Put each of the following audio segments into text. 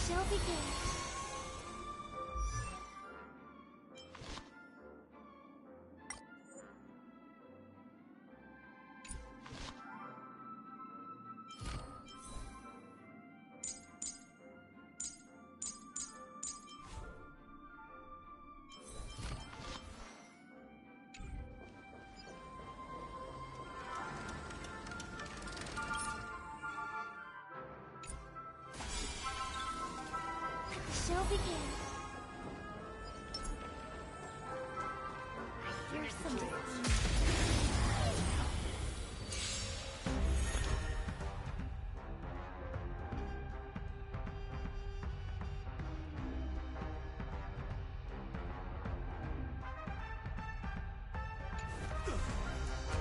shall begin. Shall begin. I hear some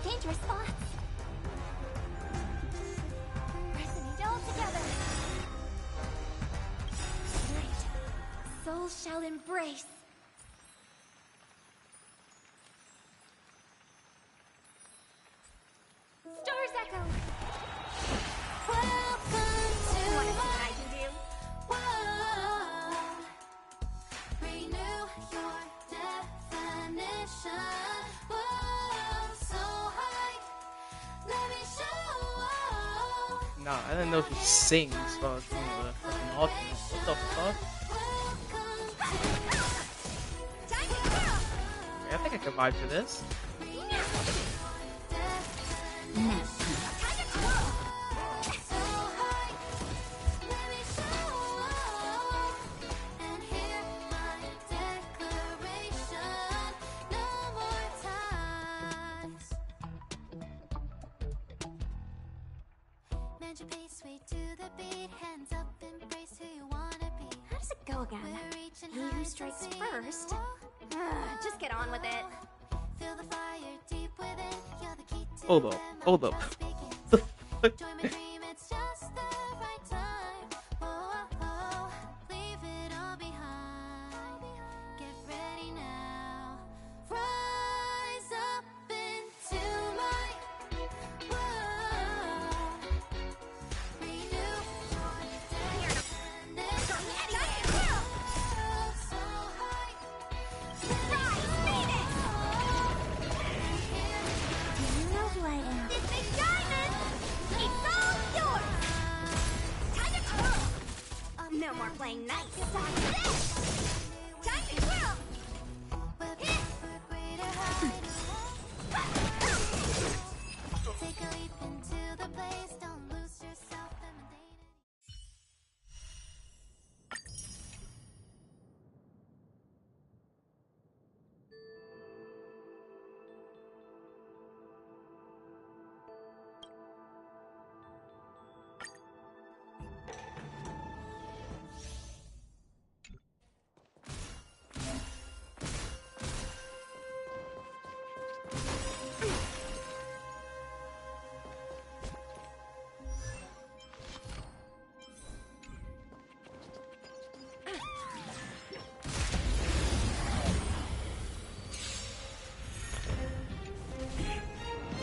dangerous spots. Resonate all together. Souls shall embrace. Stars echo. Welcome to what I can do. Whoa. Renew your definition. Whoa, so high. Let me show. Nah, I didn't know she sings, so I was doing an alternate. What the fuck? I think I can vibe to this. How does it go again? He who strikes first. Just get on with it. Hold up, hold up. No more playing nice. Time to twirl. Take a leap into the blaze. Don't lose yourself.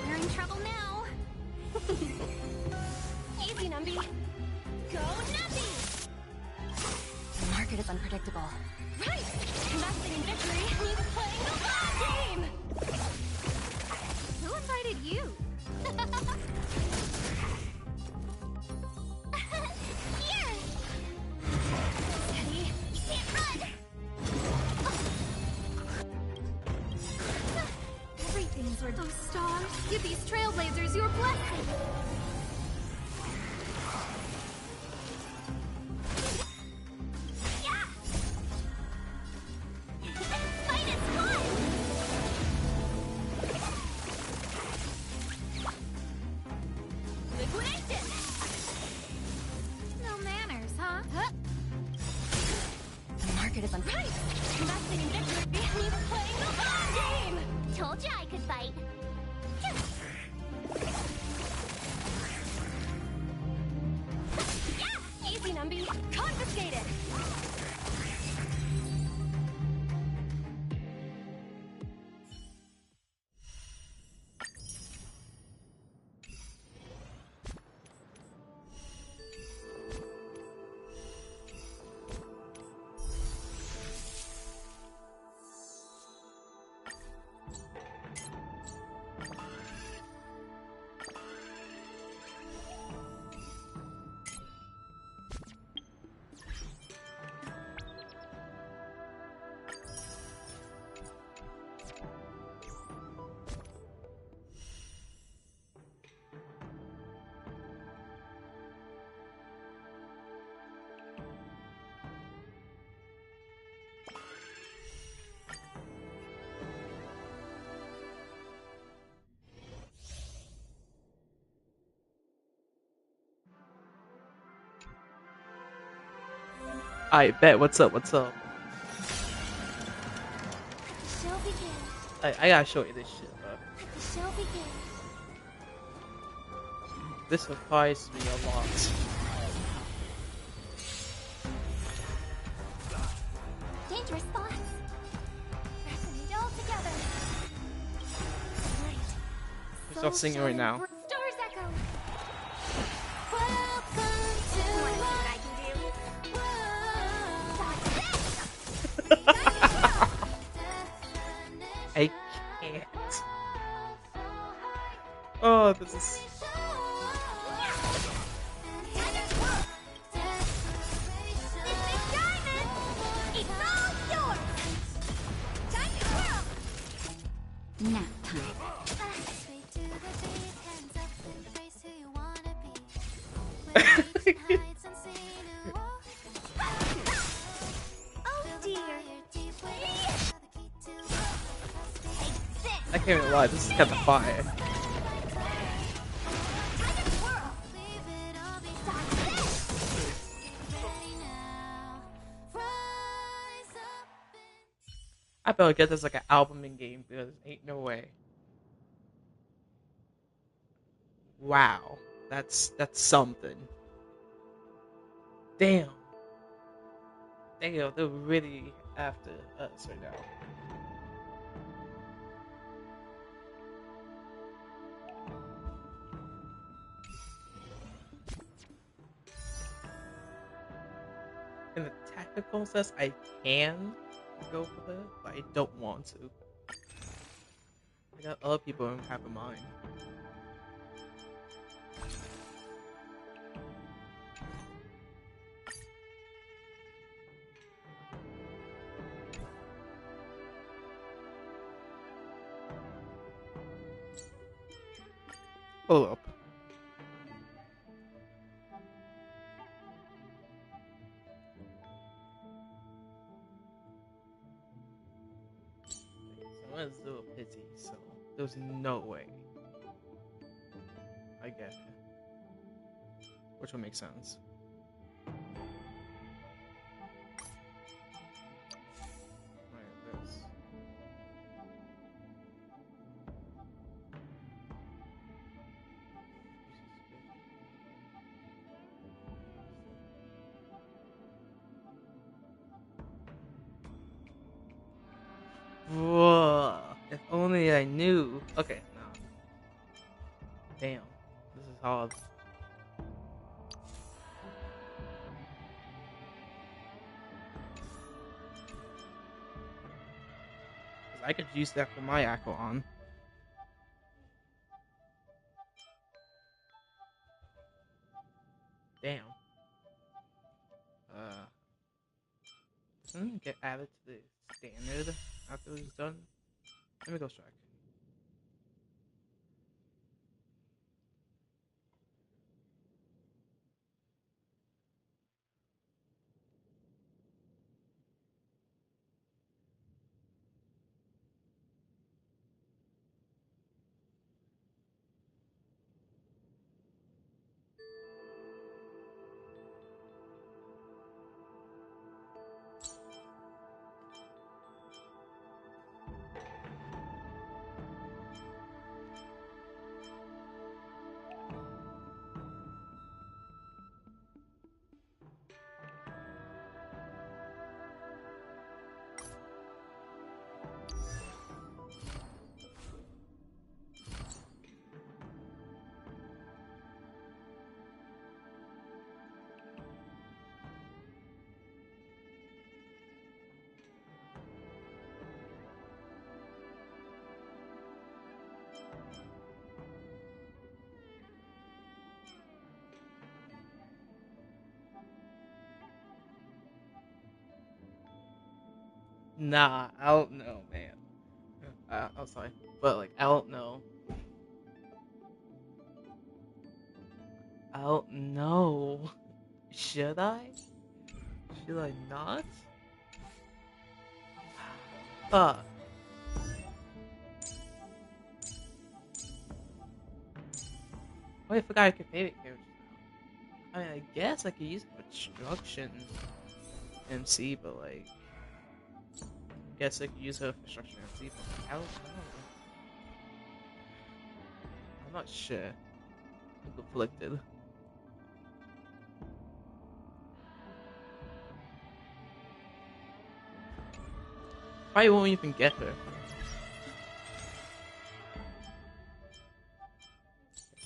We're in trouble now. Easy, Numby. Go, Numby! The market is unpredictable. Right! Investing in victory means playing the long game! Who invited you? Here! Steady! You can't run! Everything's worth those stars. Give these trailblazers your blessing. Yeah! Fight is fun! Liquidation! No manners, huh? The market is on right! Investing in victory means playing the long game! Told you I could fight. Yeah! Easy, Numby. Confiscated! I bet. What's up? What's up? The show begins. I gotta show you this shit, bro. The show begins. This surprised me a lot. Dangerous thoughts. Resonate all together. Great. Stop singing right now. Stars echo. Welcome to what I can do. I can't. Oh, this is. Nap time. Oh dear. I can't even lie, this is kind of fire. I better get this like an album in game because ain't no way. Wow, that's something. Damn. Damn, they're really after us right now. In the tactical sense, I can go for that, but I don't want to. I got other people in half of mine. Hold up. Someone's a little pity, so there's no way. I get it. Which one makes sense? Right, this. Whoa, if only I knew. Okay, no. Damn, this is hard. I could use that for my Aqualon. Damn. Doesn't it get added to the standard after it's done? Let me go strike. Nah, I don't know, man. I'm sorry, but like, I don't know. I don't know. Should I? Should I not? Fuck. Oh, I forgot I could favorite characters now. I mean, I guess I could use obstruction. MC, but like, I guess I could use her for structure MC, but like, I don't know. I'm not sure. I'm conflicted. Probably won't even get her.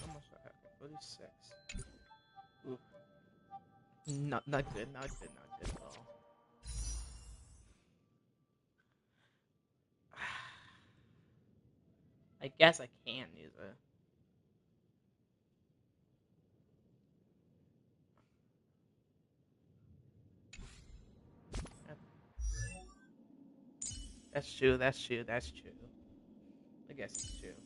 How much do I have? 46. Ooh. Not good, not good, not good at all. I guess I can use it. That's true, that's true, that's true. I guess it's true.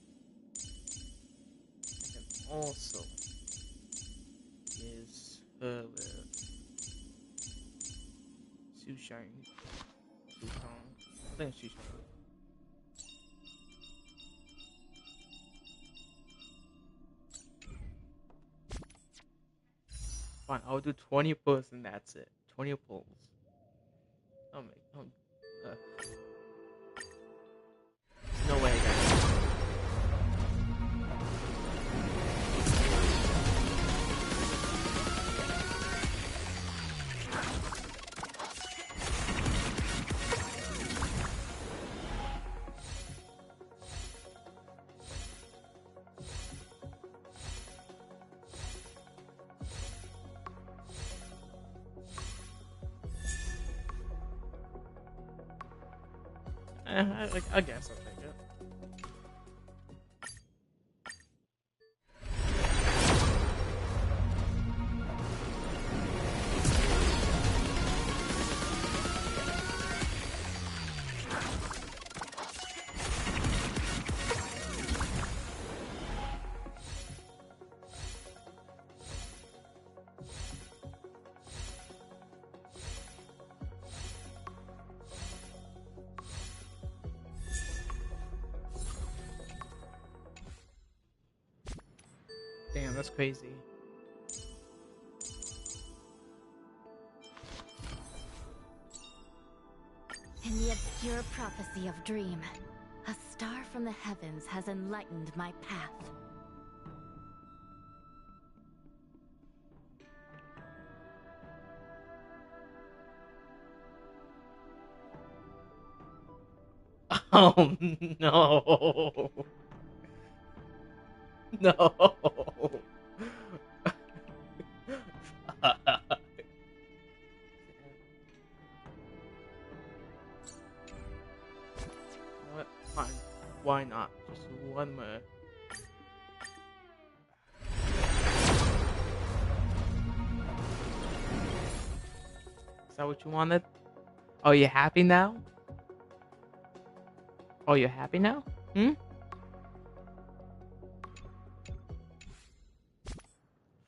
I can also use her with Sushine. Sushong. I think it's Sushong. Fine, I'll do 20 pulls and that's it. 20 pulls. Oh my, uh, no way, guys. I guess I'll take it. Damn, that's crazy. In the obscure prophecy of Dream, a star from the heavens has enlightened my path. Oh no. No. What? Fine. Why not? Just one more. Is that what you wanted? Oh, you happy now? Oh, you're happy now? Hmm?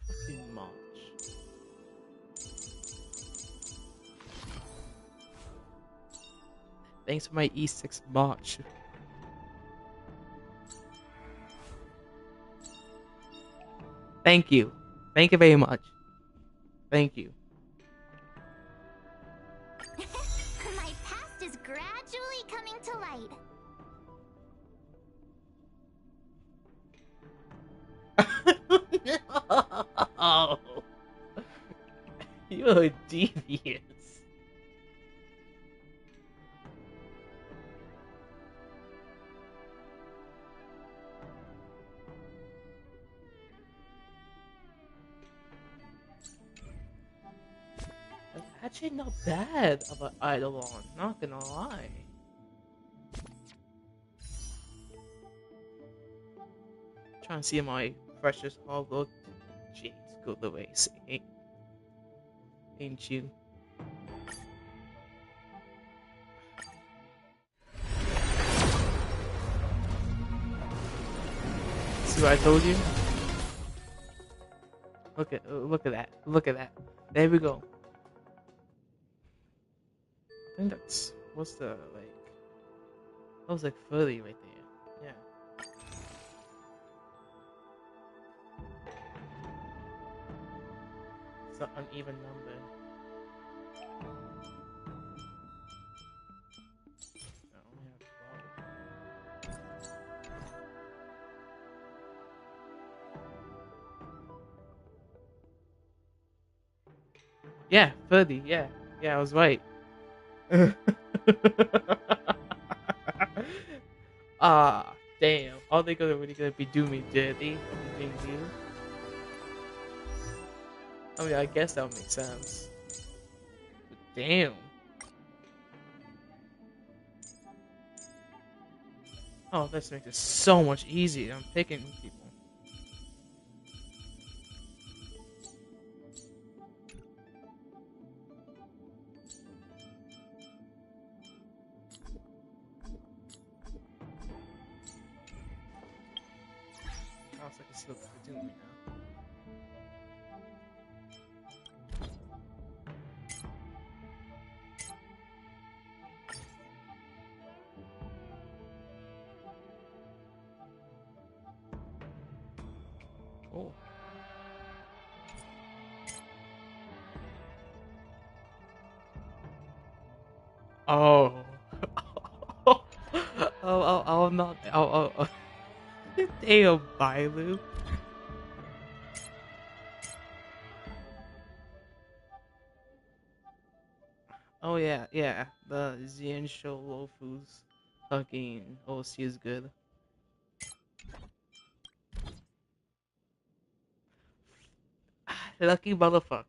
Fucking March. Thanks for my E6 March. Thank you. Thank you very much. Thank you. My past is gradually coming to light. No. You're devious. That's actually not bad of an Eidolon, not gonna lie. Trying to see my precious hollow. Jeez, go the way, ain't you? See what I told you? Look at that. Look at that. There we go. I think that's what's the like. That was like 30 right there. Yeah. It's an uneven number. Yeah, 30. Yeah, yeah, I was right. Ah, damn. All they gonna really gonna be doing me dirty. Thank you. I mean, I guess that would make sense. But damn. Oh, this makes it so much easier. I'm picking people. I was like, I see what they're doing now. Oh. Oh. Oh, not. Oh. Damn, Bailu. Oh, yeah, yeah. The Xian Shou Lofu's fucking OC is good. Lucky motherfucker.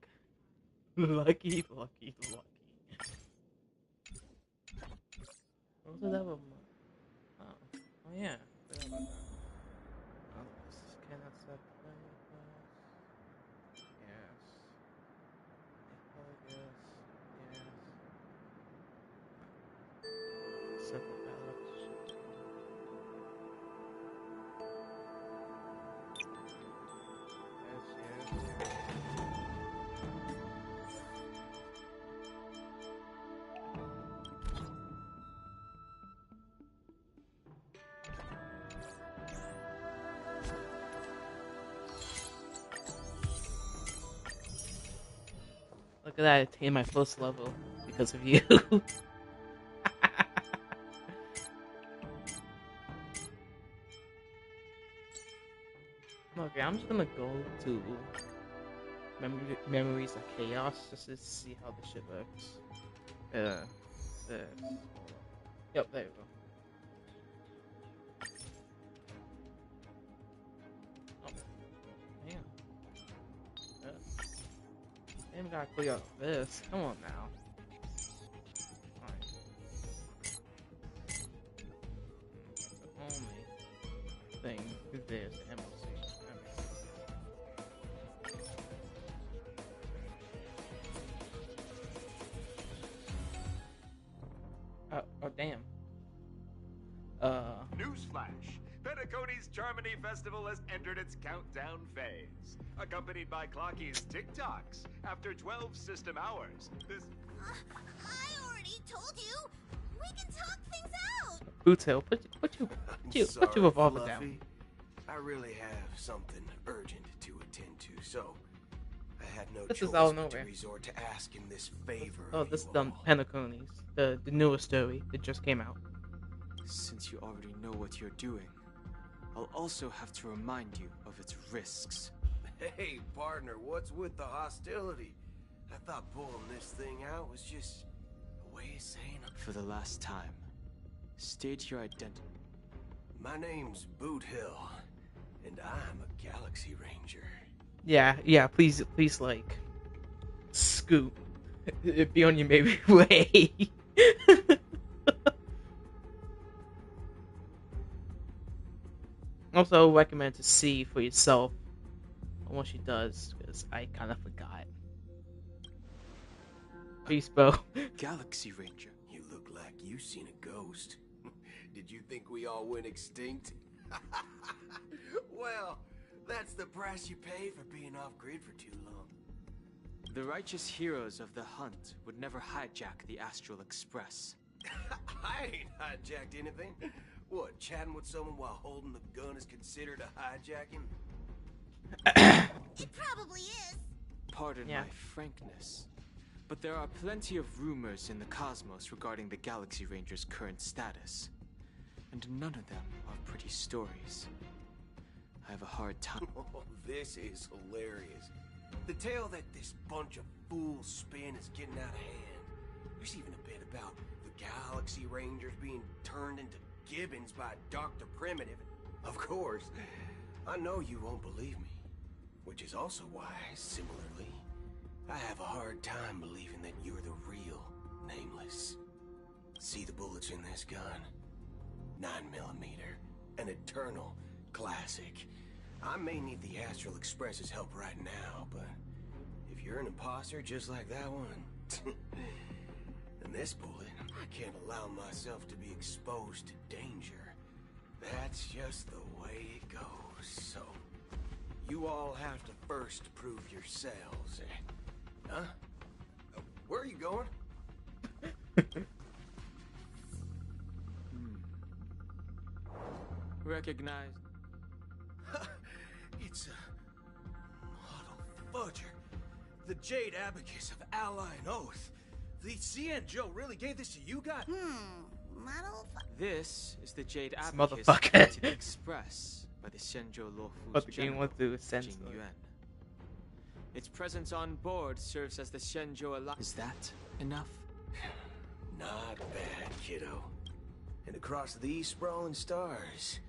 Lucky. What was that about? Oh, oh yeah. Forgot about that. Oh, this cannot set play class. Yes. Yes. Simple balance. Yes. Look at that, I attained my first level because of you. Okay, I'm just gonna go to Memories of Chaos just to see how the shit works. This. Yep, there you go. Oh, damn. Damn, gotta clear out this. Come on now. Alright. The only thing is this MLC. Oh, damn. Newsflash! Penacony's Charmony Festival has entered its countdown phase. Accompanied by Clocky's TikToks. After 12 system hours, this... I already told you! We can talk things out! Bootail, put your revolver Fluffy. down. I really have something urgent to attend to, so I had no This choice is all but to nowhere. resort to asking this favor. Oh, of this is you the all. Penaconies, the newest story that just came out. Since you already know what you're doing, I'll also have to remind you of its risks. Hey, partner, what's with the hostility? I thought pulling this thing out was just a way of saying For the last time, state your identity. my name's Boot Hill, and I'm a Galaxy Ranger. Yeah, please, like, scoot. Be on your merry way. Also, recommend to see for yourself what she does, because I kind of forgot. Peace, bro. Galaxy Ranger. You look like you seen a ghost. Did you think we all went extinct? Well, that's the price you pay for being off-grid for too long. The righteous heroes of the hunt would never hijack the Astral Express. I ain't hijacked anything. What, chatting with someone while holding the gun is considered a hijacking? It probably is. Pardon Yeah. my frankness, but there are plenty of rumors in the cosmos regarding the Galaxy Ranger's current status, and none of them are pretty stories. I have a hard time. Oh, this is hilarious. The tale that this bunch of fools spin is getting out of hand. There's even a bit about the Galaxy Rangers being turned into gibbons by Dr. Primitive. Of course, I know you won't believe me. Which is also why, similarly, I have a hard time believing that you're the real Nameless. See the bullets in this gun? 9mm, an eternal classic. I may need the Astral Express's help right now, but if you're an imposter just like that one, and this bullet, I can't allow myself to be exposed to danger. That's just the way it goes. So, you all have to first prove yourselves. Huh? Where are you going? Recognized. It's a model fudger. The Jade Abacus of Ally and Oath. The Cien Joe really gave this to you guys? Model This is the Jade This Abacus motherfucker. to the Express by the Shenzhou But Luofu's the game general, wants to Jing censor. Yuan. Its presence on board serves as the Shenzhou Alliance. Is that enough? Not bad, kiddo. And across these sprawling stars,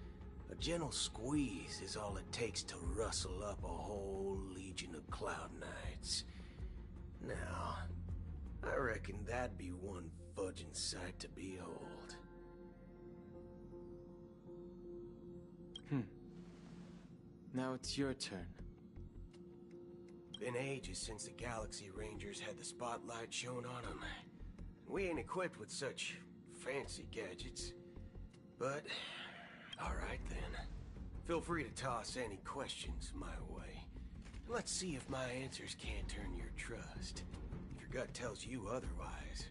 a gentle squeeze is all it takes to rustle up a whole legion of Cloud Knights. Now, I reckon that'd be one fudging sight to behold. Now it's your turn. Been ages since the Galaxy Rangers had the spotlight shown on them. We ain't equipped with such fancy gadgets. But, alright then. Feel free to toss any questions my way. Let's see if my answers can't turn your trust. If your gut tells you otherwise,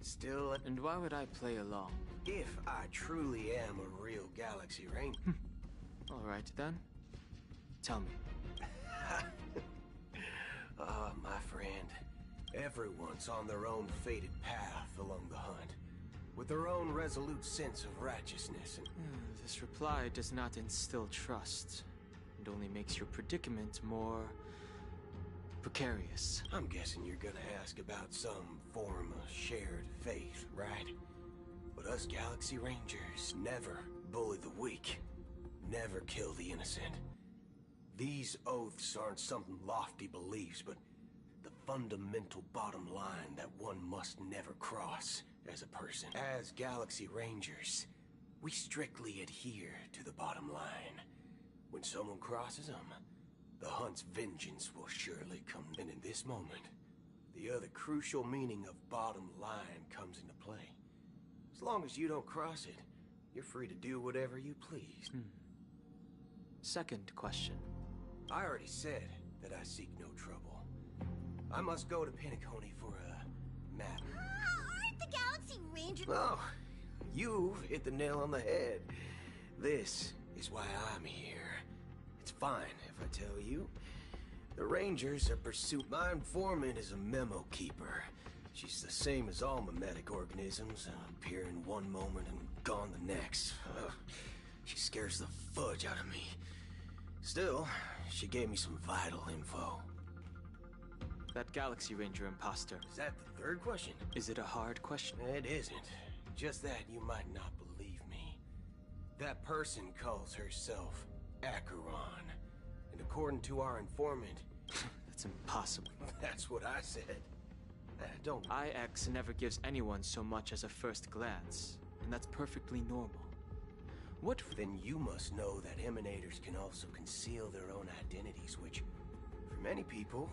still, And why would I play along? if I truly am a real Galaxy Ranger. Alright then. Tell me. Ah, my friend. Everyone's on their own fated path along the hunt, with their own resolute sense of righteousness and This reply does not instill trust. It only makes your predicament more precarious. I'm guessing you're gonna ask about some form of shared faith, right? But us Galaxy Rangers never bully the weak, never kill the innocent. These oaths aren't some lofty beliefs, but the fundamental bottom line that one must never cross as a person. As Galaxy Rangers, we strictly adhere to the bottom line. When someone crosses them, the hunt's vengeance will surely come. And in this moment, the other crucial meaning of bottom line comes into play. As long as you don't cross it, you're free to do whatever you please. Second question. I already said that I seek no trouble. I must go to Penacony for a matter. Aren't the Galaxy Rangers? Oh, you've hit the nail on the head. This is why I'm here. It's fine if I tell you. The Rangers are pursuing. My informant is a memo keeper. She's the same as all mimetic organisms, appear in one moment and gone the next. She scares the fudge out of me. Still, she gave me some vital info. That Galaxy Ranger imposter. Is that the third question? Is it a hard question? It isn't. Just that you might not believe me. That person calls herself Acheron. And according to our informant, That's impossible. that's what I said. Don't. IX never gives anyone so much as a first glance, and that's perfectly normal. What Then you must know that emanators can also conceal their own identities, which, for many people,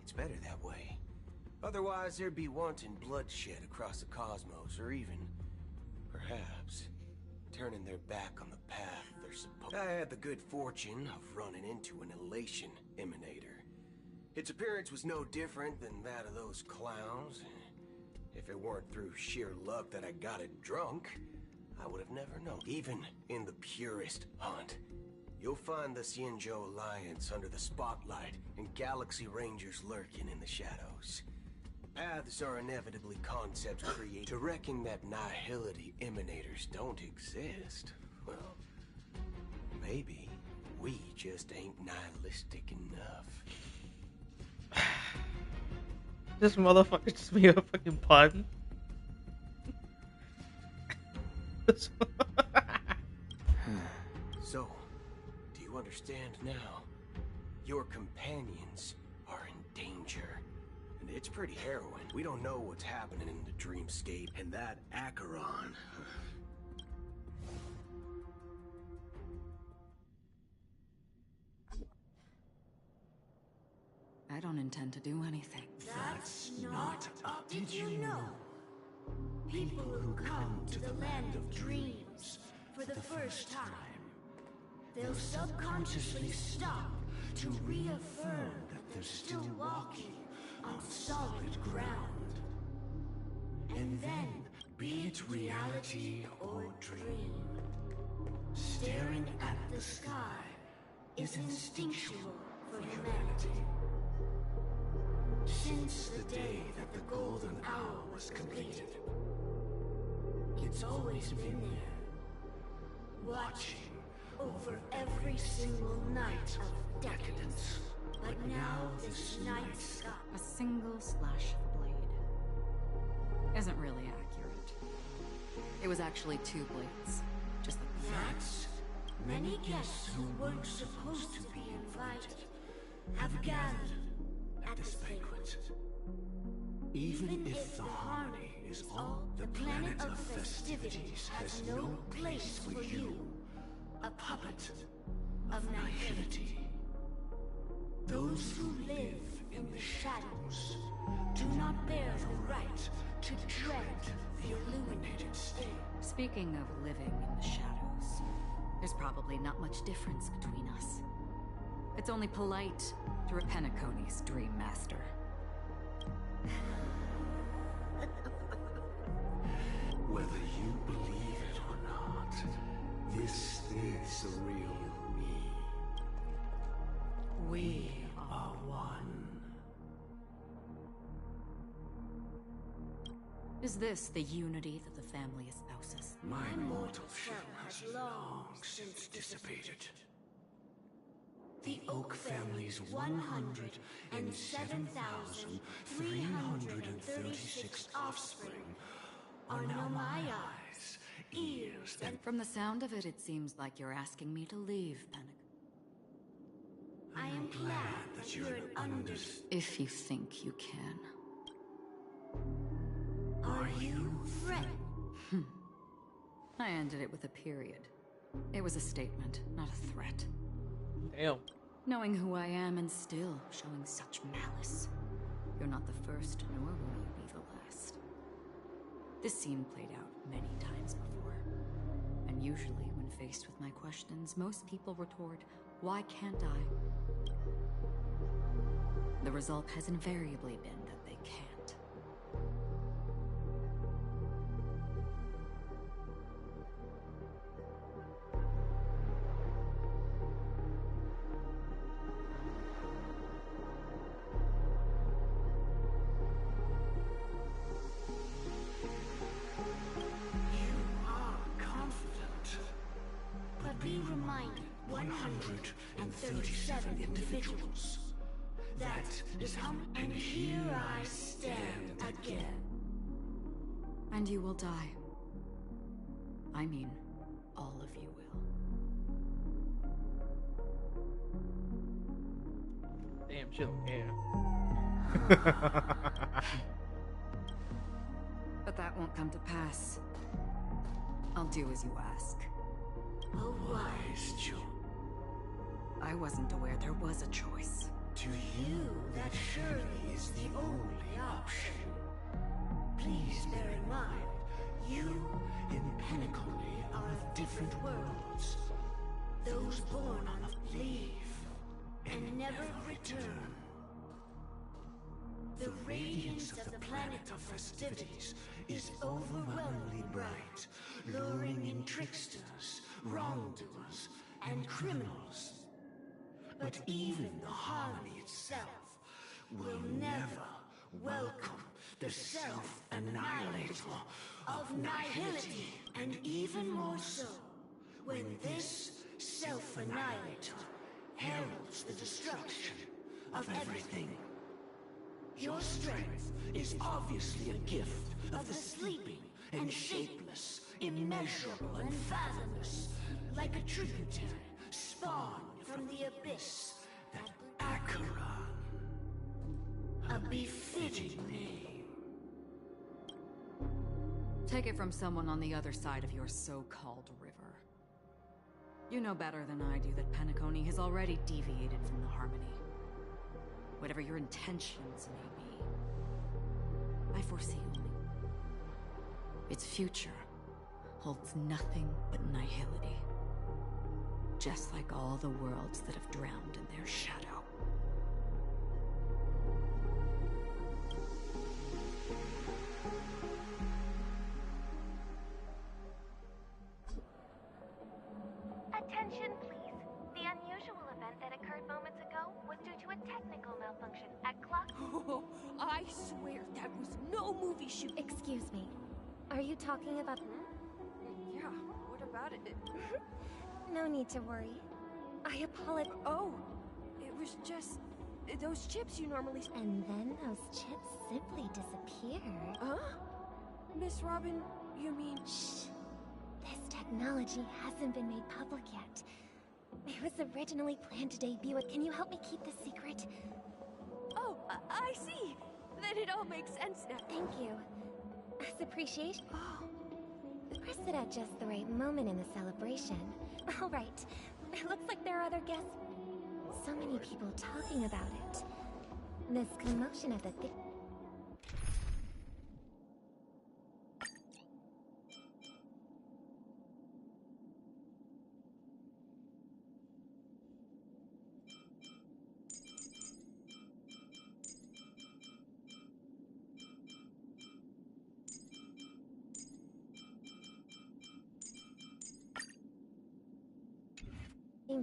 it's better that way. Otherwise, there'd be wanton bloodshed across the cosmos, or even, perhaps, turning their back on the path they're supposed. I had the good fortune of running into an elation emanator. Its appearance was no different than that of those clowns. If it weren't through sheer luck that I got it drunk, I would have never known. Even in the purest hunt, you'll find the Xianzhou Alliance under the spotlight and Galaxy Rangers lurking in the shadows. Paths are inevitably concepts created. To reckon that nihility emanators don't exist, well, maybe we just ain't nihilistic enough. This motherfucker just made a fucking pun. So, do you understand now? Your companions are in danger. And it's pretty harrowing. We don't know what's happening in the dreamscape, and that Acheron. I don't intend to do anything. That's not up. Did you know? People who come to the land of dreams for the first time, they'll subconsciously stop to reaffirm that they're still walking on solid ground. And then, be it reality or dream, staring at the sky is instinctual for humanity. Since the day that the golden hour was completed, it's always been there, watching over every single night of decadence. But now this night sky... A single slash of blade isn't really accurate. It was actually 2 blades, just like the That's many guests who weren't supposed to be invited have gathered at this banquet. Even if the harmony is all, the planet of festivities has no place for you, a puppet of nihility. Those who live in the shadows do not bear the right to tread the illuminated state. Speaking of living in the shadows, there's probably not much difference between us. It's only polite to Repenaconi's Dream Master. Whether you believe it or not, this is a real me. We are one. Is this the unity that the family espouses? My mortal shell has long since dissipated. The Oak family's 107,336 offspring are now my eyes, ears, and... From the sound of it, it seems like you're asking me to leave, Panic. I am glad that you're an If you think you can. Are you Fred? I ended it with a period. It was a statement, not a threat. Damn. Knowing who I am and still showing such malice. You're not the first, nor will you be the last. This scene played out many times before. And usually, when faced with my questions, most people retort, why can't I? The result has invariably been that they can't. Be reminded, 137 individuals. That is how... And here I stand again. And you will die. I mean, all of you will. Damn, she don't care. But that won't come to pass. I'll do as you ask. A wise choice. I wasn't aware there was a choice. To you, that surely is the only option. Please bear in mind, you and Penacony are of different worlds. Those born on leave and never return. The radiance of the planet of festivities is overwhelmingly bright, luring in tricksters, wrongdoers, and criminals. But even the harmony itself will never welcome the self-annihilator of nihility, and even more so, when this self-annihilator heralds the destruction of everything. Your strength is obviously a gift of the sleeping and shapeless, immeasurable and fathomless, like a tributary spawned from the abyss, that Acheron. A befitting name. Take it from someone on the other side of your so-called river. You know better than I do that Penacony has already deviated from the harmony. Whatever your intentions may be, I foresee only its future holds nothing but nihility. Just like all the worlds that have drowned in their shadow. Attention, please. The unusual event that occurred moments ago was due to a technical malfunction at clock. Oh, I swear that was no movie shoot. Excuse me. Are you talking about... Yeah, what about it? No need to worry. I apologize. Oh, it was just those chips you normally... And then those chips simply disappeared. Huh? Miss Robin, you mean... Shh. This technology hasn't been made public yet. It was originally planned to debut it. Can you help me keep this secret? Oh, I see. Then it all makes sense now. Thank you. As appreciation. Oh. Press it at just the right moment in the celebration. All right. It looks like there are other guests. So many people talking about it. This commotion at the theme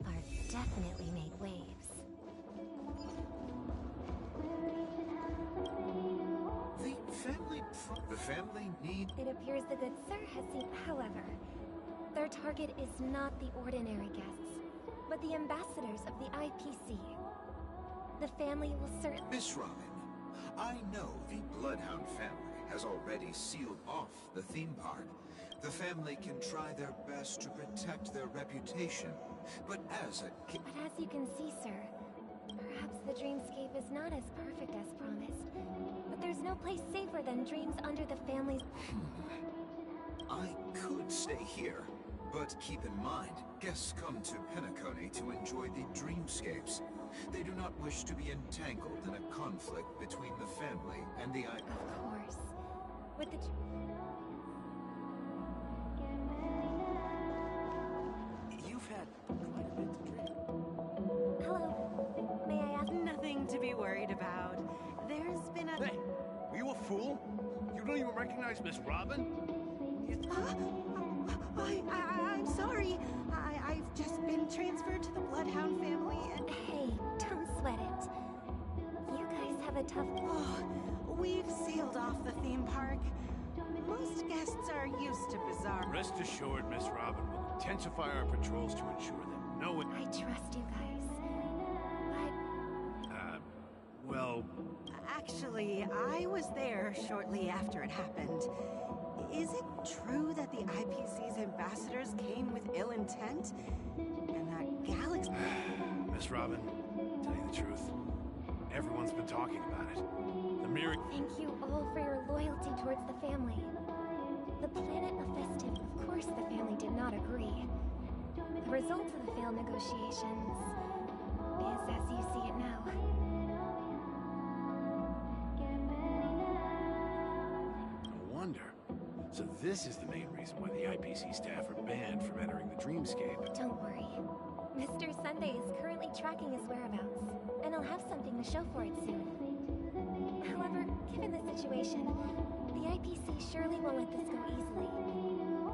park definitely made waves. The family need... It appears the good sir has seen... However, their target is not the ordinary guests, but the ambassadors of the IPC. The family will certainly... Miss Robin, I know the Bloodhound family has already sealed off the theme park. The family can try their best to protect their reputation, but as a... But as you can see, sir, perhaps the dreamscape is not as perfect as promised. But there's no place safer than dreams under the family's... I could stay here, but keep in mind, guests come to Penacony to enjoy the dreamscapes. They do not wish to be entangled in a conflict between the family and the... Of course. With the... You've had quite a bit to drink. Hello. May I ask... Nothing to be worried about. There's been a... Hey, were you a fool? You don't even recognize Miss Robin? I'm sorry. I've just been transferred to the Bloodhound family and... Hey, don't sweat it. You guys have a tough... Oh, we've sealed off the theme park. Most guests are used to bizarre... Rest assured, Miss Robin will intensify our patrols to ensure that no one... I trust you guys. But... well... Actually, I was there shortly after it happened. Is it true that the IPC's ambassadors came with ill intent? And that galaxy... Miss Robin, to tell you the truth, everyone's been talking about it. The mere... Thank you all for your loyalty towards the family. The planet of Festive, of course the family did not agree. The result of the failed negotiations is as you see it now. No wonder. So this is the main reason why the IPC staff are banned from entering the dreamscape. Don't worry. Mr. Sunday is currently tracking his whereabouts, and I'll have something to show for it soon. However, given the situation, the IPC surely won't let this go easily.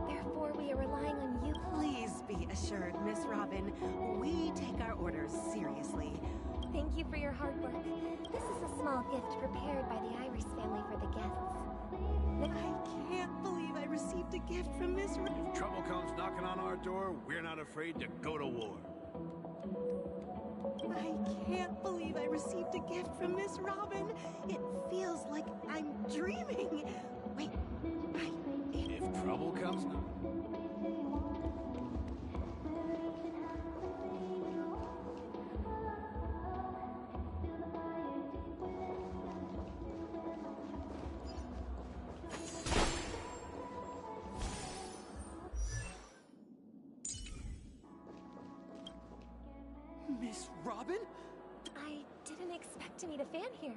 Therefore, we are relying on you. Please be assured, Miss Robin, we take our orders seriously. Thank you for your hard work. This is a small gift prepared by the Iris family for the guests. I can't believe I received a gift from Miss Robin. If trouble comes knocking on our door, we're not afraid to go to war. I can't believe I received a gift from Miss Robin. It feels like I'm dreaming. Wait, If trouble comes... Miss Robin? I didn't expect to meet a fan here.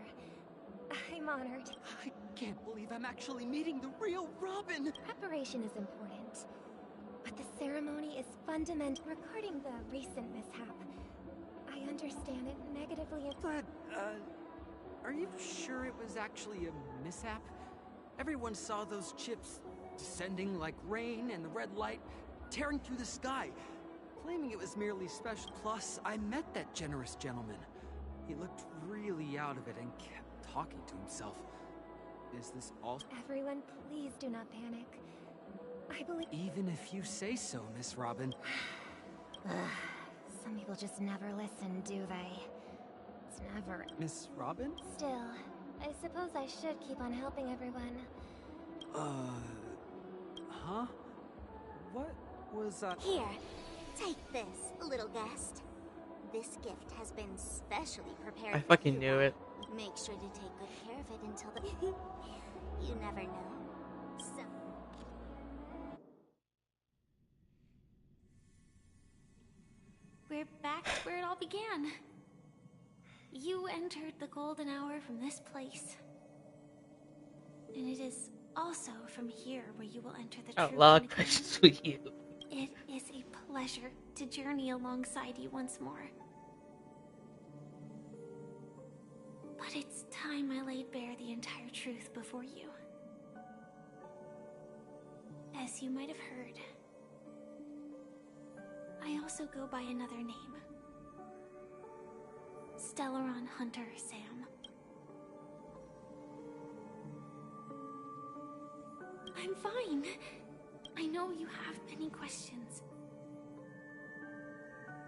I'm honored. I can't believe I'm actually meeting the real Robin! Preparation is important, but the ceremony is fundamental. Regarding the recent mishap, I understand it negatively. But, are you sure it was actually a mishap? Everyone saw those chips descending like rain and the red light tearing through the sky, claiming it was merely special. Plus, I met that generous gentleman. He looked really out of it and kept talking to himself. Is this all? Everyone, please do not panic. I believe... Even if you say so, Miss Robin. Some people just never listen, do they? It's never... Miss Robin? Still, I suppose I should keep on helping everyone. Huh? What was I... Here, take this, little guest. This gift has been specially prepared. I fucking knew it. Make sure to take good care of it until the... You never know. So... We're back to where it all began. You entered the golden hour from this place. And it is also from here where you will enter the true log Honkai. questions with you. It is a pleasure to journey alongside you once more. But it's time I laid bare the entire truth before you. As you might have heard, I also go by another name. Stellaron Hunter Sam. I'm fine. I know you have many questions.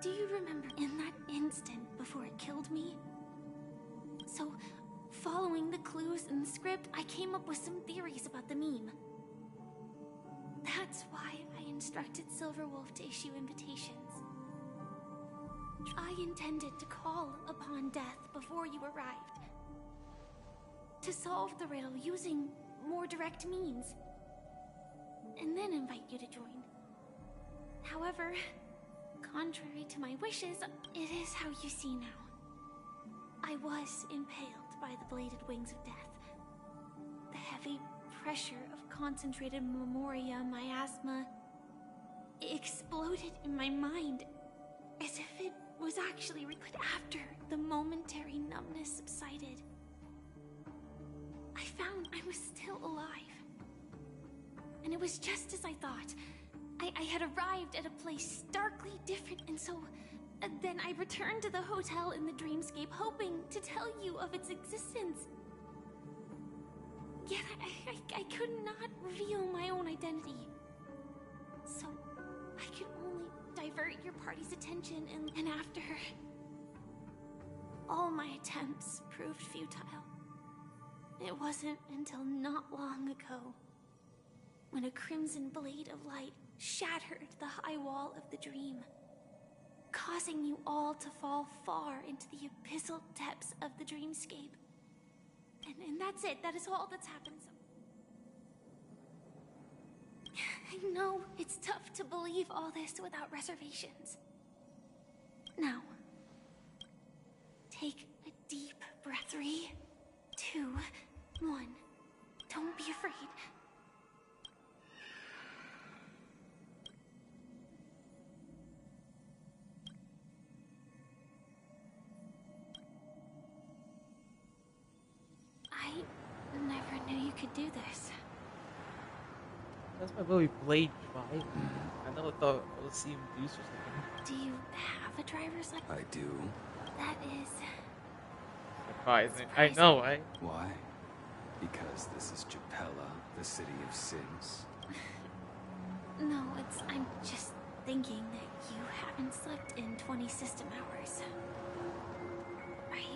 Do you remember in that instant before it killed me? So, following the clues in the script, I came up with some theories about the meme. That's why I instructed Silverwolf to issue invitations. I intended to call upon death before you arrived. To solve the riddle using more direct means. And then invite you to join. However, contrary to my wishes, it is how you see now. I was impaled by the bladed wings of death. The heavy pressure of concentrated memoria, miasma, exploded in my mind as if it was actually liquid after the momentary numbness subsided. I found I was still alive. And it was just as I thought. I had arrived at a place starkly different, and so then I returned to the hotel in the dreamscape, hoping to tell you of its existence. Yet I could not reveal my own identity. So I could only divert your party's attention, and after all my attempts proved futile. It wasn't until not long ago when a crimson blade of light shattered the high wall of the dream, causing you all to fall far into the abyssal depths of the dreamscape. And that's it. That is all that's happened. I know it's tough to believe all this without reservations. Now, take a deep breath. 3, 2, 1. Don't be afraid. I never knew you could do this. That's my movie Blade Drive. I never thought I would see him do such a thing. Do you have a driver's license? I do. That is... surprising. I know, right? Why? Because this is Japella, the city of sins. No, I'm just thinking that you haven't slept in 20 system hours.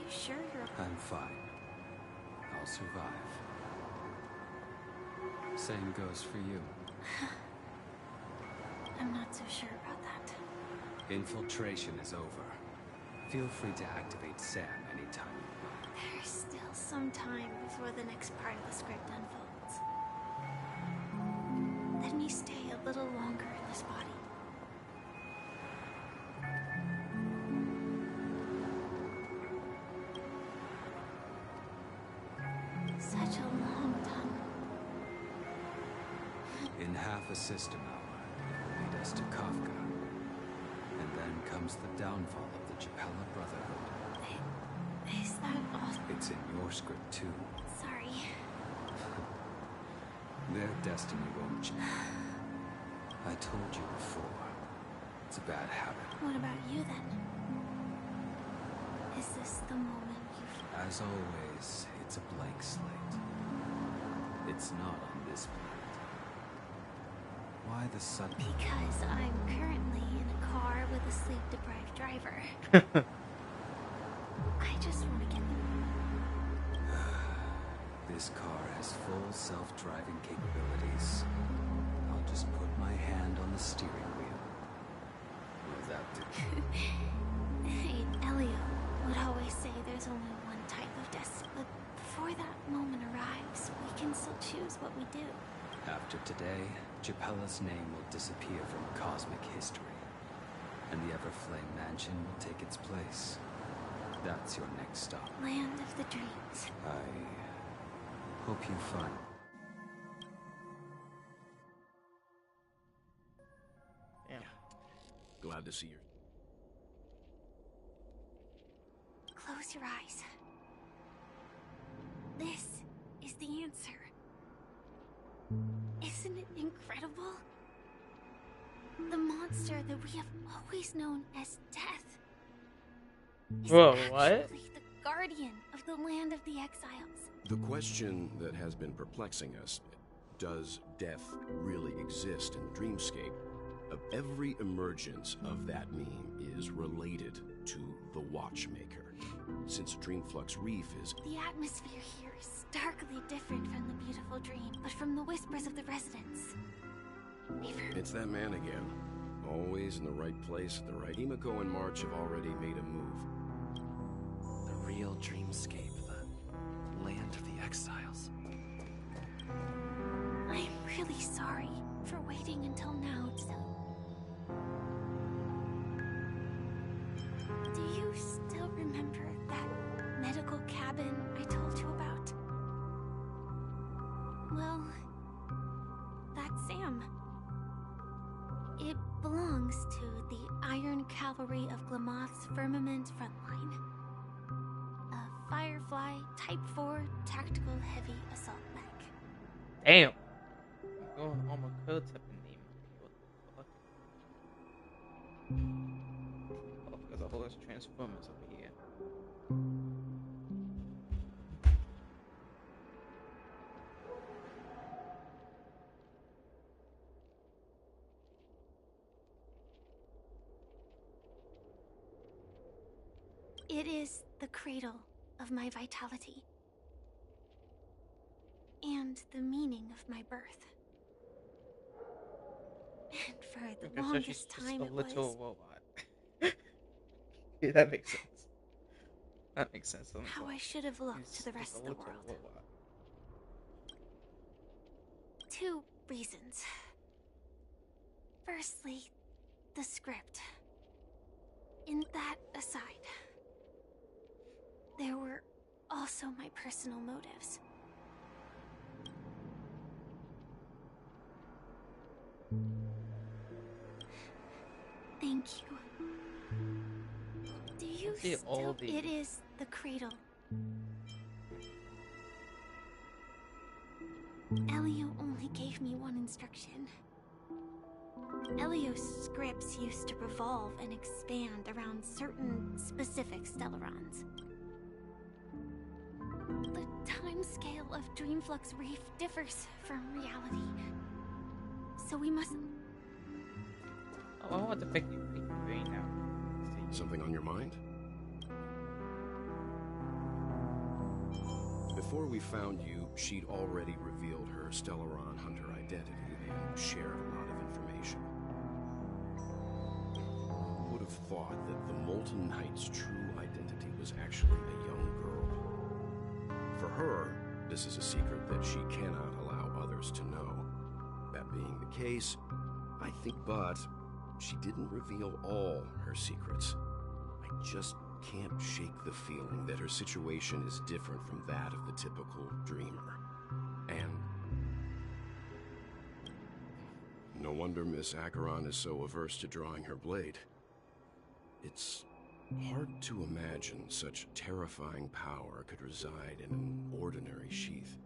you sure you're... I'm fine. I'll survive. Same goes for you. I'm not so sure about that. Infiltration is over. Feel free to activate Sam anytime you want. There's still some time before the next part of the script unfolds. Let me stay a little longer in this body. Such a long tunnel. In half a system hour, it will lead us to Kafka. And then comes the downfall of the Japella Brotherhood. Is that all? It's in your script too. Sorry. Their destiny won't change. I told you before. It's a bad habit. What about you then? Is this the moment you've... As always, it's a blank slate. It's not on this planet. Why the sudden... Because I'm currently in a car with a sleep-deprived driver. I just want to get there. This car has full self-driving capabilities. I'll just put my hand on the steering wheel. Will that do? Hey, Elio would always say there's only one type of destiny, but before that moment arrives, we can still choose what we do. After today, Japella's name will disappear from cosmic history, and the Everflame Mansion will take its place. That's your next stop. Land of the Dreams. I hope you find... Yeah. Glad to see you. Close your eyes. This is the answer. Isn't it incredible? The monster that we have always known as Death is actually the guardian of the land of the exiles. The question that has been perplexing us, does death really exist in Dreamscape? Every emergence of that meme is related to the Watchmaker. Since Dreamflux Reef is... The atmosphere here is starkly different from the beautiful dream, but from the whispers of the residents. It's that man again. Always in the right place at the right... Himiko and March have already made a move. The real Dreamscape, the land of the exiles. I'm really sorry for waiting until now to... Do you still remember that medical cabin I told you about? Well, that's Sam. It belongs to the Iron Cavalry of Glamoth's Firmament Frontline. A Firefly Type 4 Tactical Heavy Assault Mech. Damn. I'm going on my code type of name. What the fuck? Oh, because a whole bunch of Transformers over here. It is the cradle of my vitality. And the meaning of my birth. And for the longest time it was... robot. Yeah, that makes sense. That makes sense. How I should have looked to the rest of the world. Robot. 2 reasons. Firstly, the script. In that aside, there were also my personal motives. Thank you. Do you still... It is the cradle. Elio only gave me one instruction. Elio's scripts used to revolve and expand around certain specific stellarons. The timescale of Dreamflux Reef differs from reality. So we mustn't... Oh, I want to pick you brain now. Something on your mind? Before we found you, she'd already revealed her Stellaron Hunter identity and shared a lot of information. Who would have thought that the Molten Knight's true identity was actually a young girl? For her, this is a secret that she cannot allow others to know. That being the case, I think, but she didn't reveal all her secrets. I just can't shake the feeling that her situation is different from that of the typical dreamer. And no wonder Miss Acheron is so averse to drawing her blade. It's hard to imagine such terrifying power could reside in an ordinary sheath.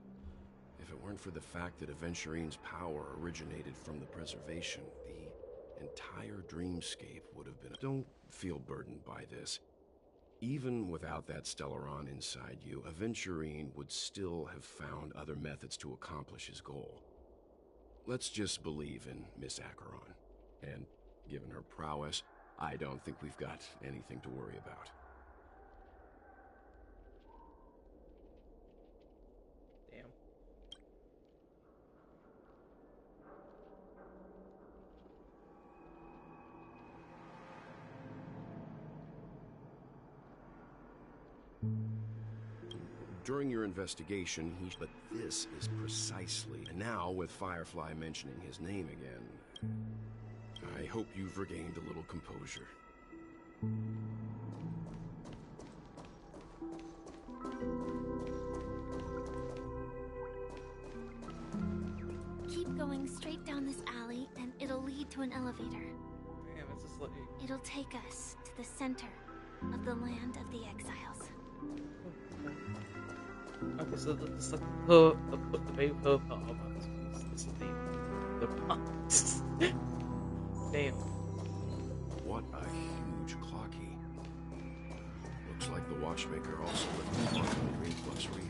If it weren't for the fact that Aventurine's power originated from the preservation, the entire dreamscape would have been... Don't feel burdened by this. Even without that Stellaron inside you, Aventurine would still have found other methods to accomplish his goal. Let's just believe in Miss Acheron. And given her prowess, I don't think we've got anything to worry about. Damn. During your investigation, but this is precisely... And now, with Firefly mentioning his name again, I hope you've regained a little composure. Keep going straight down this alley, and it'll lead to an elevator. Damn, it's just like... It'll take us to the center of the land of the exiles. Okay, so it's like the main profile about this piece. This is the name. The box. Damn. What a huge clock key. Looks like the watchmaker also lived in the Green Plus Reef.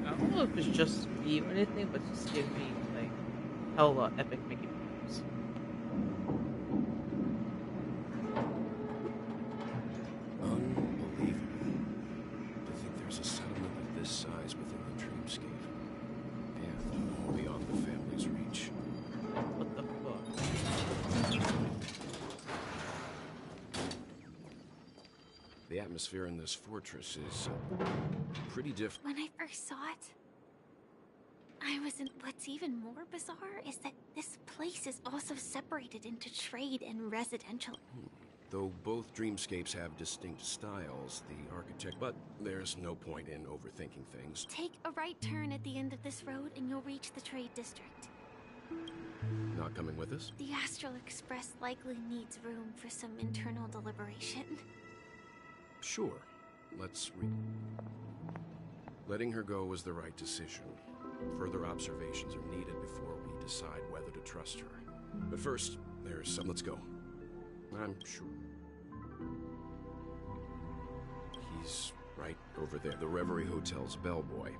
I don't know if it's just me or anything, but just give me like hella epic Mickey Mouse. Unbelievable. To think there's a settlement of this size within the dreamscape. And beyond the family's reach. What the fuck? The atmosphere in this fortress is pretty different. When I first saw it, I was in... What's even more bizarre is that this place is also separated into trade and residential. Though both dreamscapes have distinct styles, the architect... But there's no point in overthinking things. Take a right turn at the end of this road and you'll reach the trade district. Not coming with us? The Astral Express likely needs room for some internal deliberation. Sure. Let's read. Letting her go was the right decision. Further observations are needed before we decide whether to trust her. But first, there's some... Let's go. I'm sure. He's right over there. The Reverie Hotel's bellboy.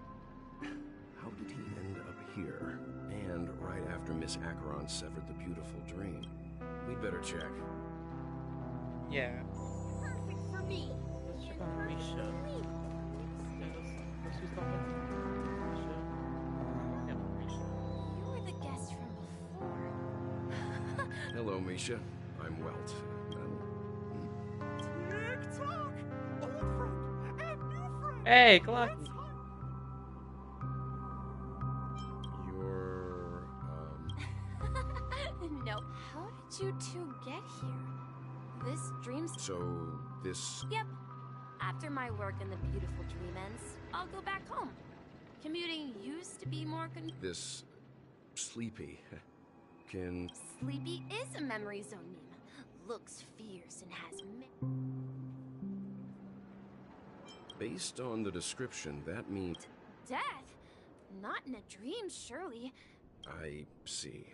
How did he end up here? And right after Miss Acheron severed the beautiful dream. We'd better check. Yeah. Perfect for me. Check on Risha. That's who's talking. Risha. Yeah, Risha. You were the guest from before. Hello, Misha. I'm Welt. Tick-tock! Old friend and new friend! Hey, Clock. You're, No. How did you two get here? This dream's... So, this... Yep. After my work in the beautiful dream ends, I'll go back home. Commuting used to be more This... Sleepy... can... Sleepy is a memory zone meme. Looks fierce and has... Based on the description, that means... Death? Not in a dream, surely. I see.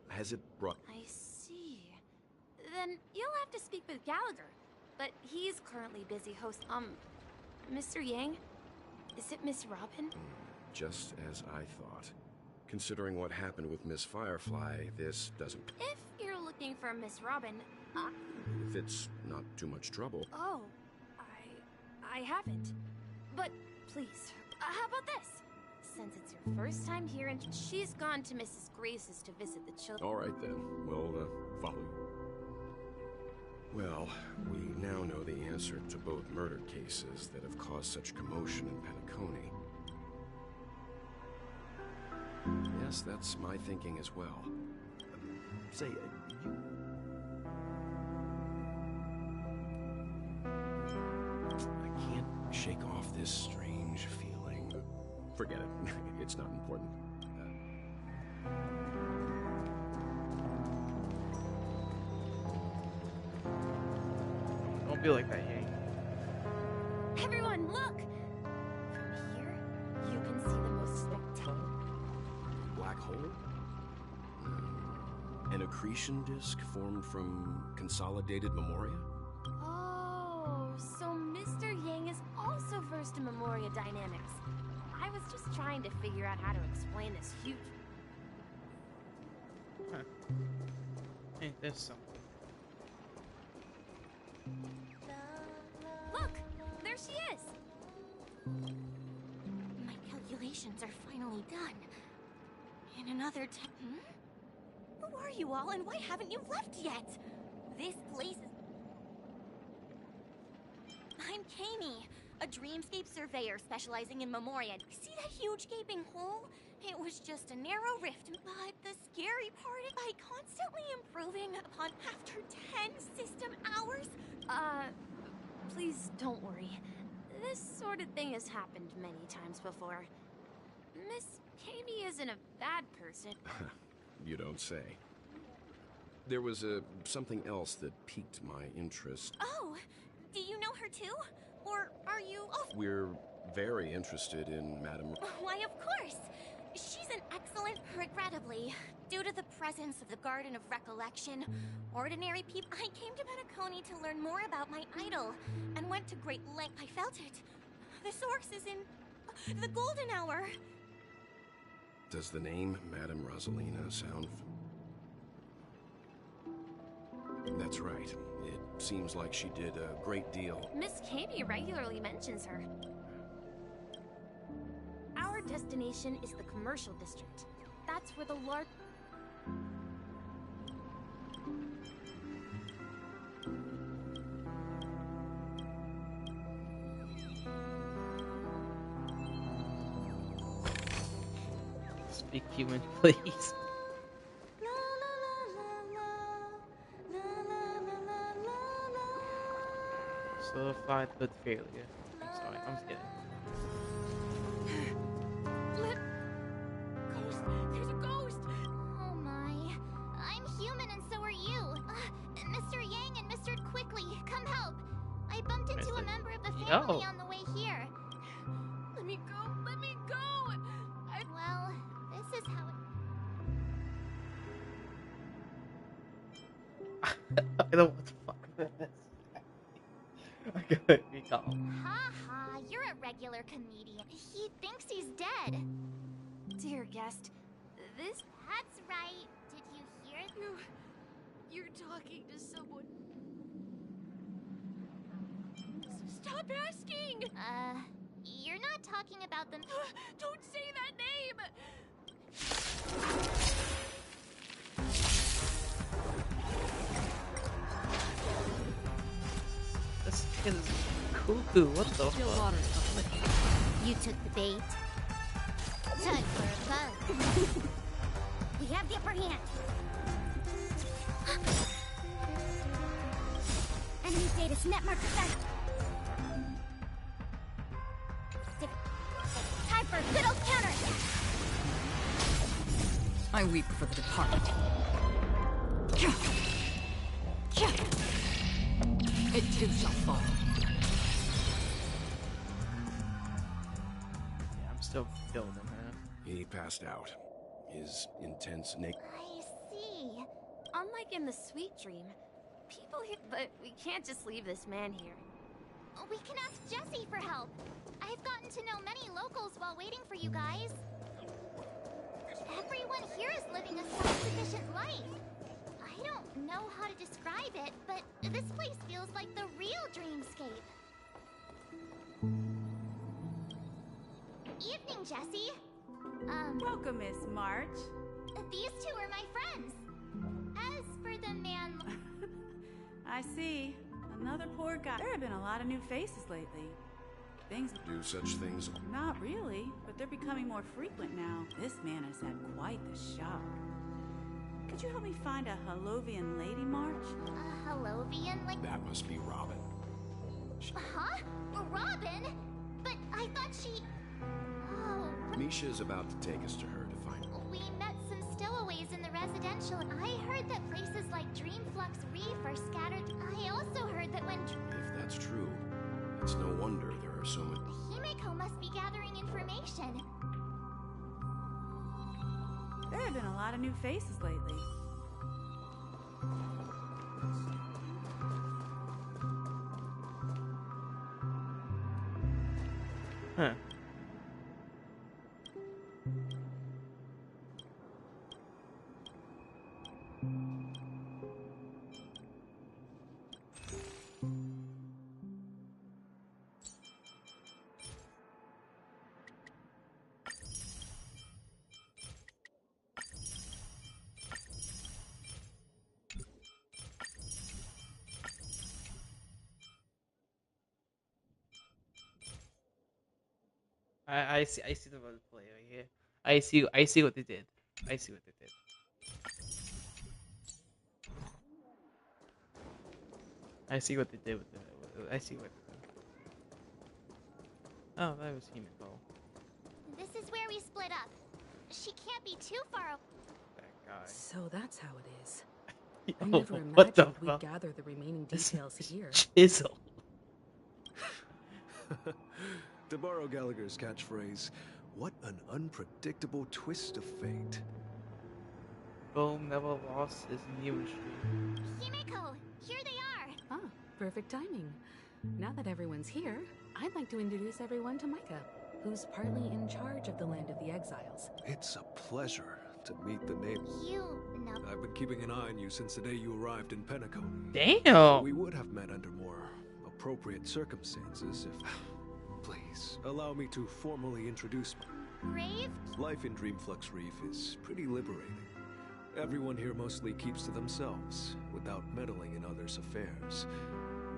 Has it brought... I see. Then you'll have to speak with Gallagher. But he's currently busy Mr. Yang? Is it Miss Robin? Just as I thought. Considering what happened with Miss Firefly, this doesn't... If you're looking for Miss Robin, If it's not too much trouble... Oh, I haven't. But please, how about this? Since it's your first time here and she's gone to Mrs. Grace's to visit the children... All right, then. We'll, follow you. Well, we now know the answer to both murder cases that have caused such commotion in Penacony. Yes, that's my thinking as well. Say, you... I can't shake off this strange feeling. Forget it. It's not important. Don't be like that, Yang. Everyone, look! From here, you can see the most spectacular... Black hole? An accretion disk formed from consolidated memoria? Oh, so Mr. Yang is also versed in Memoria dynamics. I was just trying to figure out how to explain this huge... Huh. Ain't this something? Look! There she is! My calculations are finally done. In another Who are you all, and why haven't you left yet? This place is... I'm Kami, a dreamscape surveyor specializing in Memoria. See that huge gaping hole? It was just a narrow rift, but the scary part is by constantly improving upon after 10 system hours. Please don't worry. This sort of thing has happened many times before. Miss Kami isn't a bad person. You don't say. There was something else that piqued my interest. Oh, do you know her too? Or are you... Oh. We're very interested in Madame... Why, of course! She's an excellent... Regrettably, due to the presence of the Garden of Recollection, ordinary people... I came to Penacony to learn more about my idol, and went to great length. I felt it. The source is in... the Golden Hour. Does the name Madame Rosalina sound... That's right. It seems like she did a great deal. Miss Kami regularly mentions her. Our destination is the commercial district. That's where the large... Speak human, please. Solidified good failure. I'm sorry, I'm just kidding. Ghost! There's a ghost! Oh my. I'm human and so are you. Mr. Yang and Mr. Quickly, come help. I bumped into a member of the family on the way here. Let me go! Let me go! Well, this is how it... I don't want to fuck with this. I couldn't be calm. Ha ha, you're a regular comedian. He thinks he's dead. Dear guest, this... That's right. Did you hear? You're talking to someone... Stop asking! You're not talking about them. Don't say that name! This kid is cuckoo, what the fuck? You took the bait. Time for a buzz. We have the upper hand. Net marker set. Time for a good old counter. I weep for the departed. It too shall fall. Yeah, I'm still feeling him, man. He passed out. His intense I see. Unlike in the sweet dream, people here, but we can't just leave this man here. We can ask Jessie for help. I've gotten to know many locals while waiting for you guys. Everyone here is living a self-sufficient life. I don't know how to describe it, but this place feels like the real dreamscape. Evening, Jessie. Welcome, Miss March. These two are my friends. As for the man... I see. Another poor guy. There have been a lot of new faces lately. Things... do such things. Not really, but they're becoming more frequent now. This man has had quite the shock. Could you help me find a Halovian lady, March? A Halovian like... That must be Robin. Huh? Robin? But I thought she... Oh... Misha's about to take us to her to find her. We met some stowaways in the residential. I heard that places like Dreamflux Reef are scattered. I also heard that when... If that's true, it's no wonder there are so many... Himeko must be gathering information. There have been a lot of new faces lately. Huh. I see the role play right here. I see what they did. I see what they did. I see what they did with the. I see what they did. Oh, that was Himeko. This is where we split up. She can't be too far away. That guy. So that's how it is. I Oh, never what the imagined we'd fuck? gather the remaining details here. Chisel. To borrow Gallagher's catchphrase, what an unpredictable twist of fate. Boom never lost his immune streak. Himeko, here they are. Ah, perfect timing. Now that everyone's here, I'd like to introduce everyone to Micah, who's partly in charge of the Land of the Exiles. It's a pleasure to meet the name. You know. I've been keeping an eye on you since the day you arrived in Penacone. Damn! We would have met under more appropriate circumstances if... Please, allow me to formally introduce Brave? Life in Dreamflux Reef is pretty liberating. Everyone here mostly keeps to themselves, without meddling in others' affairs.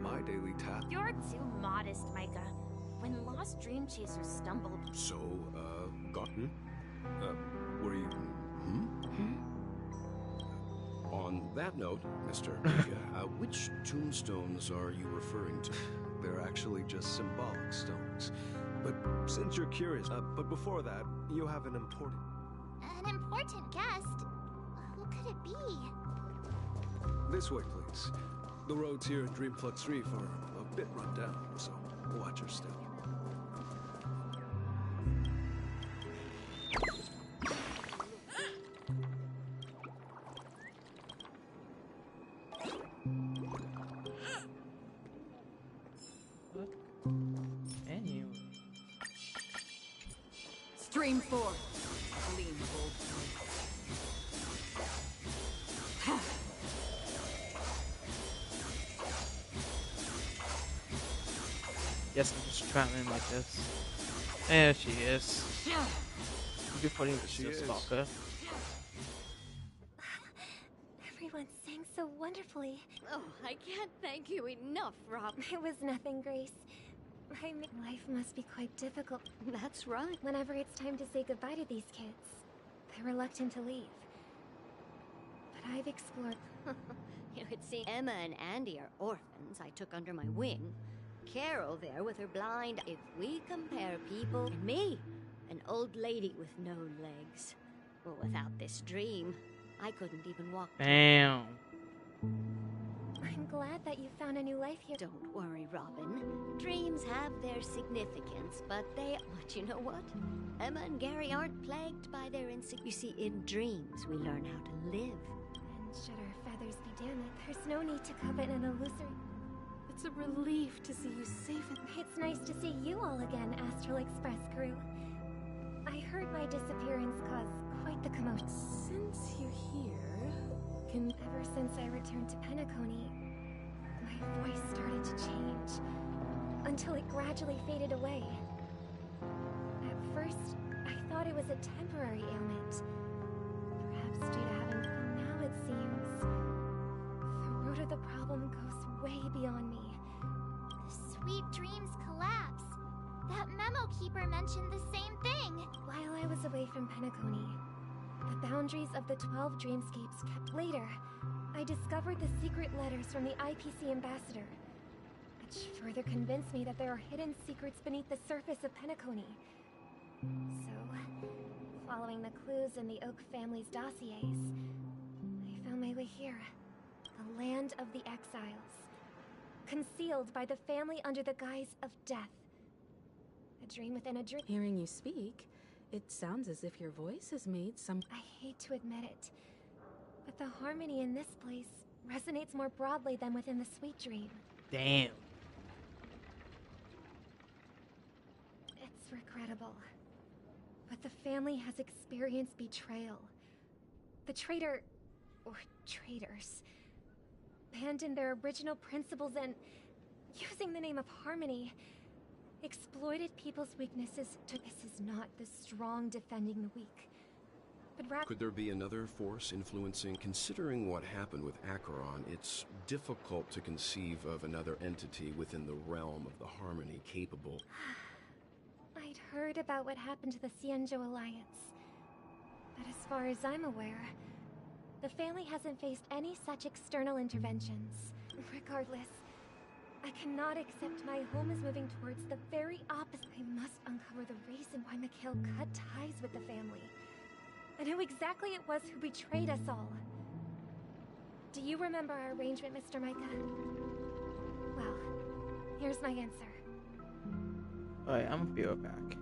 My daily task... You're too modest, Micah. When lost dream chasers stumbled... So, gotten? Were you... On that note, Mr. Mika, which tombstones are you referring to? They're actually just symbolic stones. But since you're curious, but before that, you have an important... An important guest? Who could it be? This way, please. The roads here in Dreamflux Reef are a bit run down, so watch your step. Anyway. Stream 4. Lean bold. Yes, I'm just traveling like this. There she is. Be putting the stalker. Everyone sang so wonderfully. Oh, I can't thank you enough, Rob. It was nothing, Grace. Life must be quite difficult. That's right. Whenever it's time to say goodbye to these kids, they're reluctant to leave. But but I've explored. You could see Emma and Andy are orphans I took under my wing. Carol there with her blind. If we compare people and me, an old lady with no legs. Well, without this dream, I couldn't even walk. Damn. I'm glad that you found a new life here. Don't worry, Robin. Dreams have their significance, but you know what? Emma and Gary aren't plagued by their You see, in dreams, we learn how to live. And should our feathers be damaged, there's no need to covet an illusory. It's a relief to see you safe and... It's nice to see you all again, Astral Express crew. I heard my disappearance caused quite the commotion. Since you're here, Ever since I returned to Penacony, my voice started to change, until it gradually faded away. At first, I thought it was a temporary ailment. Perhaps due to having fun. Now it seems the root of the problem goes way beyond me. The sweet dreams collapse. That memo keeper mentioned the same thing. While I was away from Penacony, the boundaries of the 12 dreamscapes kept. Later, I discovered the secret letters from the IPC ambassador, which further convinced me that there are hidden secrets beneath the surface of Penacony. So, following the clues in the Oak family's dossiers, I found my way here, the land of the exiles, concealed by the family under the guise of death. A dream within a dream. Hearing you speak, it sounds as if your voice has made some... I hate to admit it, but the harmony in this place resonates more broadly than within the sweet dream. Damn. It's regrettable, but the family has experienced betrayal. The traitor, or traitors, abandoned their original principles and, using the name of harmony, exploited people's weaknesses to... This is not the strong defending the weak, but rather... Could there be another force influencing? Considering what happened with Acheron, it's difficult to conceive of another entity within the realm of the Harmony capable... I'd heard about what happened to the Cienjo Alliance, but as far as I'm aware, the family hasn't faced any such external interventions. Regardless, I cannot accept my home is moving towards the very opposite. I must uncover the reason why Mikhail cut ties with the family, and who exactly it was who betrayed us all. Do you remember our arrangement, Mr. Micah? Well, here's my answer. Alright, I'm gonna be right back.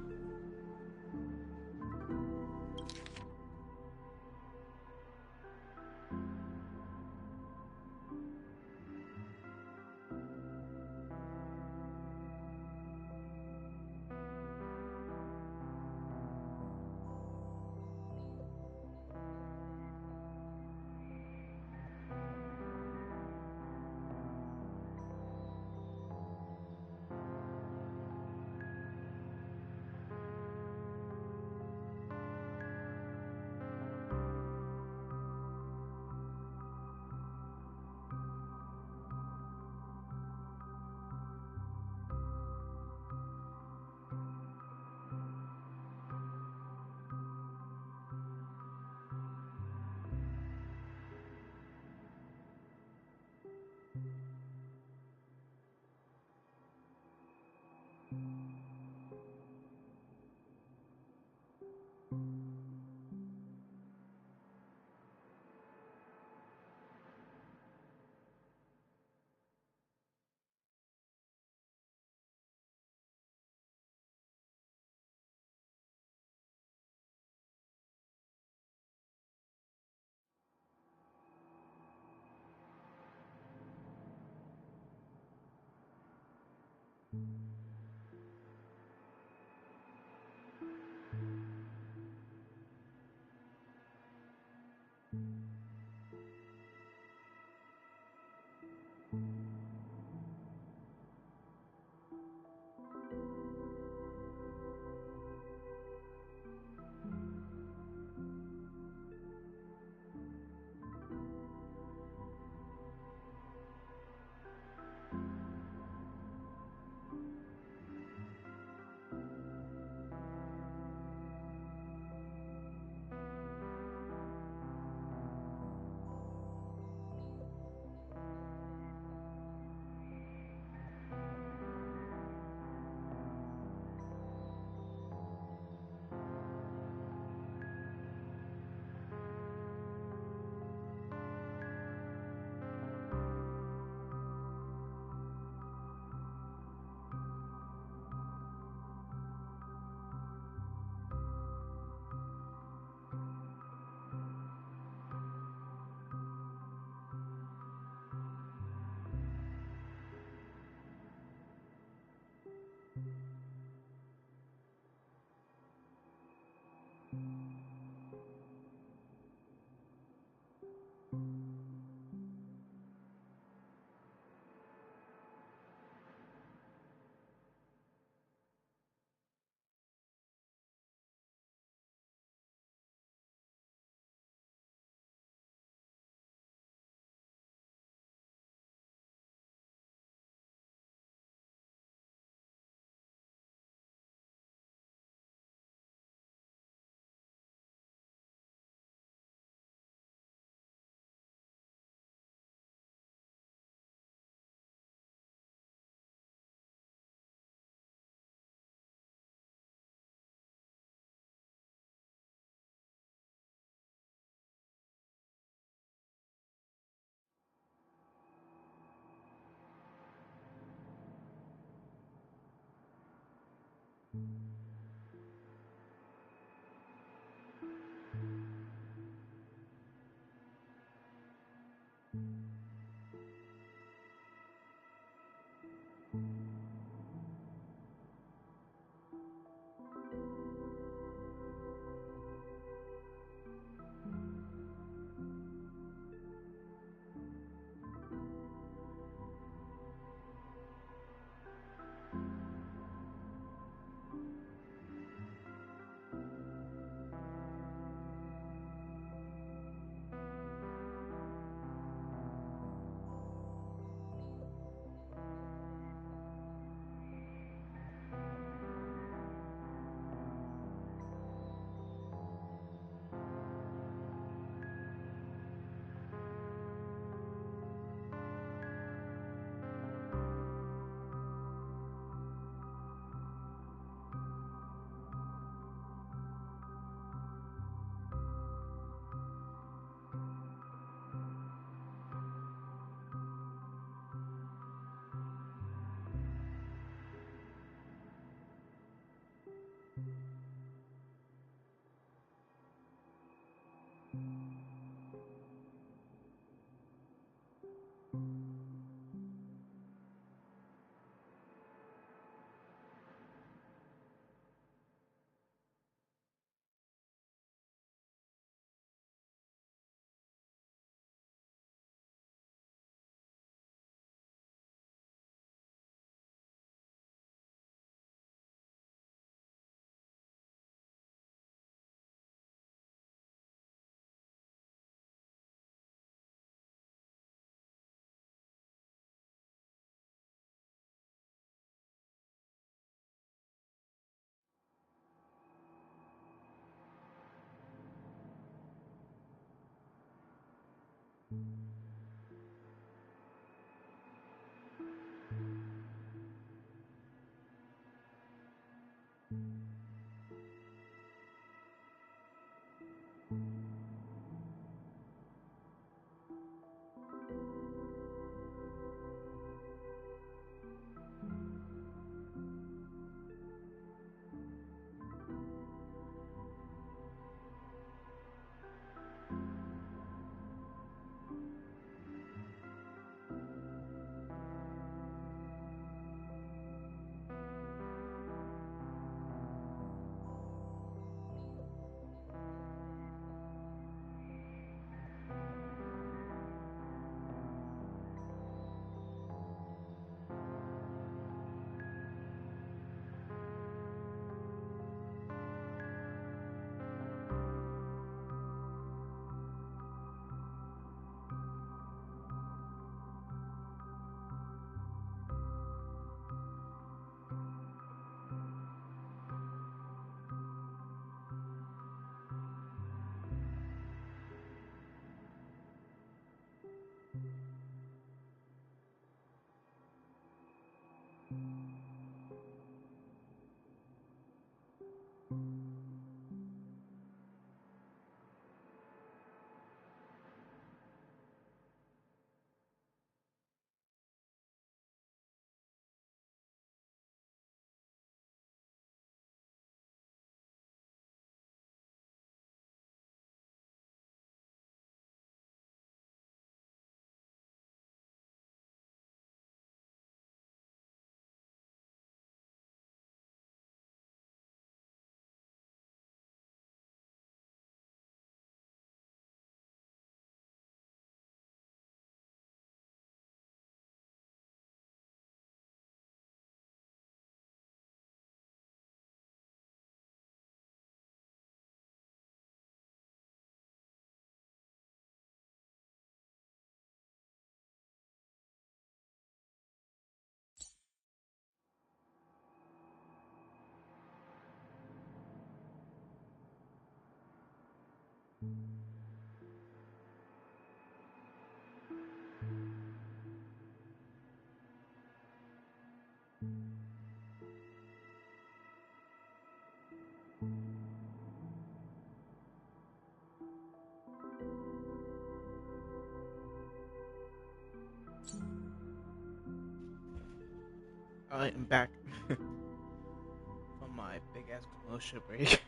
I am back from my big ass commotion break.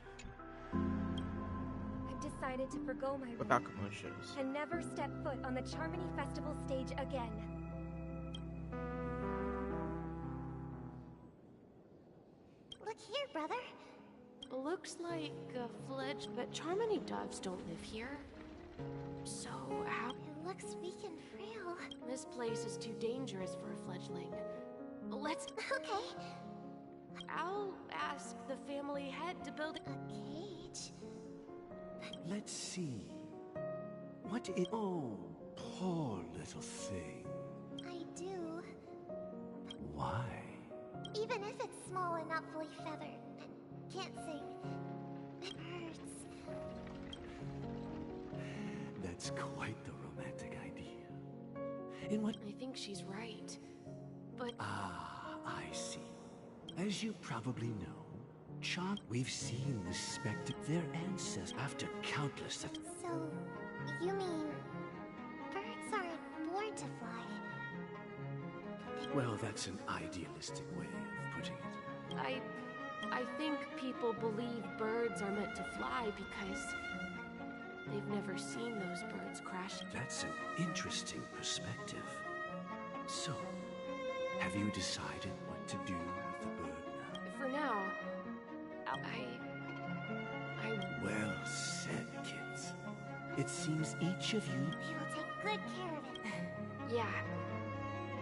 I've decided to forgo my Without role commotions. and never step foot on the Charmony Festival stage again. Look here, brother. Looks like a fledged, but Charmony doves don't live here. So how? It looks weak and frail. This place is too dangerous for a fledgling. Let's. Okay. I'll ask the family head to build a cage. Let's see. What is... Oh, poor little thing. I do. Why? Even if it's small and not fully feathered, and can't sing, it hurts. That's quite the romantic idea. In what... I think she's right. But... Ah, I see. As you probably know, we've seen the specter their ancestors after countless of... So, you mean... birds aren't born to fly? Well, that's an idealistic way of putting it. I think people believe birds are meant to fly because they've never seen those birds crash. That's an interesting perspective. So, have you decided what to do with the bird now? For now, Well said, kids. It seems each of you... We will take good care of it. Yeah.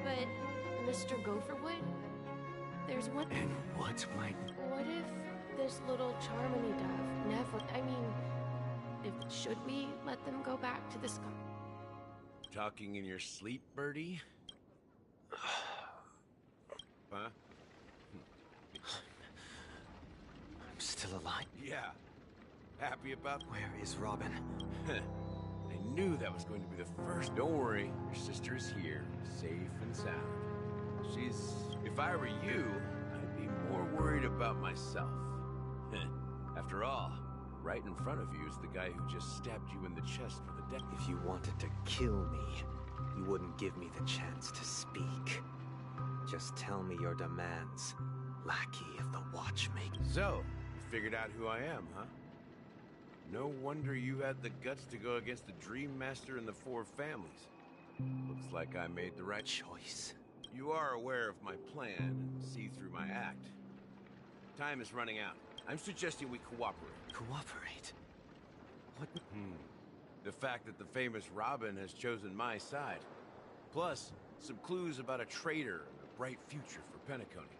But, Mr. Gopherwood, there's one... And what might... What if this little Charmony dove never... I mean, should we let them go back to the sky? Talking in your sleep, birdie? Huh? I'm still alive. Yeah. Happy about... Where is Robin? I knew that was going to be the first. Don't worry, your sister is here, safe and sound. She's... If I were you, I'd be more worried about myself. After all, right in front of you is the guy who just stabbed you in the chest with a deck. If you wanted to kill me, you wouldn't give me the chance to speak. Just tell me your demands, lackey of the watchmaker. So, you figured out who I am, huh? No wonder you had the guts to go against the Dream Master and the Four Families. Looks like I made the right choice. You are aware of my plan and see through my act. Time is running out. I'm suggesting we cooperate. Cooperate? What? The fact that the famous Robin has chosen my side. Plus, some clues about a traitor and a bright future for Penacony.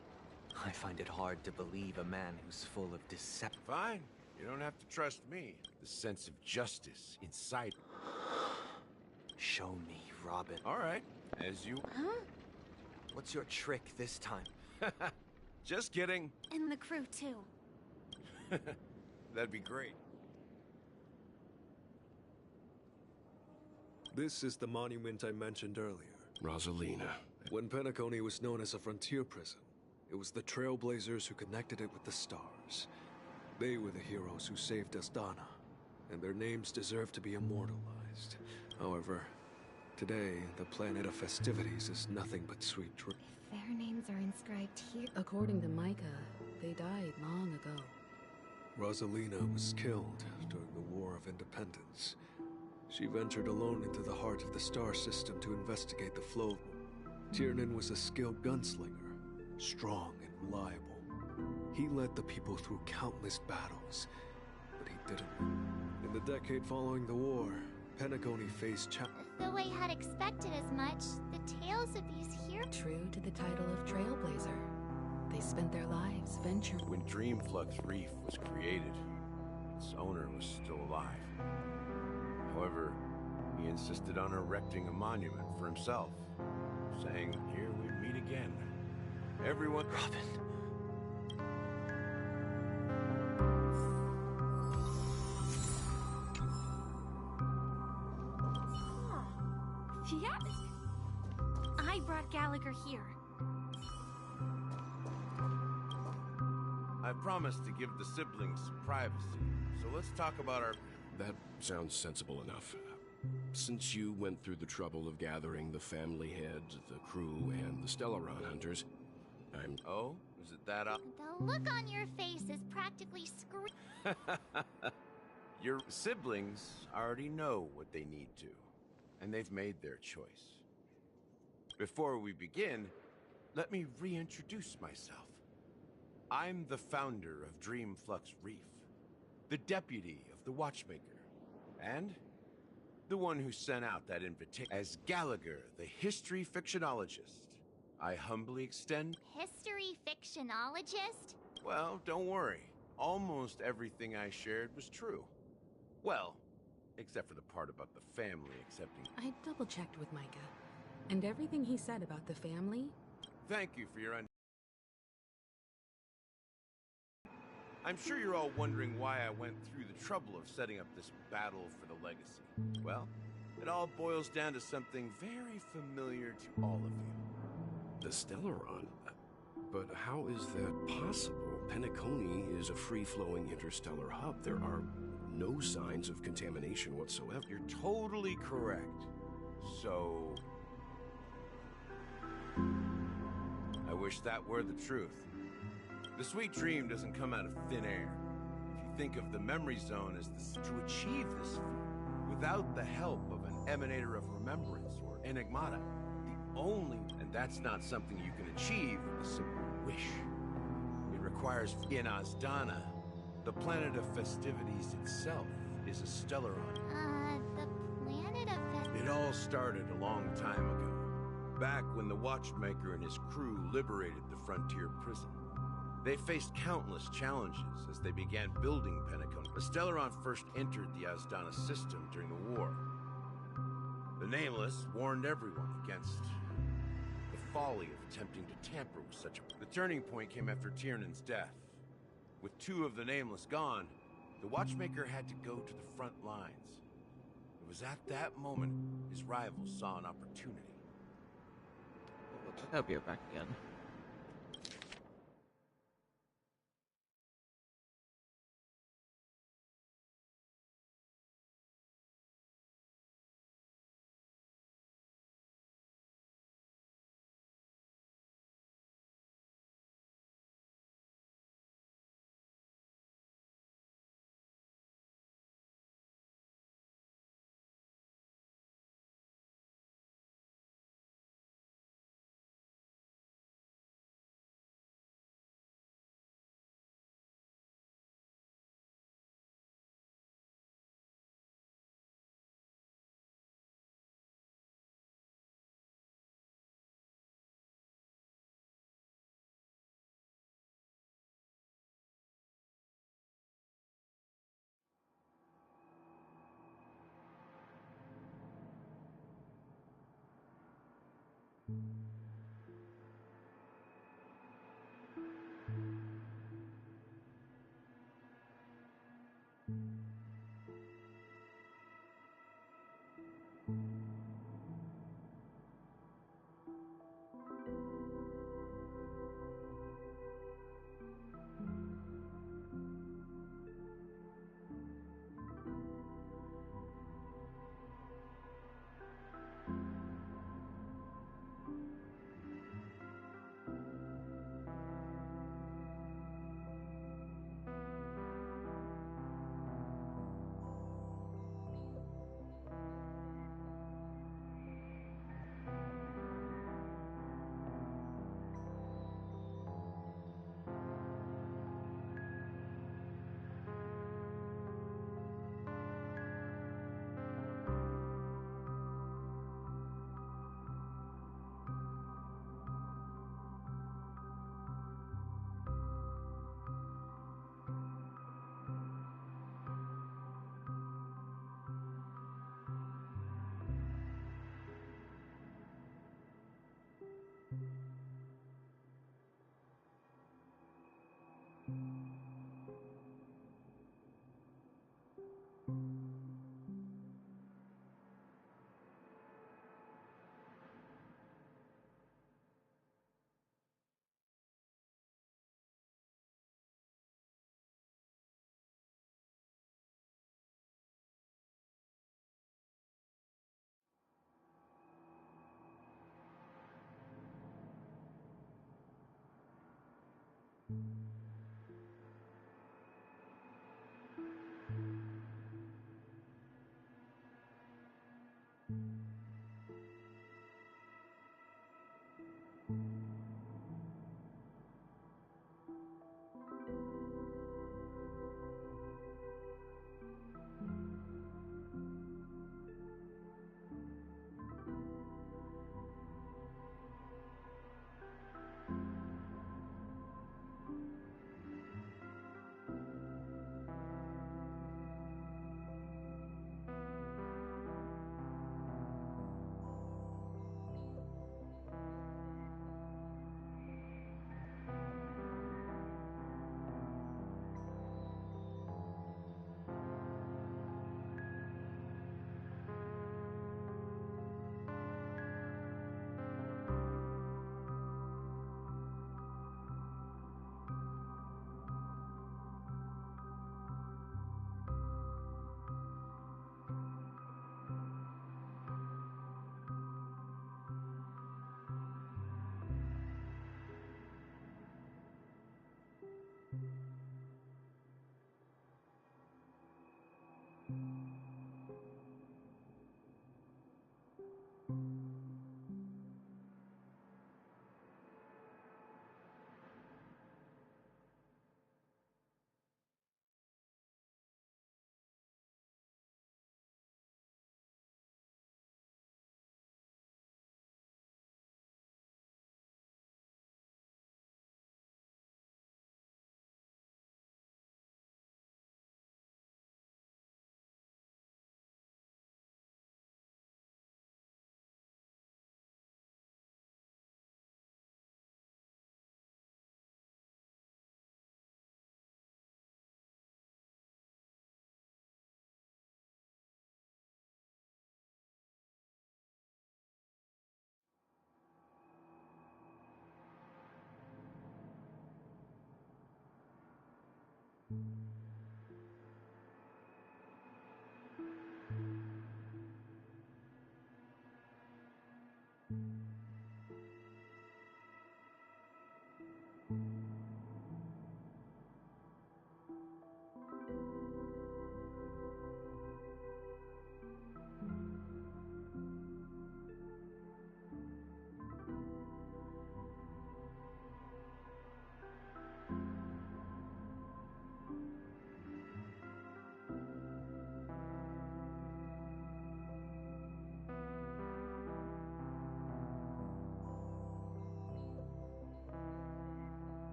I find it hard to believe a man who's full of deception. Fine. You don't have to trust me. The sense of justice inside. Show me, Robin. All right. As you... Huh? What's your trick this time? Just kidding. And the crew, too. That'd be great. This is the monument I mentioned earlier. Rosalina. When Penacony was known as a frontier prison, it was the Trailblazers who connected it with the stars. They were the heroes who saved Astana, and their names deserve to be immortalized. However, today, the planet of festivities is nothing but sweet dreams. Their names are inscribed here. According to Micah, they died long ago. Rosalina was killed during the War of Independence. She ventured alone into the heart of the star system to investigate the flow. Tiernan was a skilled gunslinger, strong and reliable. He led the people through countless battles, but he didn't win. In the decade following the war, Penacony faced Though I had expected as much, the tales of these heroes... True to the title of Trailblazer, they spent their lives venturing. When Dreamflux Reef was created, its owner was still alive. However, he insisted on erecting a monument for himself, saying, "Here we meet again." Everyone... Robin. Yes! I brought Gallagher here. I promised to give the siblings some privacy, so let's talk about our... That sounds sensible enough. Since you went through the trouble of gathering the family head, the crew, and the Stellaron hunters, I'm... Oh? Was it that up? The look on your face is practically screaming. Your siblings already know what they need to, and they've made their choice. Before we begin, let me reintroduce myself. I'm the founder of Dreamflux Reef, the deputy of the Watchmaker, and the one who sent out that invitation. As Gallagher, the history fictionologist, I humbly extend... History fictionologist? Well, don't worry. Almost everything I shared was true. Well, except for the part about the family accepting... I double-checked with Micah, and everything he said about the family... Thank you for your... I'm sure you're all wondering why I went through the trouble of setting up this battle for the legacy. Well, it all boils down to something very familiar to all of you. The Stellaron? But how is that possible? Penacony is a free-flowing interstellar hub. There are no signs of contamination whatsoever. You're totally correct. So... I wish that were the truth. The sweet dream doesn't come out of thin air. If you think of the memory zone as to achieve this feat, without the help of an emanator of remembrance or enigmata, the only... And that's not something you can achieve with a simple wish. It requires... In Azdana, the planet of festivities itself is a stellaron. The planet of... It all started a long time ago, back when the Watchmaker and his crew liberated the frontier prison. They faced countless challenges as they began building Penacony. The Stellaron first entered the Azdana system during the war. The Nameless warned everyone against the folly of attempting to tamper with such a... The turning point came after Tiernan's death. With two of the Nameless gone, the Watchmaker had to go to the front lines. It was at that moment his rivals saw an opportunity. I'll be right back again.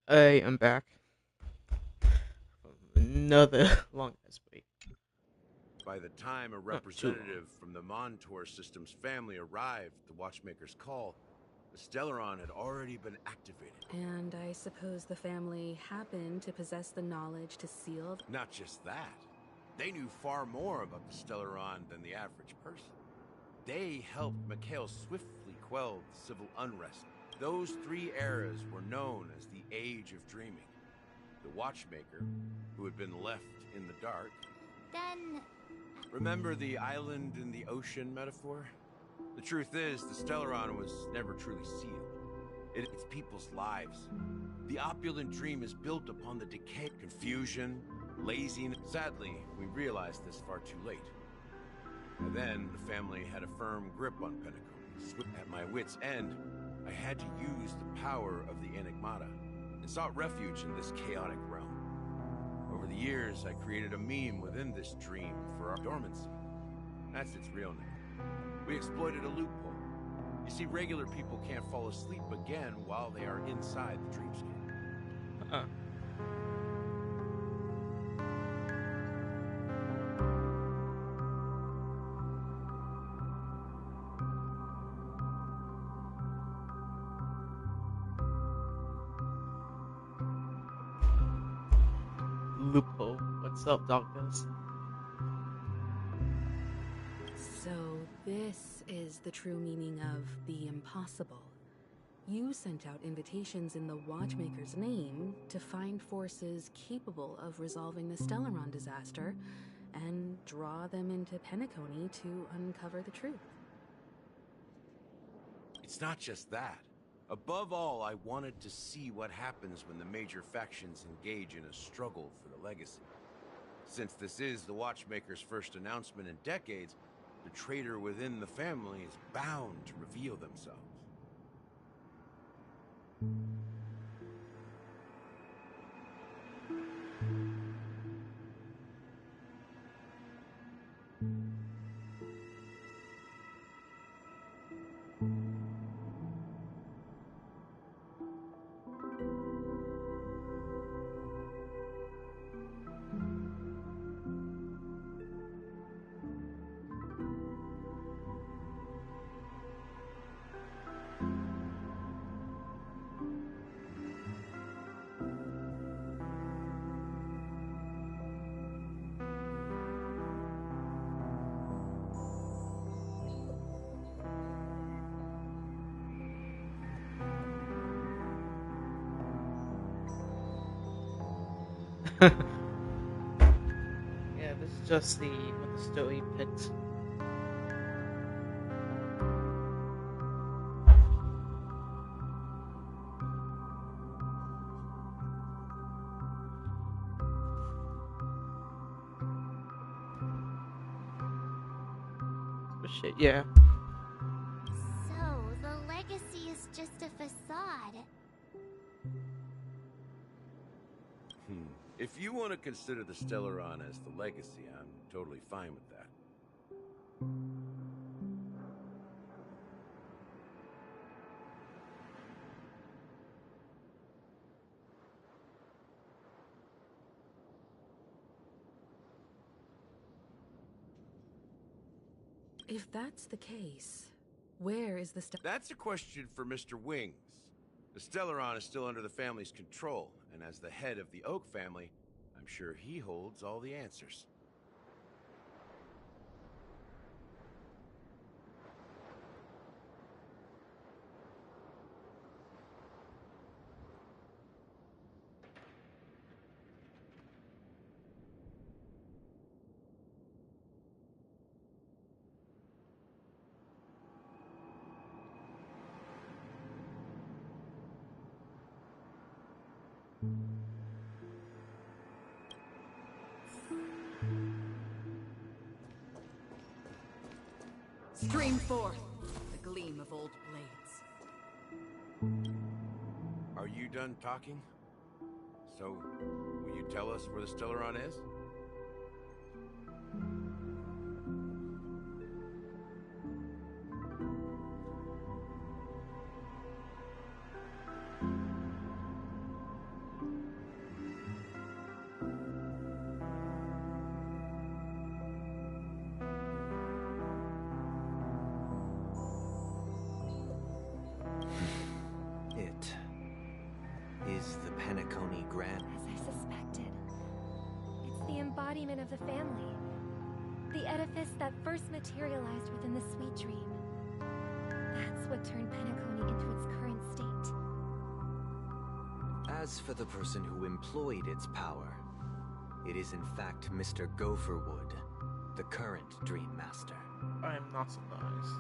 I am back. Another long ass wait. By the time a representative from the Montour Systems family arrived at the Watchmaker's call, the Stellaron had already been activated. And I suppose the family happened to possess the knowledge to seal... Not just that. They knew far more about the Stellaron than the average person. They helped Mikhail swiftly quell the civil unrest. Those 3 eras were known as the Age of Dreaming. The Watchmaker, who had been left in the dark... Then... Remember the island in the ocean metaphor? The truth is, the Stellaron was never truly sealed. It's people's lives. The opulent dream is built upon the decay, confusion, laziness. Sadly, we realized this far too late. And then the family had a firm grip on Penacony. At my wit's end, I had to use the power of the Enigmata and sought refuge in this chaotic realm. Over the years, I created a meme within this dream for our dormancy. That's its real name. We exploited a loophole. You see, regular people can't fall asleep again while they are inside the dreamscape. Loophole. What's up, darkness? So this is the true meaning of the impossible. You sent out invitations in the Watchmaker's name to find forces capable of resolving the Stellaron disaster and draw them into Penacony to uncover the truth. It's not just that. Above all, I wanted to see what happens when the major factions engage in a struggle for the legacy. Since this is the Watchmaker's first announcement in decades, the traitor within the family is bound to reveal themselves. Yeah, this is just what the story picked. But shit, yeah. So, the legacy is just a facade. If you want to consider the Stellaron as the legacy, I'm totally fine with that. If that's the case, where is the That's a question for Mr. Wings. The Stellaron is still under the family's control, and as the head of the Oak family, I'm sure he holds all the answers. Stream forth the gleam of old blades. Are you done talking? So, will you tell us where the Stellaron is? It is the Penacony Grand. As I suspected. It's the embodiment of the family. The edifice that first materialized within the Sweet Dream. That's what turned Penacony into its current state. As for the person who employed its power, it is in fact Mr. Gopherwood, the current Dream Master. I am not surprised.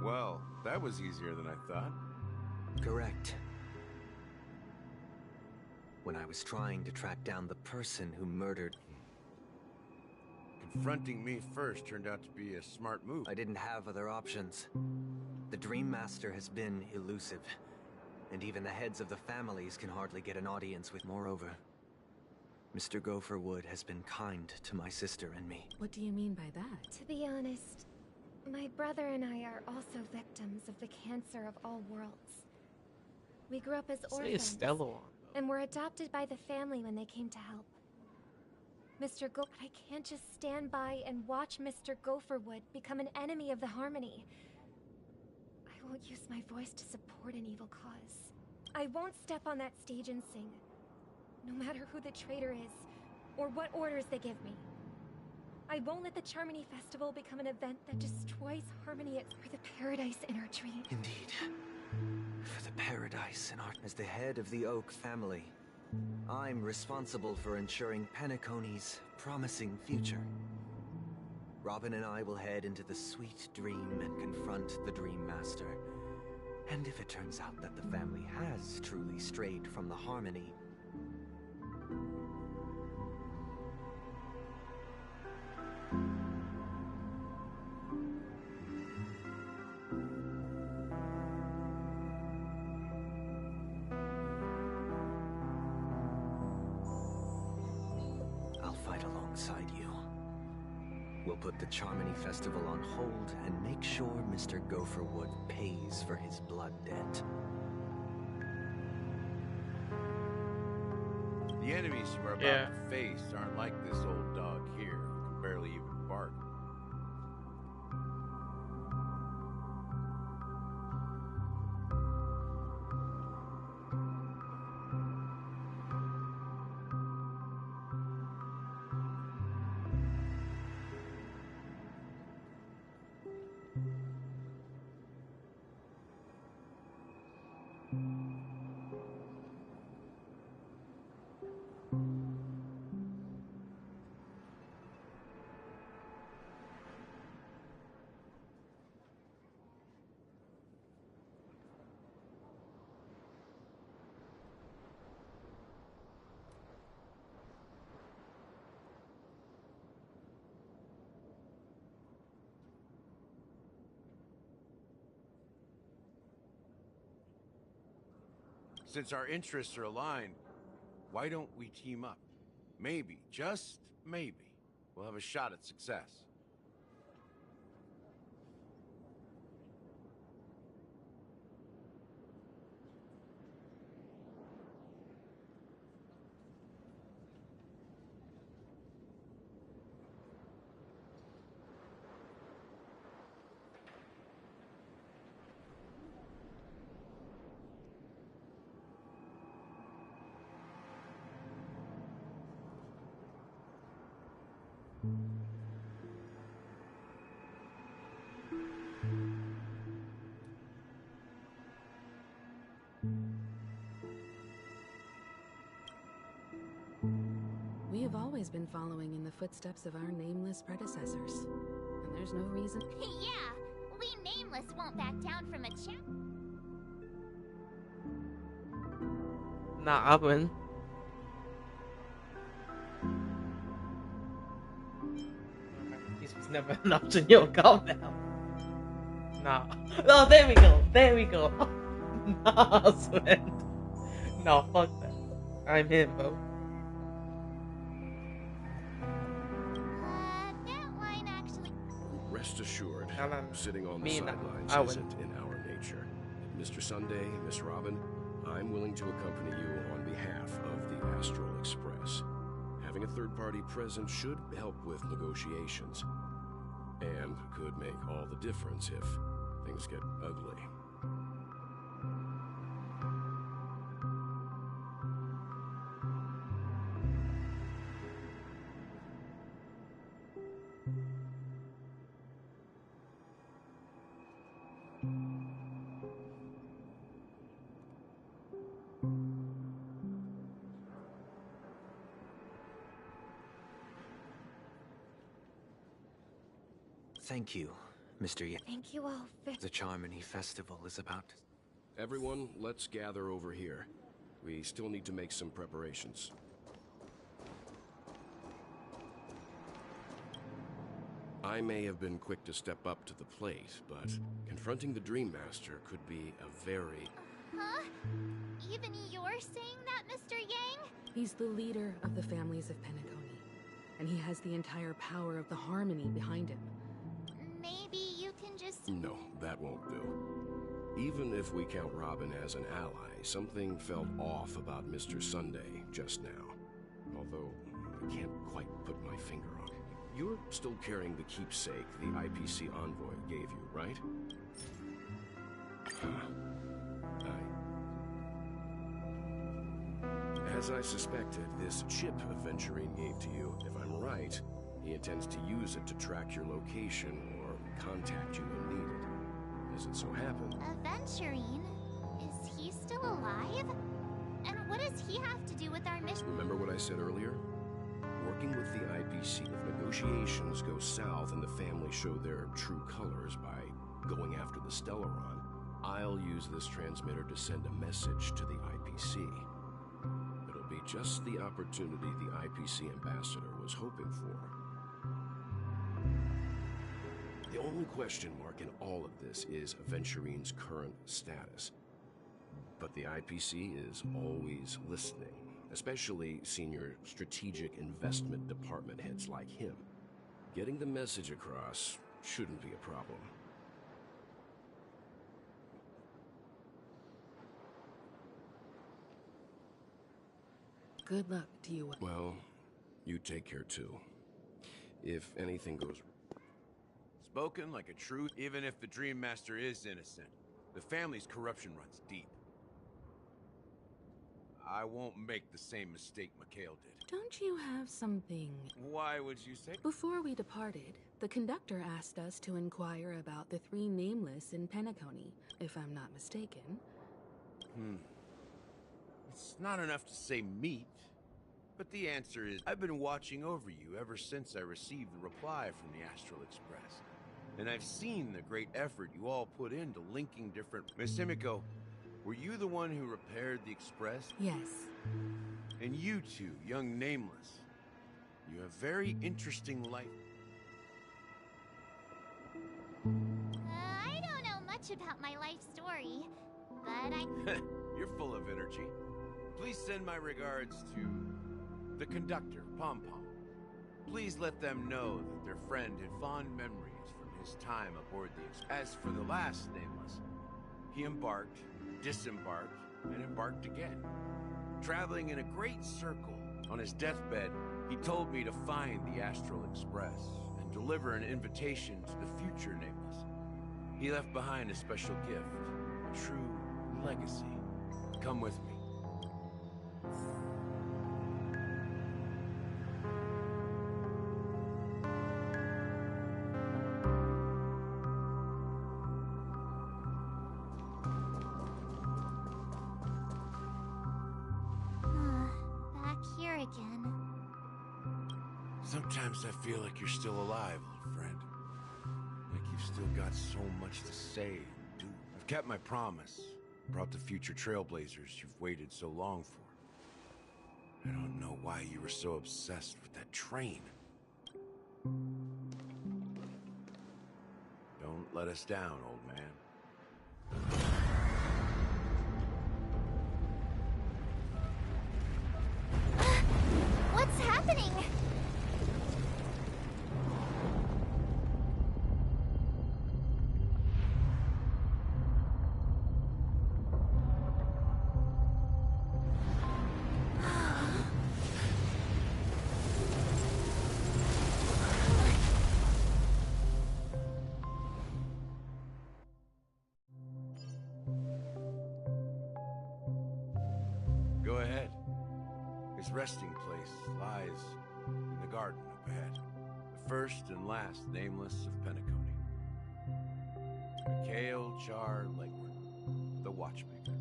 Well, that was easier than I thought. Correct. When I was trying to track down the person who murdered... Confronting me first turned out to be a smart move. I didn't have other options. The Dream Master has been elusive, and even the heads of the families can hardly get an audience with. Moreover, Mr. Gopherwood has been kind to my sister and me. What do you mean by that? To be honest, my brother and I are also victims of the cancer of all worlds. We grew up as orphans and were adopted by the family when they came to help. But I can't just stand by and watch Mr. Gopherwood become an enemy of the Harmony. I won't use my voice to support an evil cause. I won't step on that stage and sing, no matter who the traitor is, or what orders they give me. I won't let the Charmony Festival become an event that destroys Harmony for the paradise in our dreams. Indeed. For the paradise in our... As the head of the Oak family, I'm responsible for ensuring Penacony's promising future. Robin and I will head into the sweet dream and confront the Dream Master. And if it turns out that the family has truly strayed from the Harmony... I'll fight alongside you. We'll put the Charmony Festival on hold and make sure Mr. Gopherwood pays for his blood debt. The enemies you are about to face aren't like this old dog here who can barely even bark. Since our interests are aligned, why don't we team up? Maybe, just maybe, we'll have a shot at success. We have always been following in the footsteps of our nameless predecessors. And there's no reason... Yeah, we Nameless won't back down from a challenge. Nah, I win. This was never an option. Yo, calm down. Nah. Oh, there we go. There we go. Nah, Sven. No, fuck that. I'm in, bro. That line actually... Rest assured, sitting on the Me, sidelines I win. isn't in our nature. Mr. Sunday, Miss Robin, I'm willing to accompany you on behalf of the Astral Express. Having a third party present should help with negotiations, and could make all the difference if things get ugly. Thank you, Mr. Yang. Thank you all. The Charmony Festival is about... Everyone, let's gather over here. We still need to make some preparations. I may have been quick to step up to the plate, but confronting the Dream Master could be a very... Huh? Even you're saying that, Mr. Yang? He's the leader of the families of Penacony, and he has the entire power of the Harmony behind him. Maybe you can just... No, that won't do. Even if we count Robin as an ally, something felt off about Mr. Sunday just now. Although, I can't quite put my finger on it. You're still carrying the keepsake the IPC envoy gave you, right? As I suspected, this chip Aventurine gave to you, if I'm right, he intends to use it to track your location or contact you when needed. As it so happens... Aventurine? Is he still alive? And what does he have to do with our mission? Remember what I said earlier? Working with the IPC, if negotiations go south and the family show their true colors by going after the Stellaron, I'll use this transmitter to send a message to the IPC. It'll be just the opportunity the IPC ambassador was hoping for. The only question mark in all of this is Aventurine's current status. But the IPC is always listening, especially senior strategic investment department heads like him. Getting the message across shouldn't be a problem. Good luck to you. Well, you take care too. If anything goes... Spoken like a truth, even if the Dream Master is innocent. The family's corruption runs deep. I won't make the same mistake Mikhail did. Don't you have something... Why would you say... Before we departed, the conductor asked us to inquire about the 3 nameless in Penacony, if I'm not mistaken. It's not enough to say meet, but the answer is I've been watching over you ever since I received the reply from the Astral Express. And I've seen the great effort you all put into linking different... Miss Himiko, were you the one who repaired the Express? Yes. And you two, young Nameless, you have very interesting life. I don't know much about my life story, but I... You're full of energy. Please send my regards to the conductor, Pom Pom. Please let them know that their friend had fond memories from his time aboard the Express. As for the last Nameless, he embarked, disembarked, and embarked again. Traveling in a great circle, on his deathbed, he told me to find the Astral Express and deliver an invitation to the future Nameless. He left behind a special gift, a true legacy. Come with me. Back here again. Sometimes I feel like you're still alive, old friend. Like you've still got so much to say and do. I've kept my promise. Brought the future trailblazers you've waited so long for. I don't know why you were so obsessed with that train. Don't let us down, old man. What's happening? Go ahead. His resting place lies in the garden up ahead. The first and last Nameless of Penacony. Mikhail Char Legward, the Watchmaker.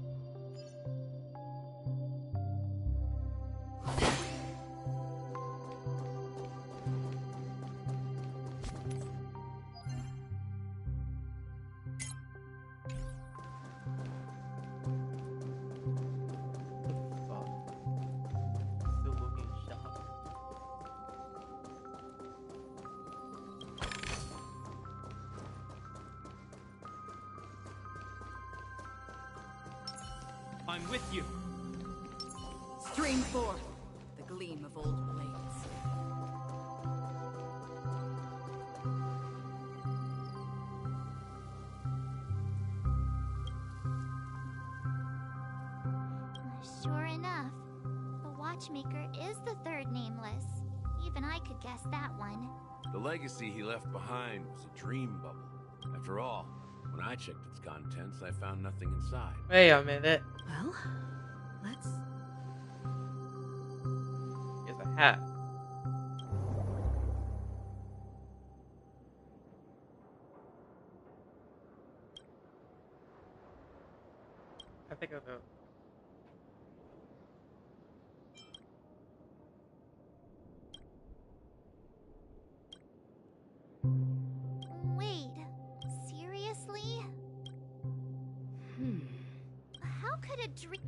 I'm with you. Stream forth the gleam of old blades. Sure enough, the Watchmaker is the third nameless. Even I could guess that one. The legacy he left behind was a dream bubble. After all, when I checked its contents, I found nothing inside. Wait a minute. Well, let's... Here's a hat. I think I'll go. Wait, seriously? How could a dream...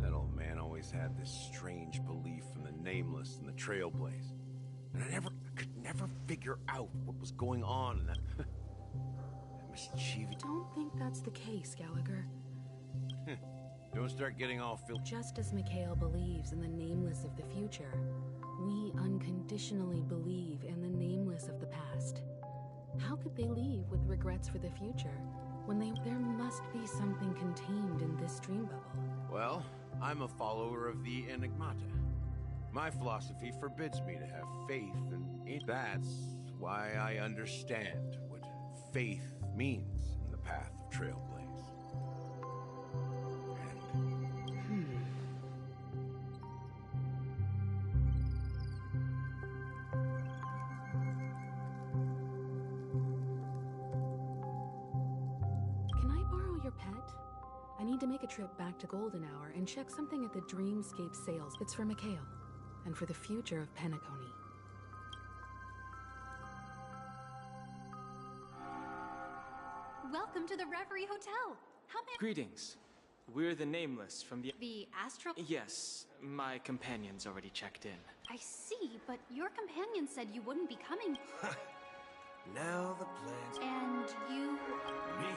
That old man always had this strange belief in the nameless and the trailblaze. And I could never figure out what was going on in that mischievous... Don't think that's the case, Gallagher. Don't start getting all filthy. Just as Mikhail believes in the nameless of the future, we unconditionally believe in the nameless of the past. How could they leave with regrets for the future when there must be something contained in this dream bubble? Well, I'm a follower of the Enigmata. My philosophy forbids me to have faith in... That's why I understand what faith means in the path of Trailblaze. Can I borrow your pet? I need to make a trip back to Golden Hour and check something at the Dreamscape sales. It's for Mikhail, and for the future of Penacony. Welcome to the Reverie Hotel. How many... Greetings. We're the Nameless from the... The Astral... Yes, my companion's already checked in. I see, but your companion said you wouldn't be coming. Now the plans... And you... Me.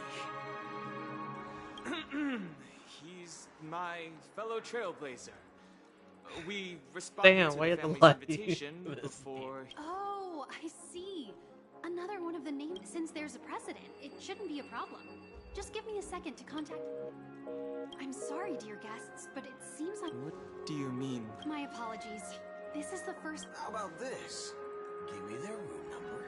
He's my fellow trailblazer. We responded Damn, to why the the family's light invitation for this before... Oh, I see. Another one of the names. Since there's a precedent, it shouldn't be a problem. Just give me a second to contact... I'm sorry, dear guests, but it seems like... What do you mean? My apologies. This is the first... How about this? Give me their room number,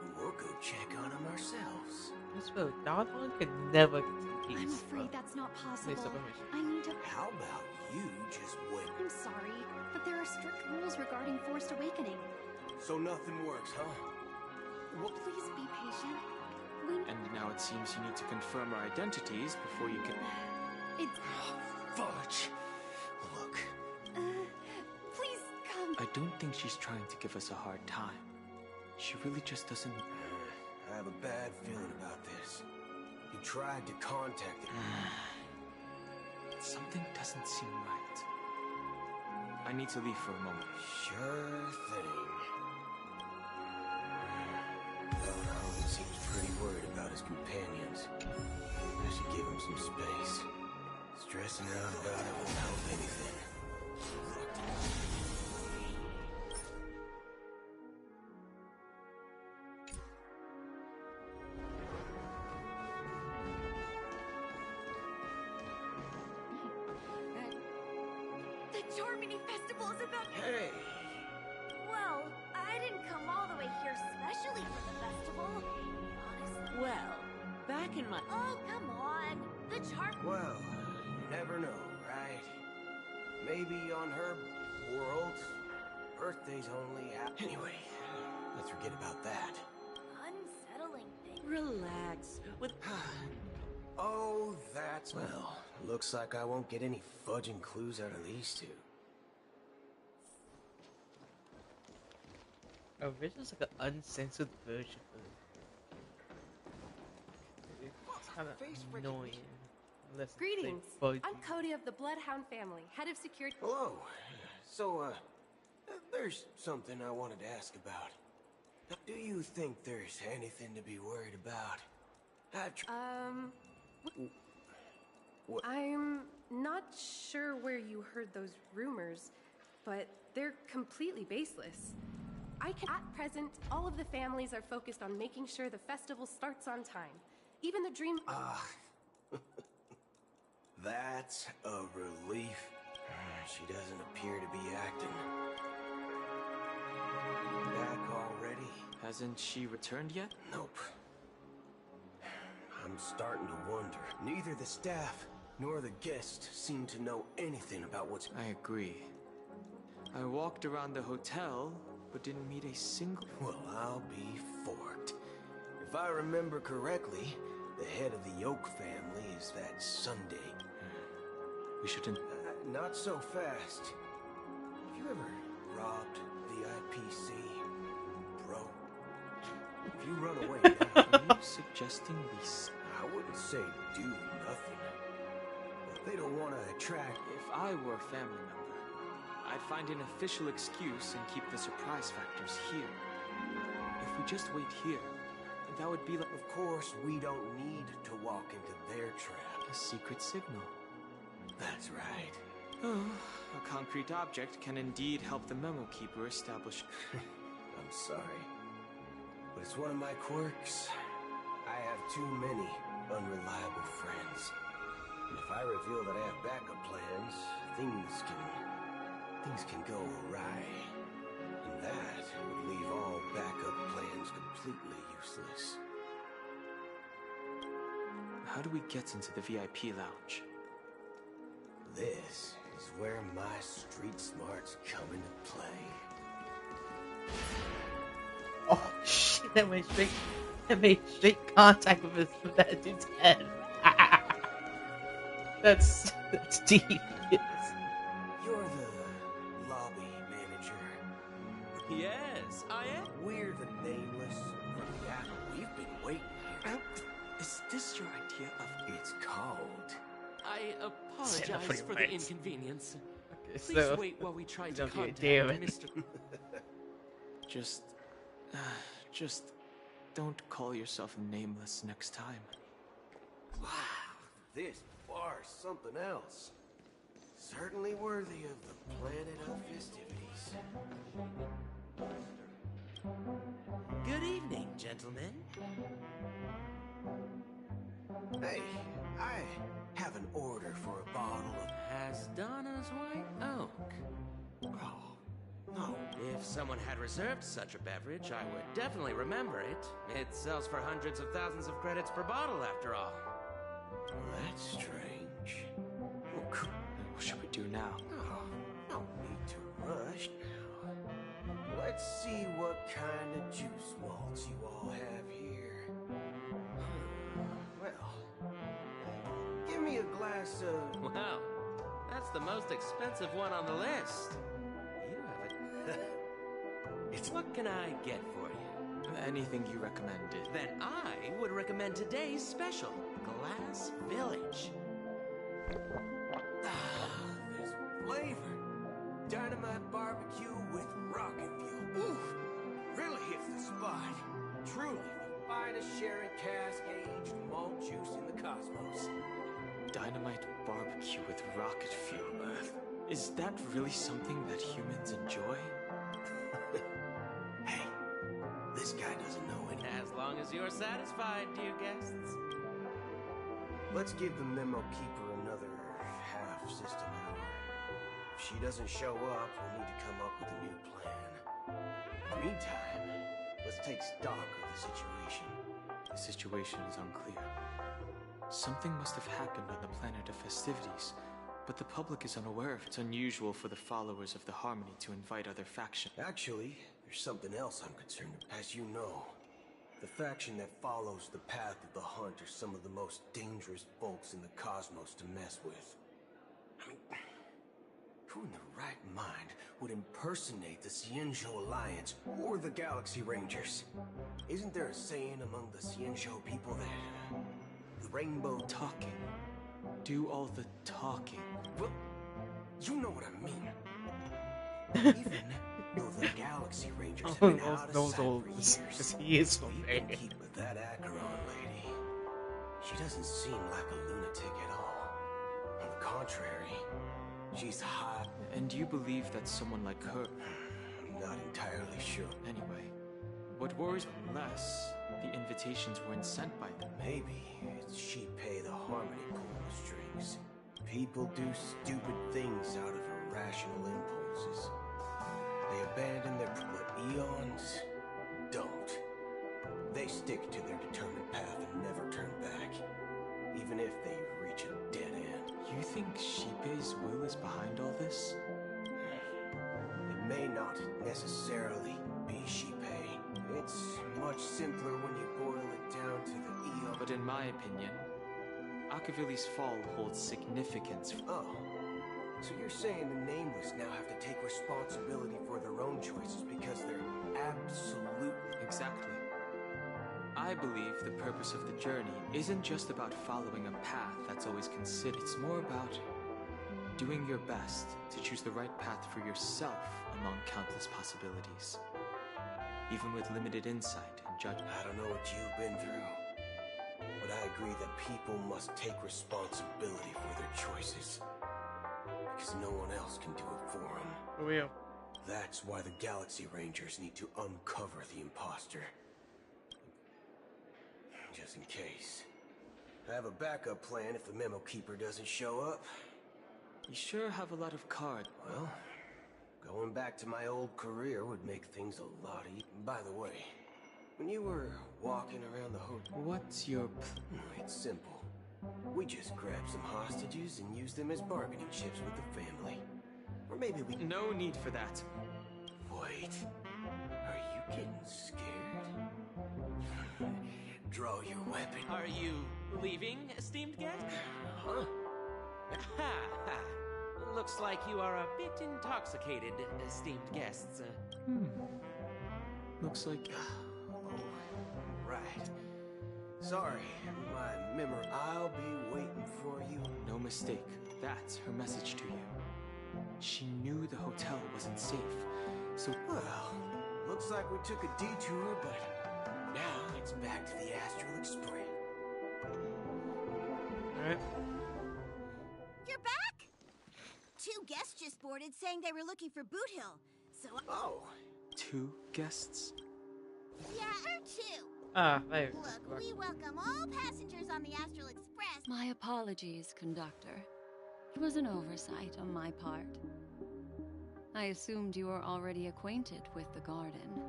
and we'll go check on them ourselves. This will Donovan could never get some peace. I'm afraid that's not possible. Please submission. I need to... How about you just wait? I'm sorry, but there are strict rules regarding forced awakening. So nothing works, huh? Please be patient. And now it seems you need to confirm our identities before you can... It's... Fudge! Look. Please come. I don't think she's trying to give us a hard time. She really just doesn't... I have a bad feeling about this. You tried to contact it. Something doesn't seem right. I need to leave for a moment. Sure thing. Donovan seems pretty worried about his companions. I should give him some space. Stressing out about it won't help anything. The Charmony Festival is about... Hey! Well, I didn't come all the way here specially for the festival. Honestly. Well, back in my... Oh, come on. The Charm... Well, you never know, right? Maybe on her world, birthday's only Anyway, let's forget about that. Unsettling thing. Relax. With... Oh, that's... Well, looks like I won't get any fudging clues out of these two. Oh, this is like an uncensored version of it. It's kind of annoying. Unless they Greetings. fudge I'm Cody of the Bloodhound family, head of security. Hello. So, there's something I wanted to ask about. Do you think there's anything to be worried about? I'm not sure where you heard those rumors, but they're completely baseless. At present, all of the families are focused on making sure the festival starts on time. Even the dream... That's a relief. She doesn't appear to be acting. Back already? Hasn't she returned yet? Nope. I'm starting to wonder. Neither the staff nor the guests seem to know anything about what's... I agree. I walked around the hotel, but didn't meet a single... Well, I'll be forked. If I remember correctly, the head of the Oak family is that Sunday. We shouldn't... Not so fast. Have you ever robbed VIPC, bro? If you run away now... Are you suggesting we... I wouldn't say do nothing. But they don't want to attract... If I were a family member, I'd find an official excuse and keep the surprise factors here. If we just wait here, that would be like... Of course, we don't need to walk into their trap. A secret signal. That's right. Oh, a concrete object can indeed help the memo keeper establish... I'm sorry, but it's one of my quirks. I have too many unreliable friends. And if I reveal that I have backup plans, things can go awry. And that would leave all backup plans completely useless. How do we get into the VIP lounge? This is where my street smarts come into play. Oh shit, that made straight contact with that dude's head. That's deep. Yes. You're the lobby manager. Yes, I am. We're the nameless from the app. We've been waiting here. Is this your idea of... It's called... I apologize for the inconvenience. Okay, Please wait while we try to contact Mr. Just don't call yourself nameless next time. Wow, this bar's something else. Certainly worthy of the planet of festivities. Good evening, gentlemen. Hey, I have an order for a bottle of... Hasdana's White Oak. Oh, no. If someone had reserved such a beverage, I would definitely remember it. It sells for hundreds of thousands of credits per bottle, after all. That's strange. What should we do now? Oh, no need to rush. Let's see what kind of juice malts you all have here. Well, give me a glass of... Wow, that's the most expensive one on the list. You have it. What can I get for you? Anything you recommended. Then I would recommend today's special, Glass Village. There's flavor. Dynamite barbecue with rocket fuel. Oof! Really hits the spot. Truly the finest sherry cask-aged malt juice in the cosmos. Dynamite barbecue with rocket fuel. Is that really something that humans enjoy? Hey, this guy doesn't know anything. As long as you're satisfied, dear guests. Let's give the memo keeper another half-system hour. If she doesn't show up, we'll need to come up with a new plan. In the meantime, let's take stock of the situation. The situation is unclear. Something must have happened on the planet of festivities, but the public is unaware of it. It's unusual for the followers of the Harmony to invite other factions. Actually, there's something else I'm concerned about. As you know, the faction that follows the path of the Hunt are some of the most dangerous folks in the cosmos to mess with. I mean, who in the right mind would impersonate the Cienzhou Alliance or the Galaxy Rangers? Isn't there a saying among the Cienzhou people that the rainbow... Talking. Do all the talking. Well, you know what I mean. Even though the Galaxy Rangers have been out of sight for years, he is so bad. Keep with that Acheron lady. She doesn't seem like a lunatic at all. On the contrary, She's hot. And you believe that someone like her? I'm not entirely sure. Anyway, what worries me less, the invitations weren't sent by them. Maybe it's she pay the Harmony pulling the strings. People do stupid things out of irrational impulses. They abandon their but eons don't. They stick to their determined path and never turn back, even if they reach a dead end. You think Shippei's will is behind all this? It may not necessarily be Shippei. It's much simpler when you boil it down to the eon. But in my opinion, Akavili's fall holds significance. Oh. So you're saying the Nameless now have to take responsibility for their own choices because they're absolutely... Exactly. I believe the purpose of the journey isn't just about following a path that's always considered. It's more about doing your best to choose the right path for yourself among countless possibilities. Even with limited insight and judgment. I don't know what you've been through, but I agree that people must take responsibility for their choices. Because no one else can do it for them. For real. That's why the Galaxy Rangers need to uncover the imposter. Just in case. I have a backup plan if the Memo Keeper doesn't show up. You sure have a lot of cards. Well, going back to my old career would make things a lot easier. By the way, when you were walking around the hotel... What's your... It's simple. We just grab some hostages and use them as bargaining chips with the family. Or maybe we... No need for that. Wait. Are you getting scared? Draw your weapon. Are you leaving, esteemed guest? Huh? Ha ha. Looks like you are a bit intoxicated, esteemed guests. Looks like... Oh, right. Sorry, my memory. I'll be waiting for you. No mistake. That's her message to you. She knew the hotel wasn't safe, so... Well, looks like we took a detour, but now it's back to the Astral Express. Alright. You're back? 2 guests just boarded saying they were looking for Boot Hill, so... Oh. 2 guests? Yeah, or 2. Ah, there. Look, we welcome all passengers on the Astral Express. My apologies, conductor. It was an oversight on my part. I assumed you were already acquainted with the garden.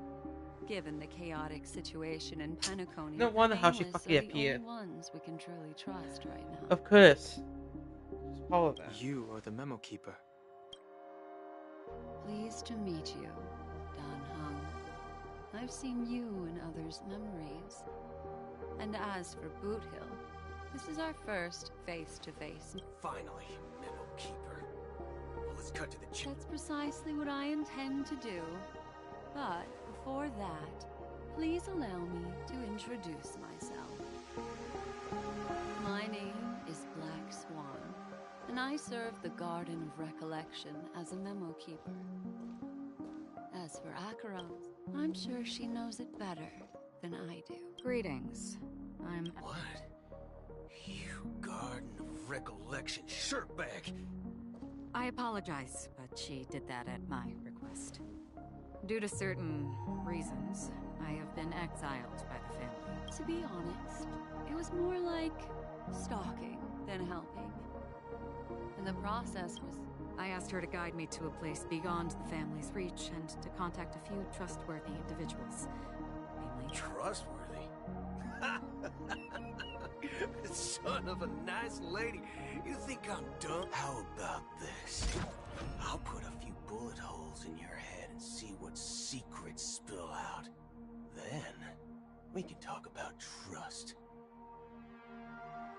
Given the chaotic situation in Penacony, No wonder how she the fucking Nameless are the appeared. only ones we can truly trust right now. Of course. Just follow that. You are the Memo Keeper. Pleased to meet you, Dan Hung. I've seen you in others' memories. And as for Boot Hill, this is our first face-to-face. Finally, Memo Keeper. Well, let's cut to the chase. That's precisely what I intend to do. But before that, please allow me to introduce myself. My name is Black Swan, and I serve the Garden of Recollection as a Memo Keeper. As for Akaros, I'm sure she knows it better than I do. Greetings. I'm... What? You Garden of Recollection shirtbag! I apologize, but she did that at my request. Due to certain reasons, I have been exiled by the family. To be honest, it was more like stalking than helping. And the process was... I asked her to guide me to a place beyond the family's reach and to contact a few trustworthy individuals. Mainly... Trustworthy? Son of a nice lady. You think I'm dumb? How about this? I'll put a few bullet holes in your head and see what secrets spill out. Then, we can talk about trust.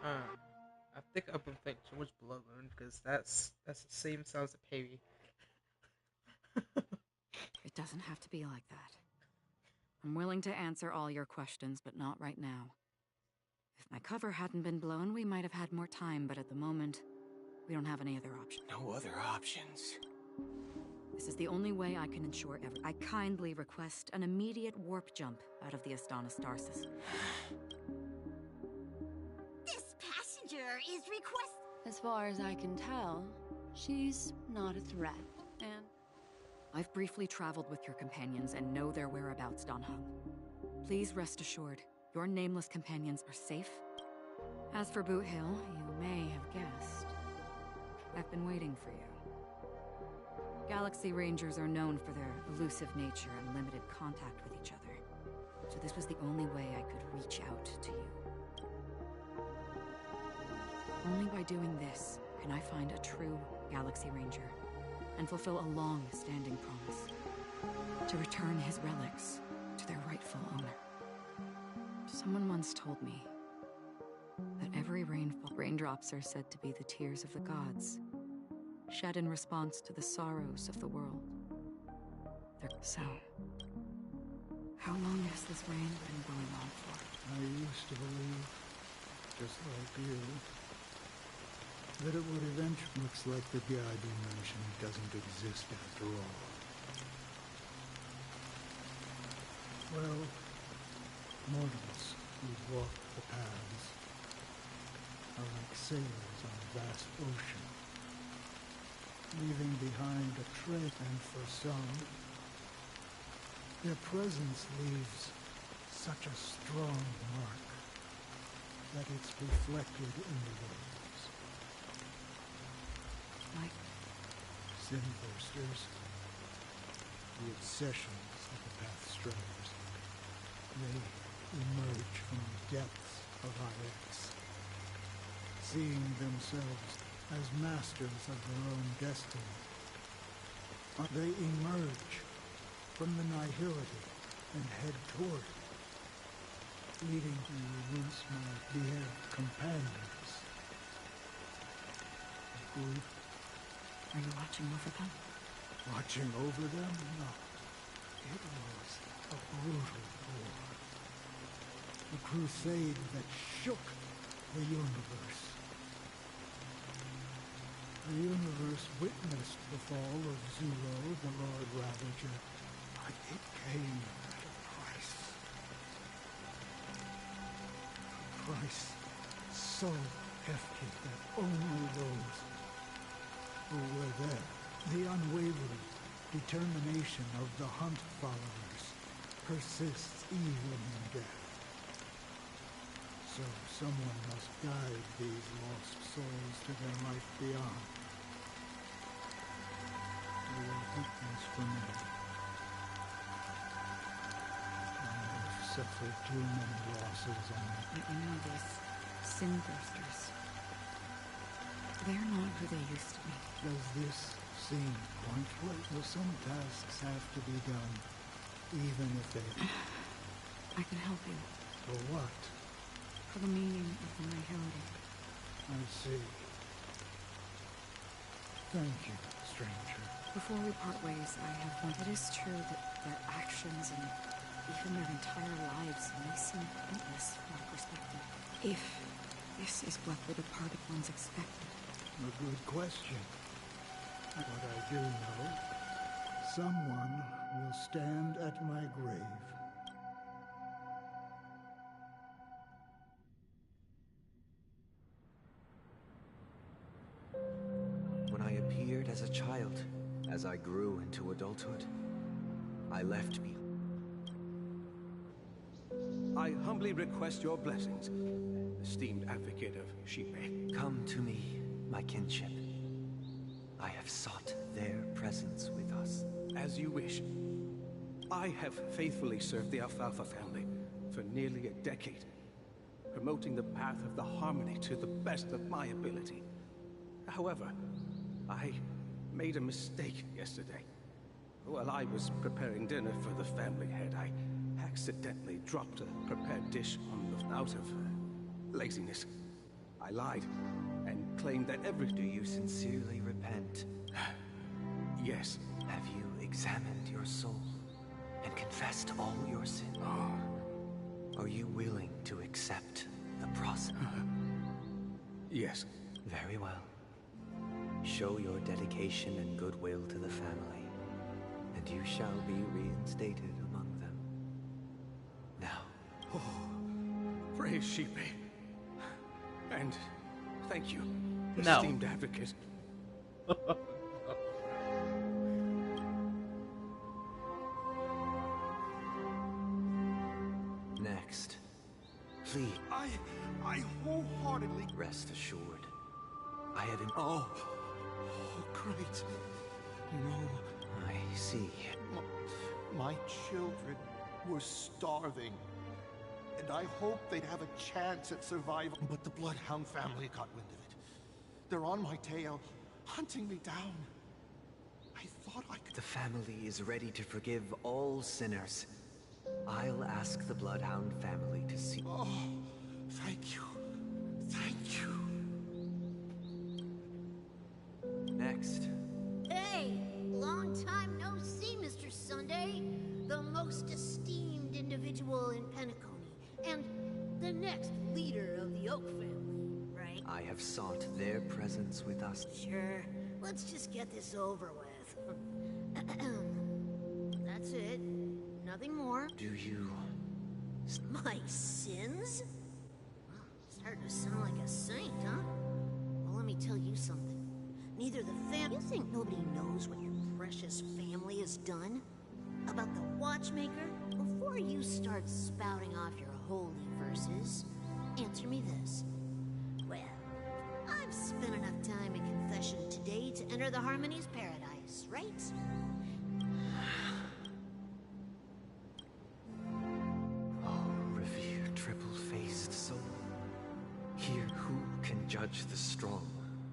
I think I've been thinking too much Bloodline because that's the same sound as a Perry. It doesn't have to be like that. I'm willing to answer all your questions, but not right now. If my cover hadn't been blown, we might have had more time, but at the moment, we don't have any other option. No other options? This is the only way I can ensure I kindly request an immediate warp jump out of the Astana star system. This passenger is request... As far as I can tell, She's not a threat, and I've briefly traveled with your companions and know their whereabouts, Danheng. Please rest assured, your nameless companions are safe. As for Boot Hill, you may have guessed. I've been waiting for you. Galaxy Rangers are known for their elusive nature and limited contact with each other. So this was the only way I could reach out to you. Only by doing this can I find a true Galaxy Ranger and fulfill a long-standing promise to return his relics to their rightful owner. Someone once told me that every raindrops are said to be the tears of the gods, shed in response to the sorrows of the world. So, how long has this rain been going on for? I used to believe, just like you, that it would eventually. Looks like the god you mentioned doesn't exist after all. Well, mortals who walk the paths are like sailors on a vast ocean, leaving behind a trail, and for some, their presence leaves such a strong mark that it's reflected in the waves. Like Sinbursters, the obsessions of the Pathstrider. They emerge from the depths of IX, seeing themselves as masters of their own destiny. They emerge from the nihility and head toward it, leading to once my dear companions. A group. Are you watching over them? Watching over them? No. It was a brutal war. A crusade that shook the universe. The universe witnessed the fall of Zero, the Lord Ravager, but it came at a price. A price so hefty that only those who were there, the unwavering determination of the Hunt followers, persists even in death. So someone must guide these lost souls to their life beyond. They will witness for me. I've suffered too many losses on it. But you know this. Sinbursters. They're not who they used to be. Does this seem pointless? Well, some tasks have to be done, even if they... I can help you. For what? For the meaning of the nihility. I see. Thank you, stranger. Before we part ways, I have one. It is true that their actions and even their entire lives may seem pointless from our perspective. If this is what the departed ones expected. A good question. What I do know, someone will stand at my grave. When I appeared as a child, as I grew into adulthood, I left behind. I humbly request your blessings, esteemed advocate of Shipe. Come to me, my kinship. I have sought their presence with us. As you wish. I have faithfully served the Alfalfa family for nearly a decade, promoting the path of the harmony to the best of my ability. However, I made a mistake yesterday. While I was preparing dinner for the family head, I accidentally dropped a prepared dish on the out of laziness. I lied and claimed that Do you sincerely repent? Yes. Have you examined your soul and confessed all your sins? Are you willing to accept the process? Yes. Very well. Show your dedication and goodwill to the family, and you shall be reinstated among them. Now. Oh, praise Shipe. And thank you, esteemed advocate. Next. Please. I wholeheartedly... Rest assured. I have... Oh, great. No. I see. My children were starving. And I hoped they'd have a chance at survival. But the Bloodhound family got wind of it. They're on my tail, hunting me down. I thought I could... The family is ready to forgive all sinners. I'll ask the Bloodhound family to see... Oh, thank you. Thank you. Next. Hey! Long time no see, Mr. Sunday. The most esteemed individual in Penacony. And the next leader of the Oak family, right? I have sought their presence with us. Sure. Let's just get this over with. That's it. Nothing more. Do you... My sins? Well, starting to sound like a saint, huh? Well, let me tell you something. Neither the fam... You think nobody knows what your precious family has done? About the Watchmaker? Before you start spouting off your holy verses, answer me this. Well, I've spent enough time in confession today to enter the Harmony's paradise, right? Oh, revered triple-faced soul. Here, who can judge the strong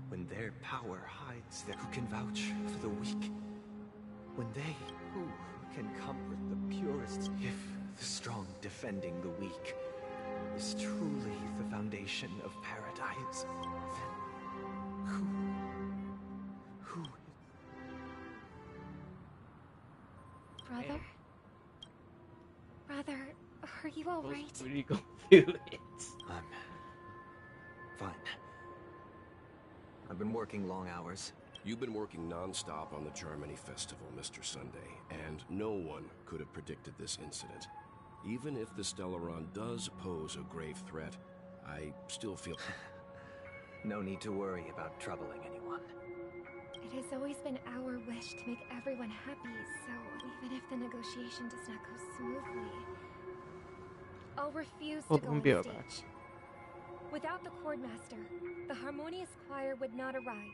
when their power hides their... Who can vouch for the weak when they... Who can comfort the purest? If the strong defending the weak is truly the foundation of paradise, then who... Brother? Brother, are you alright? Really gonna feel it. I'm fine. I've been working long hours. You've been working non-stop on the Germany Festival, Mr. Sunday, and no one could have predicted this incident. Even if the Stellaron does pose a grave threat, I still feel... No need to worry about troubling anyone. It has always been our wish to make everyone happy, so even if the negotiation does not go smoothly, I'll refuse to go on stage. Without the Chordmaster, the Harmonious Choir would not arrive,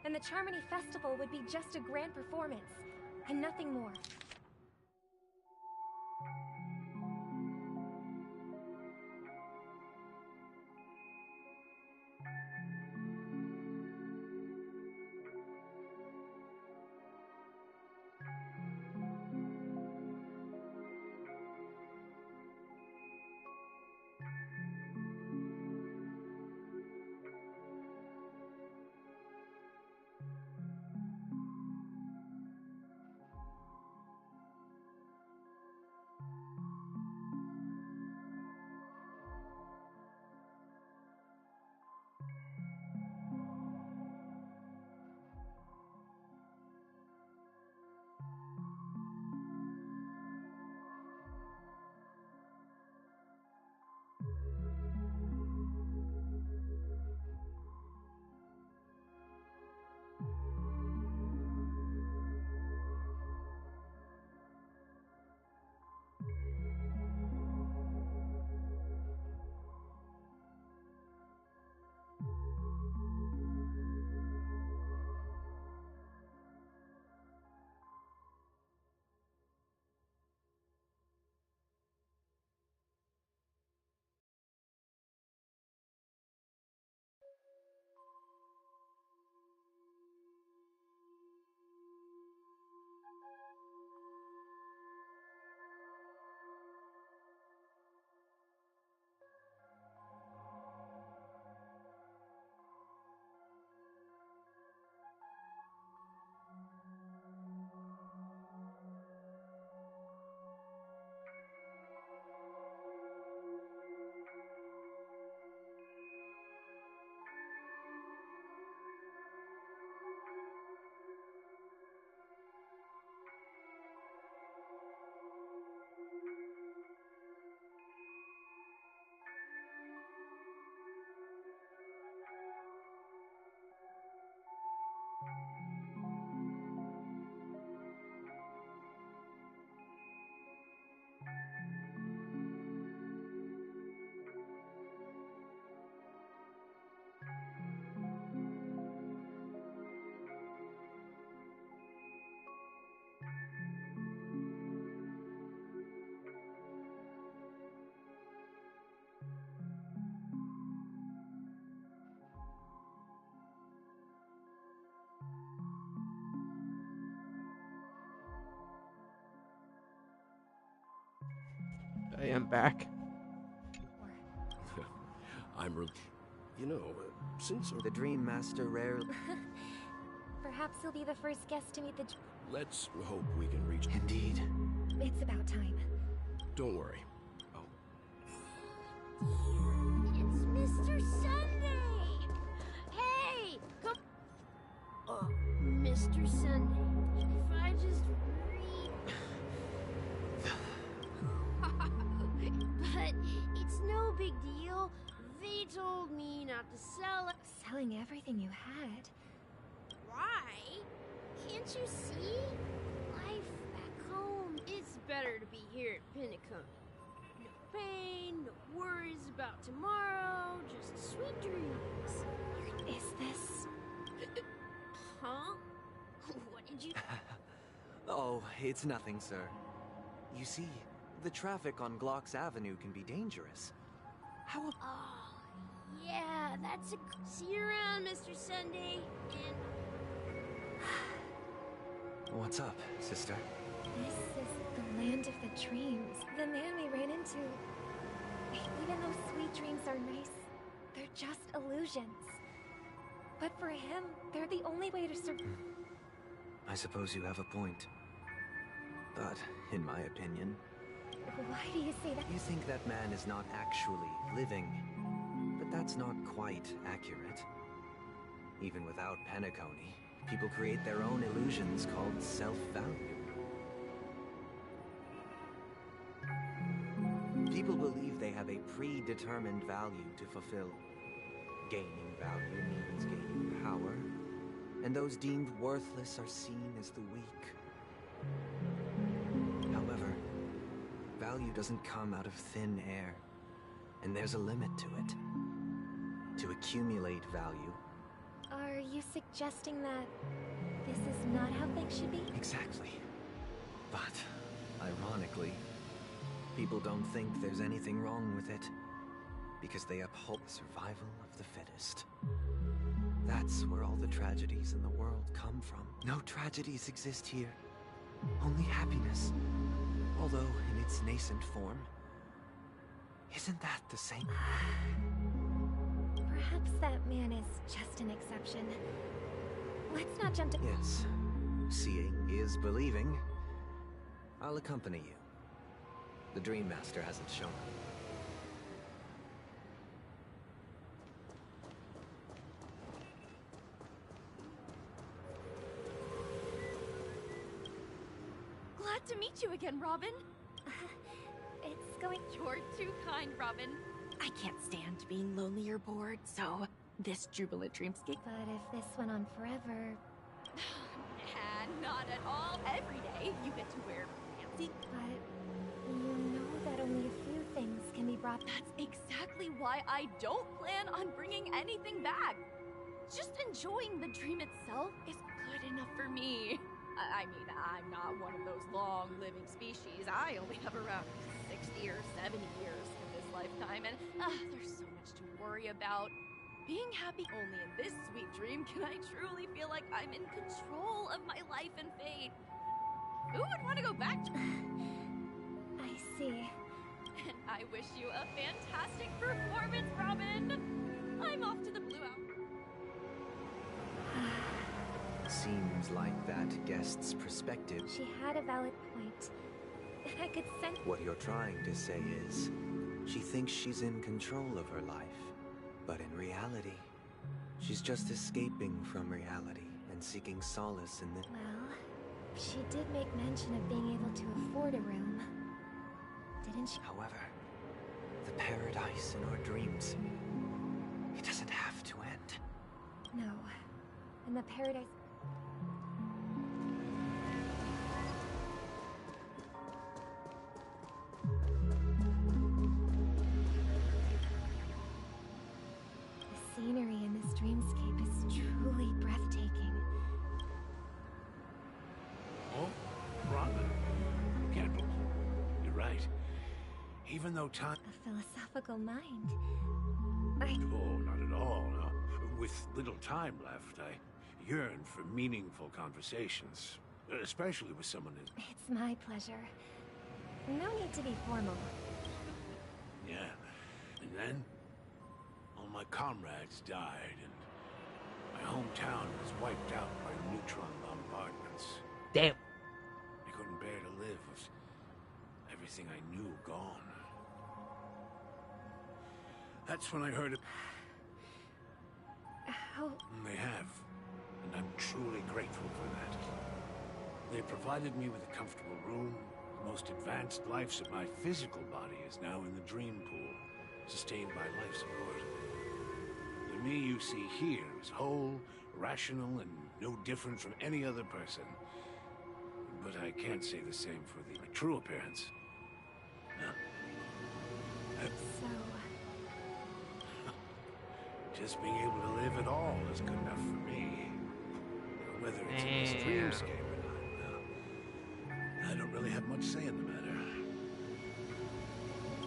and the Charmony Festival would be just a grand performance, and nothing more. back. You know, since the Dream Master rarely... Perhaps you'll be the first guest to meet the... Let's hope we can reach... Indeed. It's about time. Don't worry. It's Mr. Sunday! Hey! Come... Mr. Sunday, if I just But it's no big deal. They told me not to sell it. Selling everything you had. Why? Can't you see? Life back home. It's better to be here at Pinnacle. No pain, no worries about tomorrow, just sweet dreams. Is this... Huh? What did you... Oh, it's nothing, sir. You see, the traffic on Glock's Avenue can be dangerous. How... Oh, yeah, that's a... See you around, Mr. Sunday. And... What's up, sister? This is the land of the dreams. The man we ran into. Even though sweet dreams are nice, they're just illusions. But for him, they're the only way to survive. I suppose you have a point. But, in my opinion... Why do you say that? You think that man is not actually living. But that's not quite accurate. Even without Penacony, people create their own illusions called self-value. People believe they have a predetermined value to fulfill. Gaining value means gaining power, and those deemed worthless are seen as the weak. However, value doesn't come out of thin air, and there's a limit to it. To accumulate value... Are you suggesting that this is not how things should be? Exactly. But, ironically, people don't think there's anything wrong with it, because they uphold the survival of the fittest. That's where all the tragedies in the world come from. No tragedies exist here, only happiness. Although in its nascent form, isn't that the same? Perhaps that man is just an exception. Let's not jump to... Yes, seeing is believing. I'll accompany you. The Dream Master hasn't shown up. Glad to meet you again, Robin. It's going... You're too kind, Robin. I can't stand being lonely or bored, so this jubilant dreamscape... But if this went on forever... Nah, not at all. Every day you get to wear fancy... But you know that only a few things can be brought... That's exactly why I don't plan on bringing anything back. Just enjoying the dream itself is good enough for me. I mean, I'm not one of those long-living species. I only have around 60 or 70 years in this lifetime, and there's so much to worry about. Being happy only in this sweet dream can I truly feel like I'm in control of my life and fate. Who would want to go back to... I see. And I wish you a fantastic performance, Robin! I'm off to the Blue Hour. Seems like that guest's perspective... She had a valid point. I could sense... What you're trying to say is, she thinks she's in control of her life. But in reality, she's just escaping from reality and seeking solace in the... Well, she did make mention of being able to afford a room. Didn't she? However, the paradise in our dreams, it doesn't have to end. No. And the paradise... The scenery in this dreamscape is truly breathtaking. Oh, Robin. Can't believe... You're right. Even though time... A philosophical mind. Oh, not at all, no. With little time left, I yearn for meaningful conversations. Especially with someone who... It's my pleasure. No need to be formal. Yeah. And then, all my comrades died, and my hometown was wiped out by neutron bombardments. Damn. I couldn't bear to live with everything I knew gone. That's when I heard it. How? They have, and I'm truly grateful for that. They provided me with a comfortable room, the most advanced life support. My physical body is now in the dream pool, sustained by life support. The me you see here is whole, rational, and no different from any other person. But I can't say the same for my true appearance. No. So... Just being able to live at all is good enough for me. Whether it's in this dreamscape or not, I don't really have much say in the matter.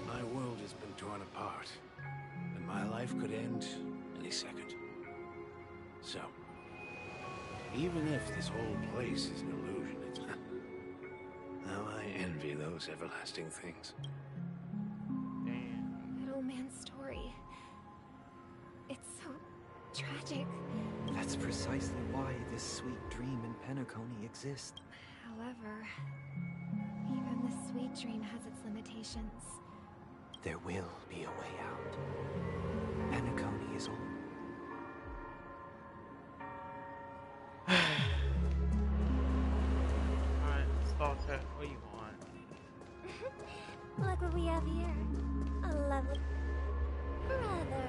My world has been torn apart, and my life could end any second. So, even if this whole place is an illusion, it's how I envy those everlasting things. That old man's story. It's so tragic. That's precisely why this sweet dream in Penacony exists. However, even the sweet dream has its limitations. There will be a way out. Penacony is all. Alright, Stalker, what do you want? Look what we have here. A lovely... Brother,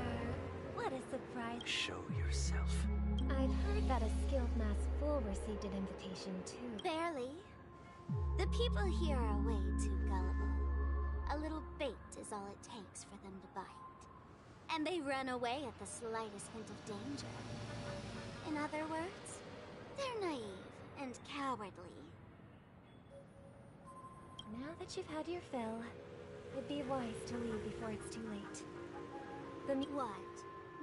what a surprise. Show yourself. I'd heard that a skilled mass fool received an invitation too. Barely. The people here are way too gullible. A little bait is all it takes for them to bite. And they run away at the slightest hint of danger. In other words, they're naive and cowardly. Now that you've had your fill, it'd be wise to leave before it's too late. What?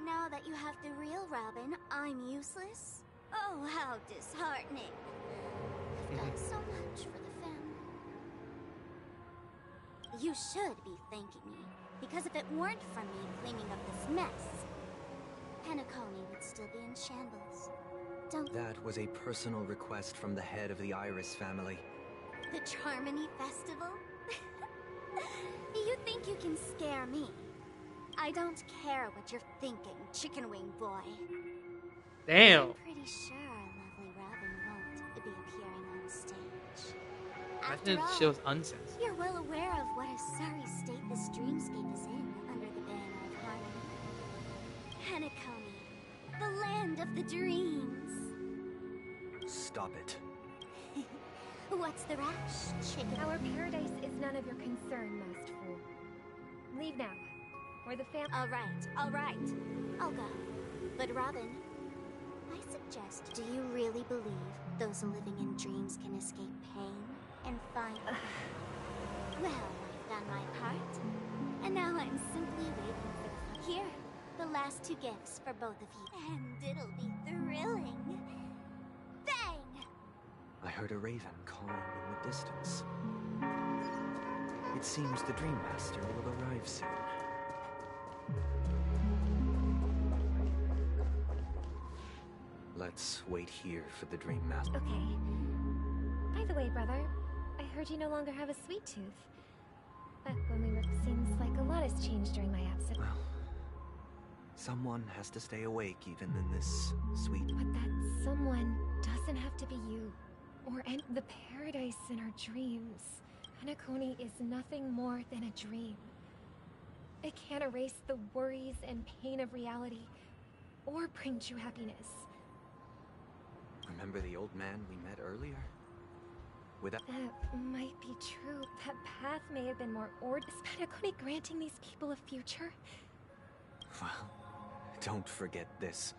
Now that you have the real Robin, I'm useless? Oh, how disheartening. I've done so much for the family. You should be thanking me, because if it weren't for me cleaning up this mess, Penacony would still be in shambles. Don't... That was a personal request from the head of the Iris family. The Charmony Festival? You think you can scare me? I don't care what you're thinking, chicken wing boy. Damn. I'm pretty sure lovely Robin won't be appearing on stage. Imagine if she was uncensored. You're well aware of what a sorry state this dreamscape is in under the banner of harmony. Penacony, the land of the dreams. Stop it. What's the rush, chicken? Our paradise is none of your concern, Masked Fool. Leave now, or the family... All right. I'll go. But Robin, I suggest, do you really believe those living in dreams can escape pain and find... Well, I've done my part. And now I'm simply waiting for the... Here, the last two gifts for both of you. And it'll be thrilling. Bang! I heard a raven calling in the distance. It seems the Dream Master will arrive soon. Let's wait here for the Dream Master. Okay. By the way, brother, I heard you no longer have a sweet tooth. Back when we were... Seems like a lot has changed during my absence. Well, someone has to stay awake even in this sweet... But that someone doesn't have to be you. Or the paradise in our dreams. Penacony is nothing more than a dream. It can't erase the worries and pain of reality, or bring true happiness. Remember the old man we met earlier? Without... That might be true. That path may have been more Is Penacony granting these people a future? Well, don't forget this.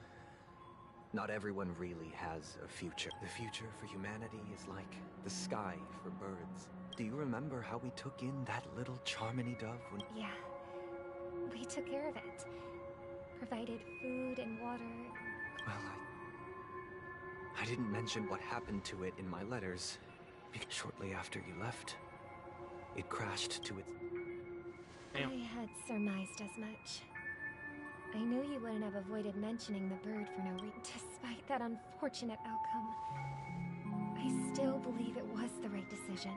Not everyone really has a future. The future for humanity is like the sky for birds. Do you remember how we took in that little Charmony dove when... Yeah. We took care of it. Provided food and water. Well, I didn't mention what happened to it in my letters. Because shortly after you left, it crashed to its... Damn. I had surmised as much. I knew you wouldn't have avoided mentioning the bird for no reason, despite that unfortunate outcome. I still believe it was the right decision.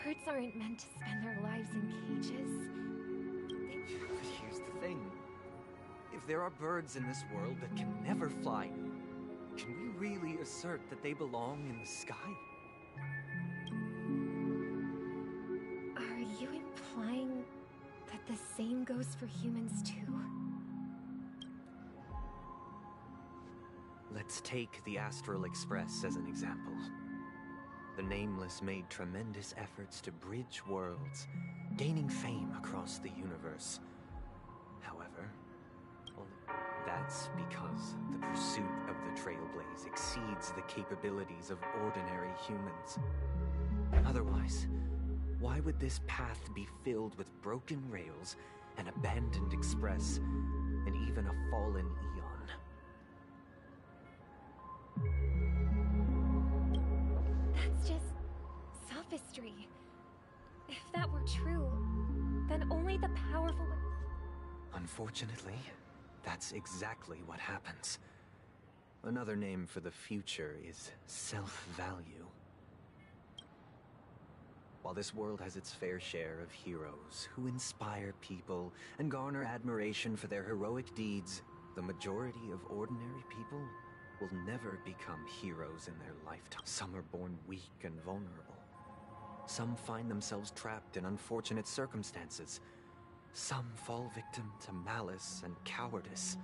Birds aren't meant to spend their lives in cages. But here's the thing. If there are birds in this world that can never fly, can we really assert that they belong in the sky? Are you implying that the same goes for humans too? Let's take the Astral Express as an example. The Nameless made tremendous efforts to bridge worlds, gaining fame across the universe. However, that's because the pursuit of the Trailblaze exceeds the capabilities of ordinary humans. Otherwise, why would this path be filled with broken rails, an abandoned express, and even a fallen eon? That's just sophistry. If that were true, then only the powerful would... Unfortunately, that's exactly what happens. Another name for the future is self-value. While this world has its fair share of heroes who inspire people and garner admiration for their heroic deeds, the majority of ordinary people will never become heroes in their lifetime. Some are born weak and vulnerable. Some find themselves trapped in unfortunate circumstances. Some fall victim to malice and cowardice.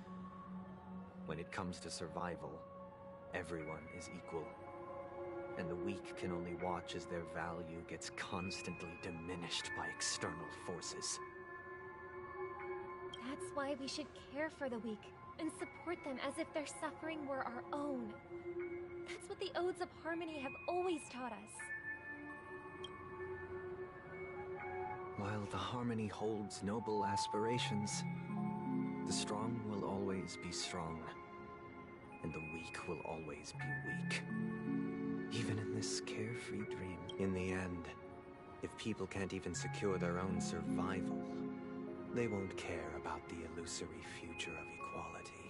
When it comes to survival, everyone is equal. And the weak can only watch as their value gets constantly diminished by external forces. That's why we should care for the weak and support them as if their suffering were our own. That's what the Odes of Harmony have always taught us. While the Harmony holds noble aspirations, the strong will always be strong, and the weak will always be weak. Even in this carefree dream, in the end, if people can't even secure their own survival, they won't care about the illusory future of equality.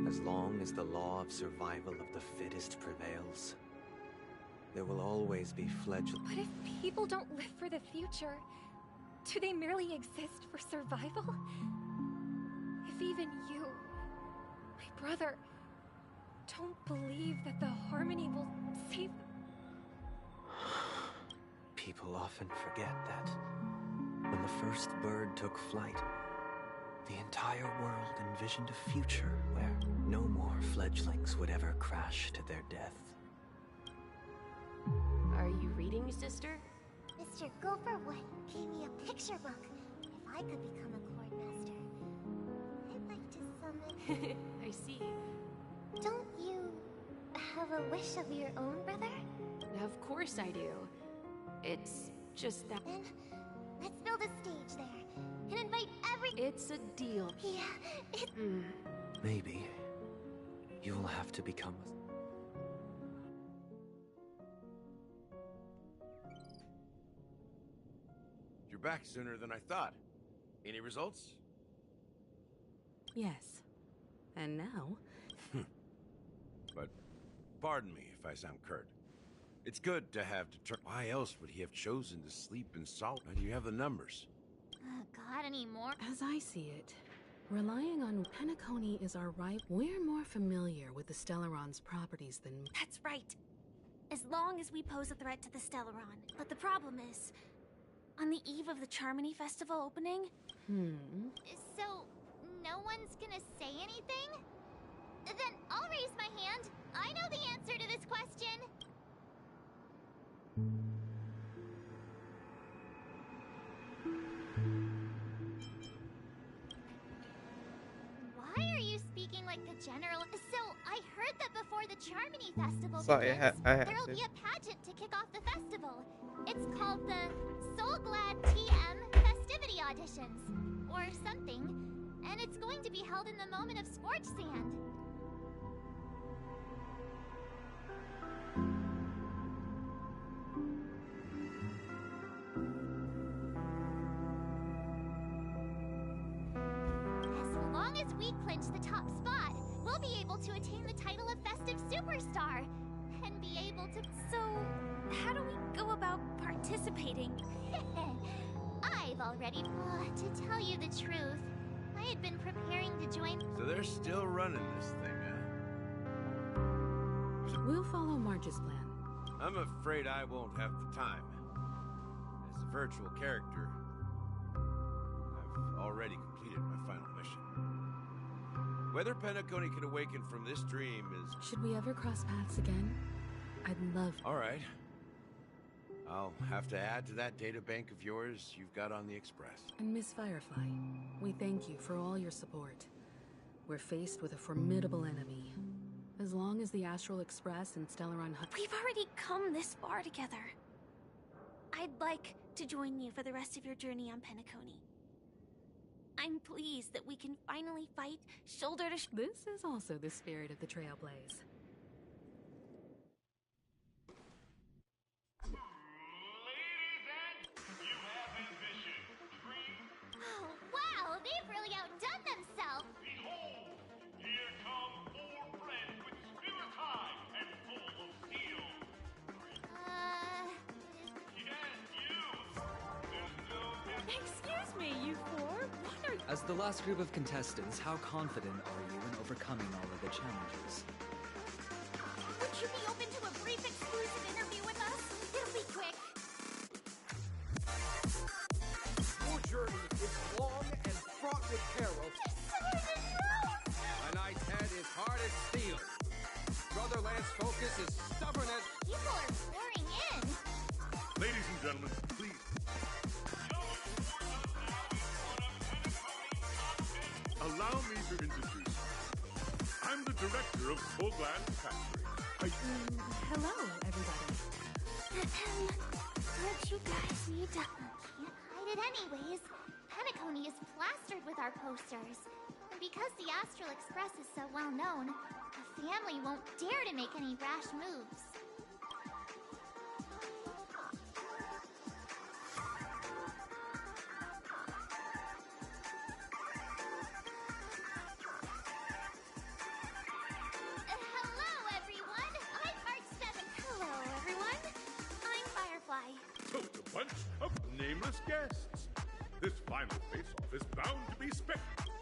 As long as the law of survival of the fittest prevails, there will always be fledgling. But if people don't live for the future, do they merely exist for survival? If even you, my brother, don't believe that the Harmony will save... People often forget that when the first bird took flight, the entire world envisioned a future where no more fledglings would ever crash to their death. Are you reading, sister? Mr. Gopherwood gave me a picture book. If I could become a Chord Master, I'd like to summon... I see. Don't you have a wish of your own, brother? Of course I do. It's just that... Then, let's build a stage there, and invite every... It's a deal. Yeah, it... Maybe you will have to become a... You're back sooner than I thought. Any results? Yes. And now? But pardon me if I sound curt. It's good to have why else would he have chosen to sleep in salt? Do you have the numbers? Got any more? As I see it, relying on Penacony is our right. We're more familiar with the Stellaron's properties than... That's right. As long as we pose a threat to the Stellaron. But the problem is, on the eve of the Charmony Festival opening... So, no one's gonna say anything? Then I'll raise my hand. I know the answer to this question. Why are you speaking like the general? So, I heard that before the Charmony Festival Sorry, begins, I have there'll to. be a pageant to kick off the festival. It's called the Soul Glad TM Festivity Auditions, or something. And it's going to be held in the moment of Scorch Sand. goal to attain the title of Festive Superstar and be able to... So, how do we go about participating? I've already... to tell you the truth, I had been preparing to join... So they're still running this thing, huh? We'll follow Marge's plan. I'm afraid I won't have the time. As a virtual character, I've already completed my final mission. Whether Penacony can awaken from this dream is... Should we ever cross paths again? I'd love... All right. I'll have to add to that data bank of yours you've got on the Express. And Miss Firefly, we thank you for all your support. We're faced with a formidable enemy. As long as the Astral Express and Stellaron Hut... We've already come this far together. I'd like to join you for the rest of your journey on Penacony. I'm pleased that we can finally fight shoulder to shoulder. This is also the spirit of the Trailblaze. Oh, wow, they've really outdone themselves. Behold, here come four friends with spirit high and full of steel. Yes, you. There's no... Excuse me, you four? What are... As the last group of contestants, how confident are you in overcoming all of the challenges? Would you be open to a brief exclusive interview with us? It'll be quick. Your journey is long and fraught with peril. A knight's head is hard as steel. Brother Lance Focus is stubborn as... People are pouring in. Ladies and gentlemen, please. Allow me to introduce you. I'm the director of Bogland Factory. Hello, everybody. Don't you guys need to... Can't hide it anyways. Penacony is plastered with our posters. And because the Astral Express is so well known, the family won't dare to make any rash moves. Hello, everyone! I'm Part 7. Hello, everyone. I'm Firefly. So it's a bunch of nameless guests. This final face-off is bound to be spectacular.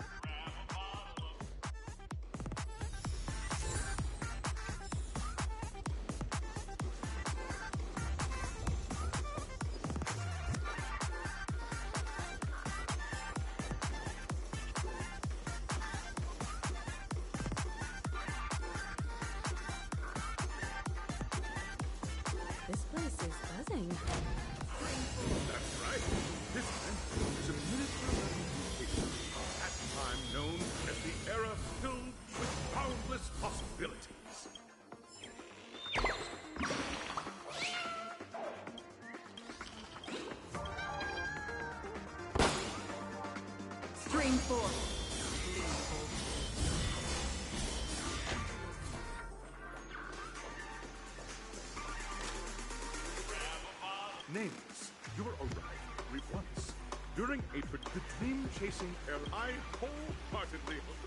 This place is buzzing. That's right. This event is a minister representation, at the time known as the era filled with boundless possibilities. Stream 4. Names, your arrival once. During a the dream-chasing era, I wholeheartedly hope...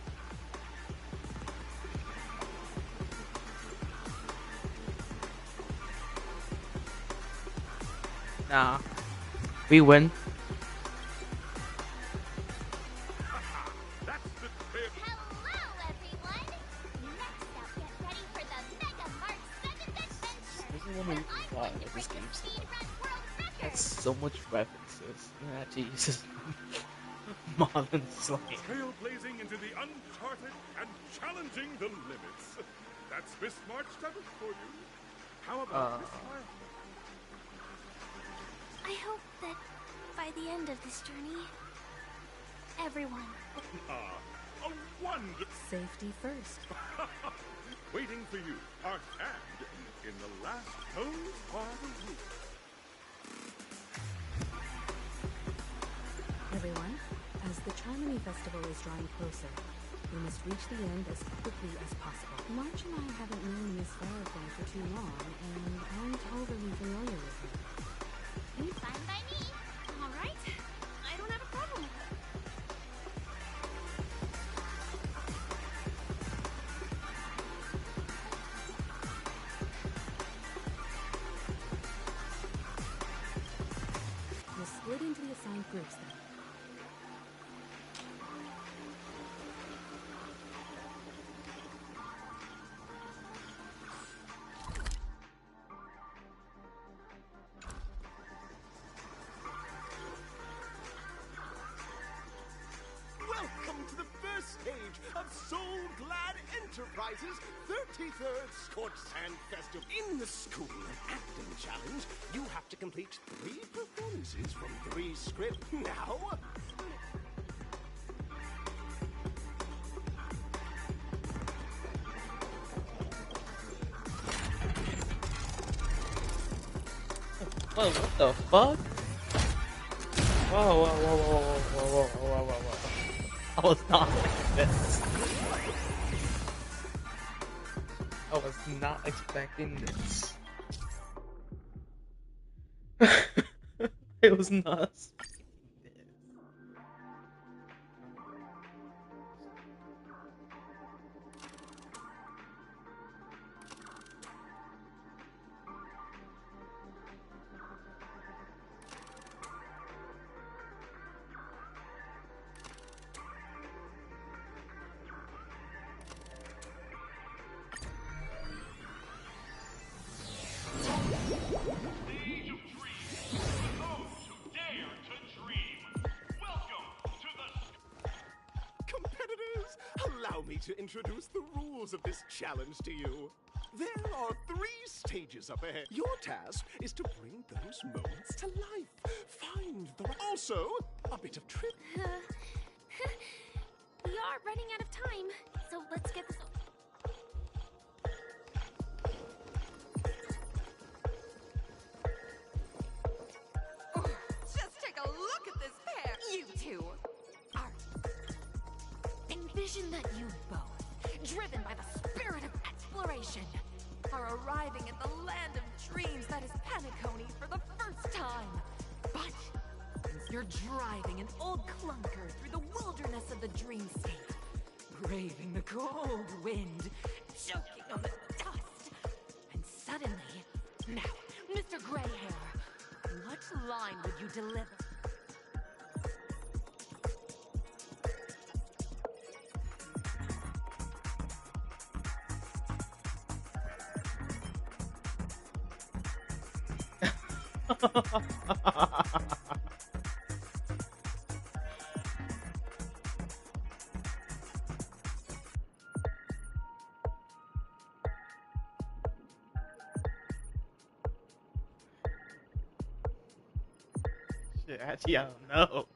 Nah. We win. That's the tale. Hello, everyone! Next up, get ready for the Mega Mart 7th Adventure! This is one of the why this game's so much. Has so much references. It actually uses modern slang. Trailblazing into the uncharted and challenging the limits. That's Miss March 7th for you. How about Miss Firefly? I hope that by the end of this journey, everyone... A wonder... Safety first. Waiting for you, our hand in the last toes part of the route. Everyone, as the Charmony Festival is drawing closer, we must reach the end as quickly as possible. March and I haven't known Miss Firefly for too long, and aren't overly familiar with her. Fine by me. All right. I don't have a problem with it. Enterprises 33rd Scorch Sand Festival. In the School of Acting Challenge, you have to complete 3 performances from 3 scripts. Now, Whoa, what the fuck? Whoa, whoa, whoa, whoa, whoa, whoa, whoa, whoa, whoa. I was not like this. I was not expecting this. It was not. competitors, allow me to introduce the rules of this challenge to you. There are 3 stages up ahead. Your task is to bring those moments to life. Find the... Also, a bit of trip. We are running out of time, so let's get this over. Just take a look at this pair! You two are... Envision that you both, driven by the spirit of exploration, are arriving at the land of dreams that is Penacony for the first time. But since you're driving an old clunker through the wilderness of the dreamscape, braving the cold wind, choking on the dust, and suddenly, now, Mr. Greyhair, what line would you deliver? Shit, actually, I don't know.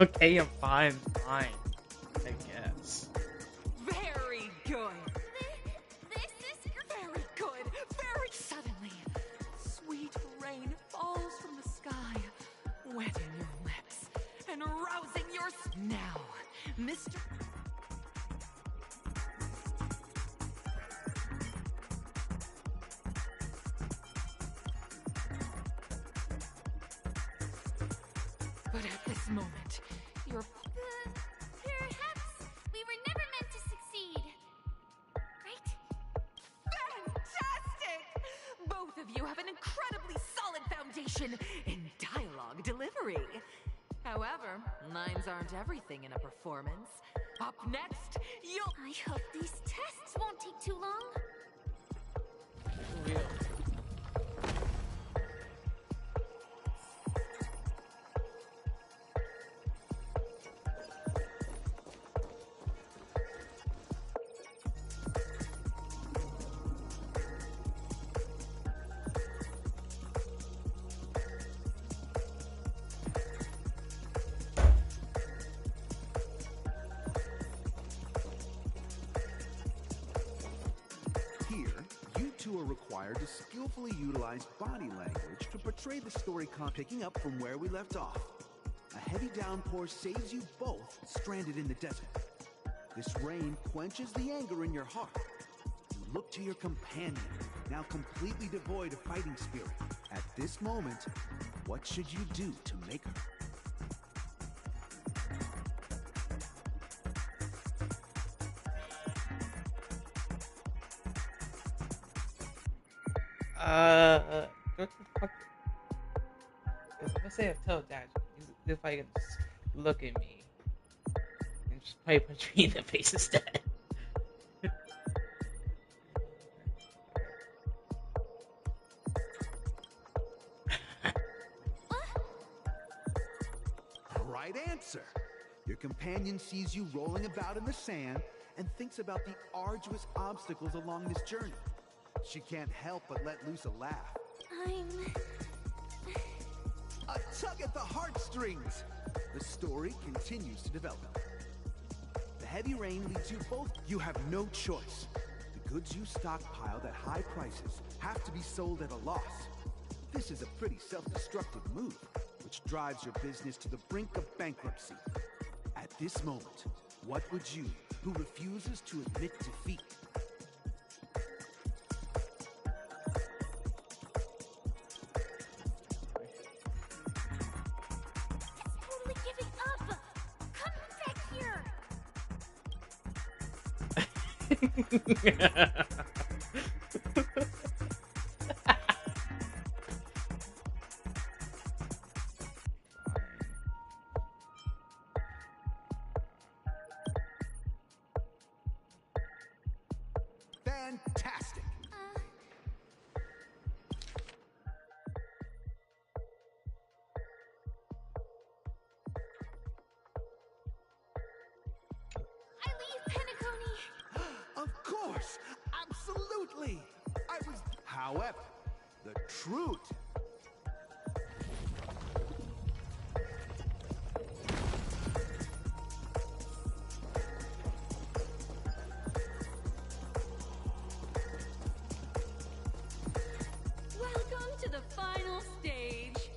Okay, I'm fine, I guess. Very good. This is very good. Very suddenly, sweet rain falls from the sky, wetting your lips and rousing your now, Mr. But at this moment, you're Perhaps we were never meant to succeed. Right? fantastic! Both of you have an incredibly solid foundation in dialogue delivery. However, lines aren't everything in a performance. Up next, you'll... I hope these tests won't take too long. Here, you two are required to skillfully utilize body language to portray the story picking up from where we left off. A heavy downpour saves you both stranded in the desert. This rain quenches the anger in your heart. You look to your companion, now completely devoid of fighting spirit. At this moment, what should you do to make her? What the fuck? If I say I tell Dad, if I can just look at me and just probably punch me in the face instead. Right answer. Your companion sees you rolling about in the sand and thinks about the arduous obstacles along this journey. She can't help but let loose a laugh. A tug at the heartstrings! The story continues to develop. The heavy rain leads you both. You have no choice. The goods you stockpiled at high prices have to be sold at a loss. This is a pretty self-destructive move, which drives your business to the brink of bankruptcy. At this moment, what would you, who refuses to admit defeat? Totally giving up. Come back here. Fantastic! I leave Penacony. Of course! Absolutely! I was... However, the truth... Welcome to the final stage.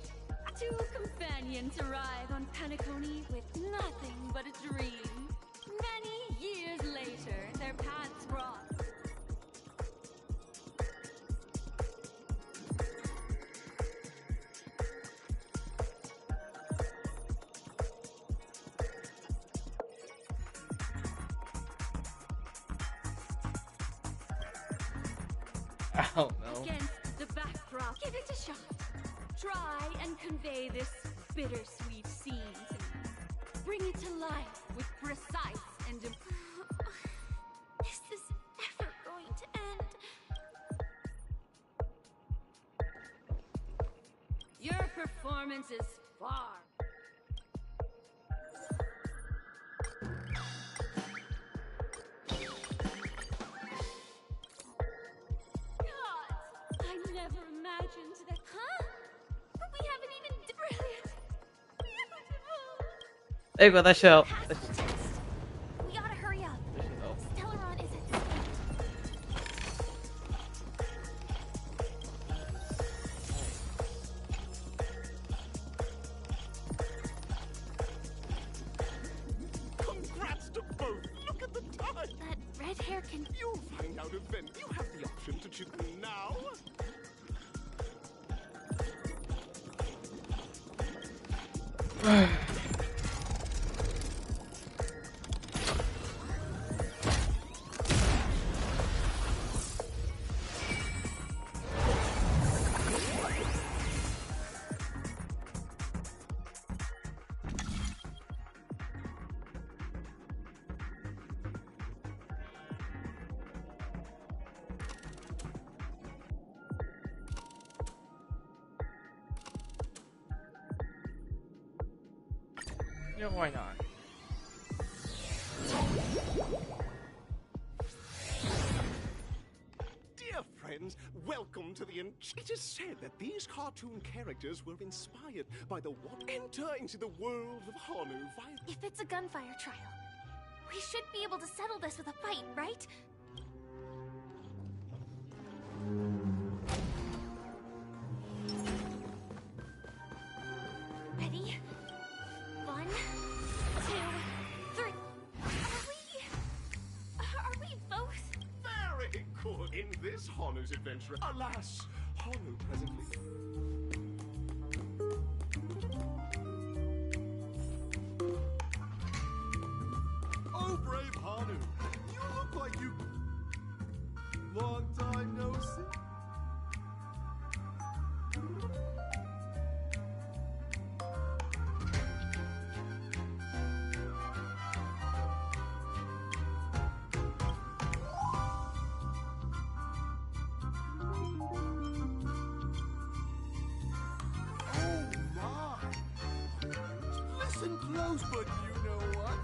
Two companions arrive on Penacony with nothing but a dream. Many years later, their paths cross. I don't know. Against the backdrop, give it a shot. Try and convey this bittersweet scene to me. Bring it to life with precise and Is this ever going to end? Your performance is far. God, I never imagined that. Huh? But we haven't even... Brilliant. Beautiful. There you go, that show. We gotta hurry up. Stellaron is at stake. Congrats to both! Look at the time! That red hair can... You'll find out eventually. You have the option to choose now. Yeah, why not? Dear friends, welcome to the... It is said that these cartoon characters were inspired by the what? Enter into the world of Honu via... If it's a gunfire trial, we should be able to settle this with a fight, right? Ready? 1, 2, 3. Are we both? Very good. In this Honu's adventure, alas, Honu presently... Oh, brave Hanu, you look like you... Long time no see. Oh, my. Listen close, but you know what?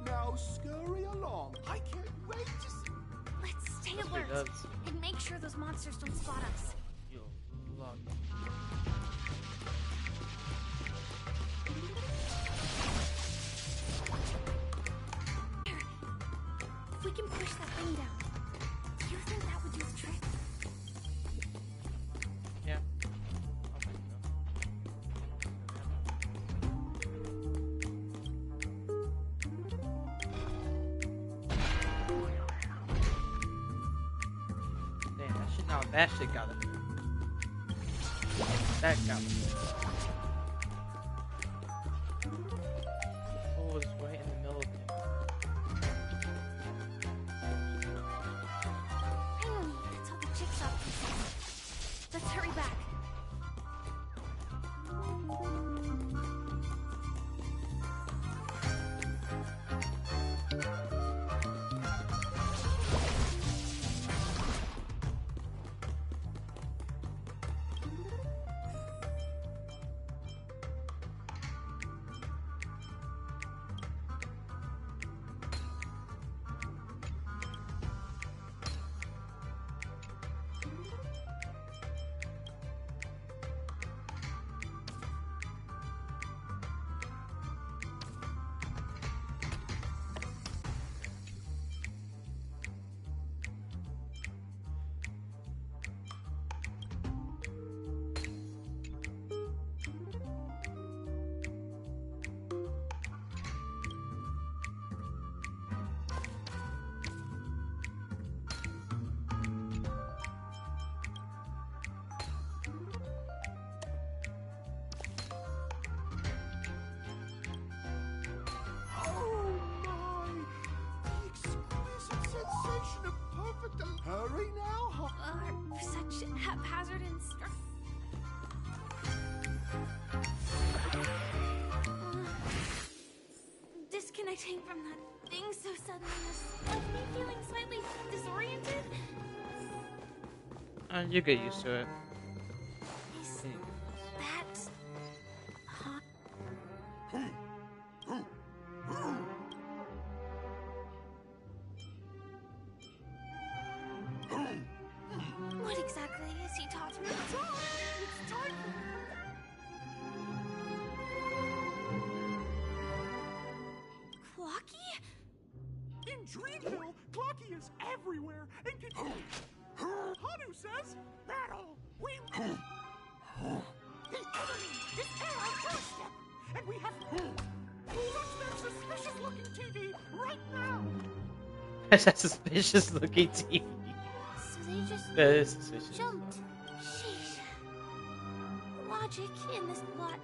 Now scurry along. I can't wait to see. Let's stay That's what he alert does. and make sure those monsters don't spot us. You love. If we can push that thing down, do you think that would do the trick? Yeah. Damn, that shit, now that shit got it. That got it. Oh, it's right in the middle of it. Finally, that's all the jigsaw pieces. Let's hurry back. Oh my! The exquisite sensation of perfect... Hurry now, Such haphazard instructions. Disconnecting from that thing so suddenly has left me feeling slightly disoriented. You get used to it. Is that... Huh? What exactly is he talking about? It's time In Dreamville, Clocky is everywhere and can... Hanu says, battle! We... The enemy is at our doorstep, and we have... Watch that suspicious-looking TV right now! That's a suspicious looking TV. So they just That is suspicious. jumped. Sheesh. Logic in this plot.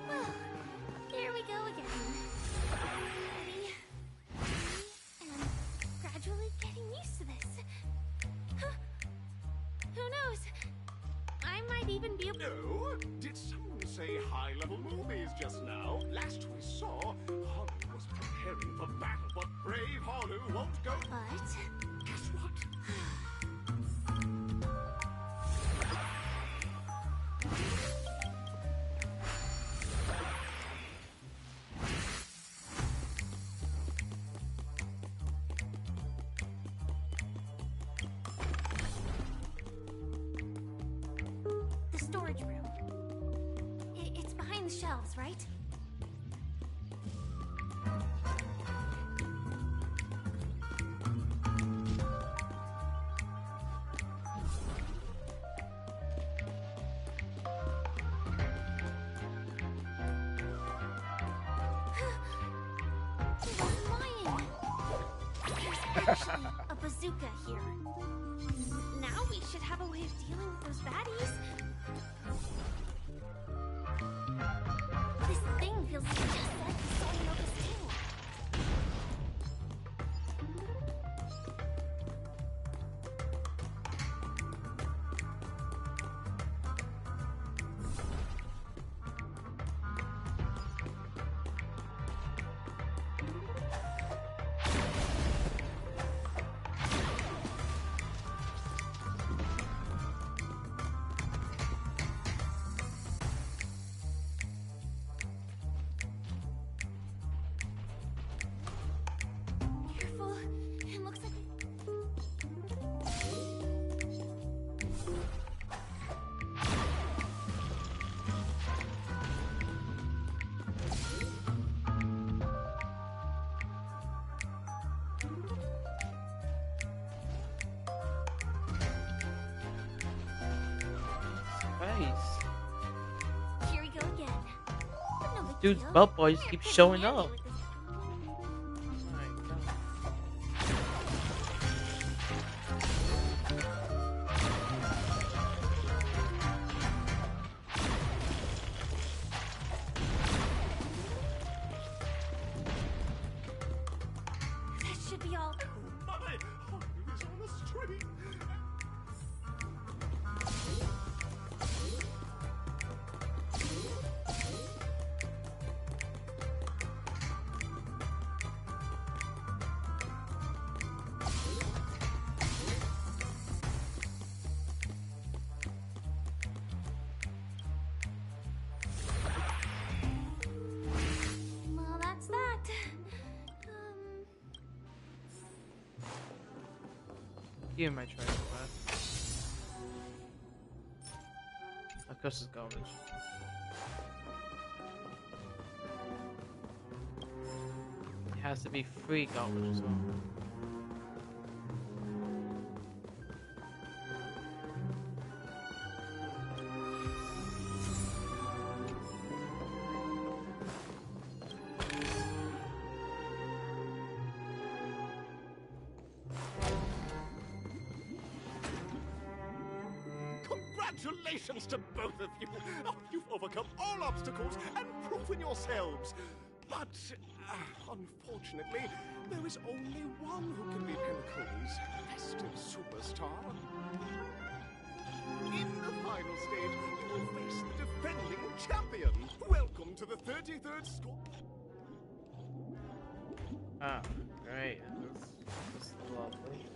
Well, here we go again. Ready, and gradually getting used to this. Huh. Who knows? I might even be able... No? Did someone say high-level movies just now? Last we saw, Hanu was preparing for battle, but brave Hanu won't go... But... Guess what? The storage room. It's behind the shelves, right? He wasn't lying. There's actually a bazooka here. Now we should have a way of dealing with those baddies. This thing feels just like the Solenoka's tail. Careful. It looks like... Nice. Here we go again. But no big Dude's deal. belt boys We're keep pretty showing handy up. with this. That should be all. Mother, Hanu is on the street! Well, that's that. Give me my treasure back. Of course it's garbage. It has to be free garbage as well. Congratulations to both of you! Oh, you've overcome all obstacles and proven yourselves. But, unfortunately, there is only one who can be Penacony's festive superstar. In the final stage, you will face the defending champion. Welcome to the 33rd score. Ah, great. That's lovely.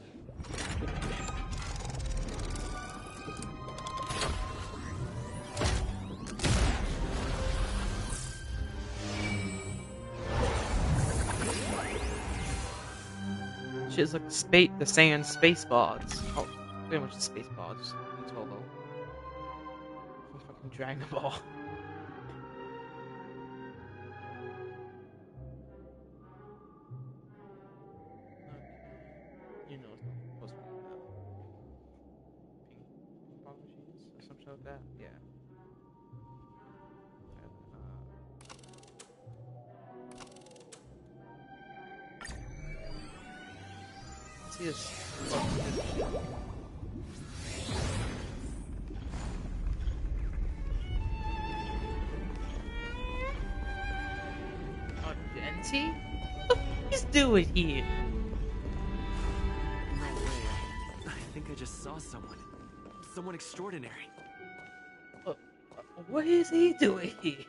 Shit's like the sand space bots. Oh, pretty much the space bots in total. From fucking Dragon Ball. You know, it's not supposed to be ping pong machines or something like that. Yeah. See this. Genty? What is doing here? No way. I think I just saw someone. Someone extraordinary. What is he doing here?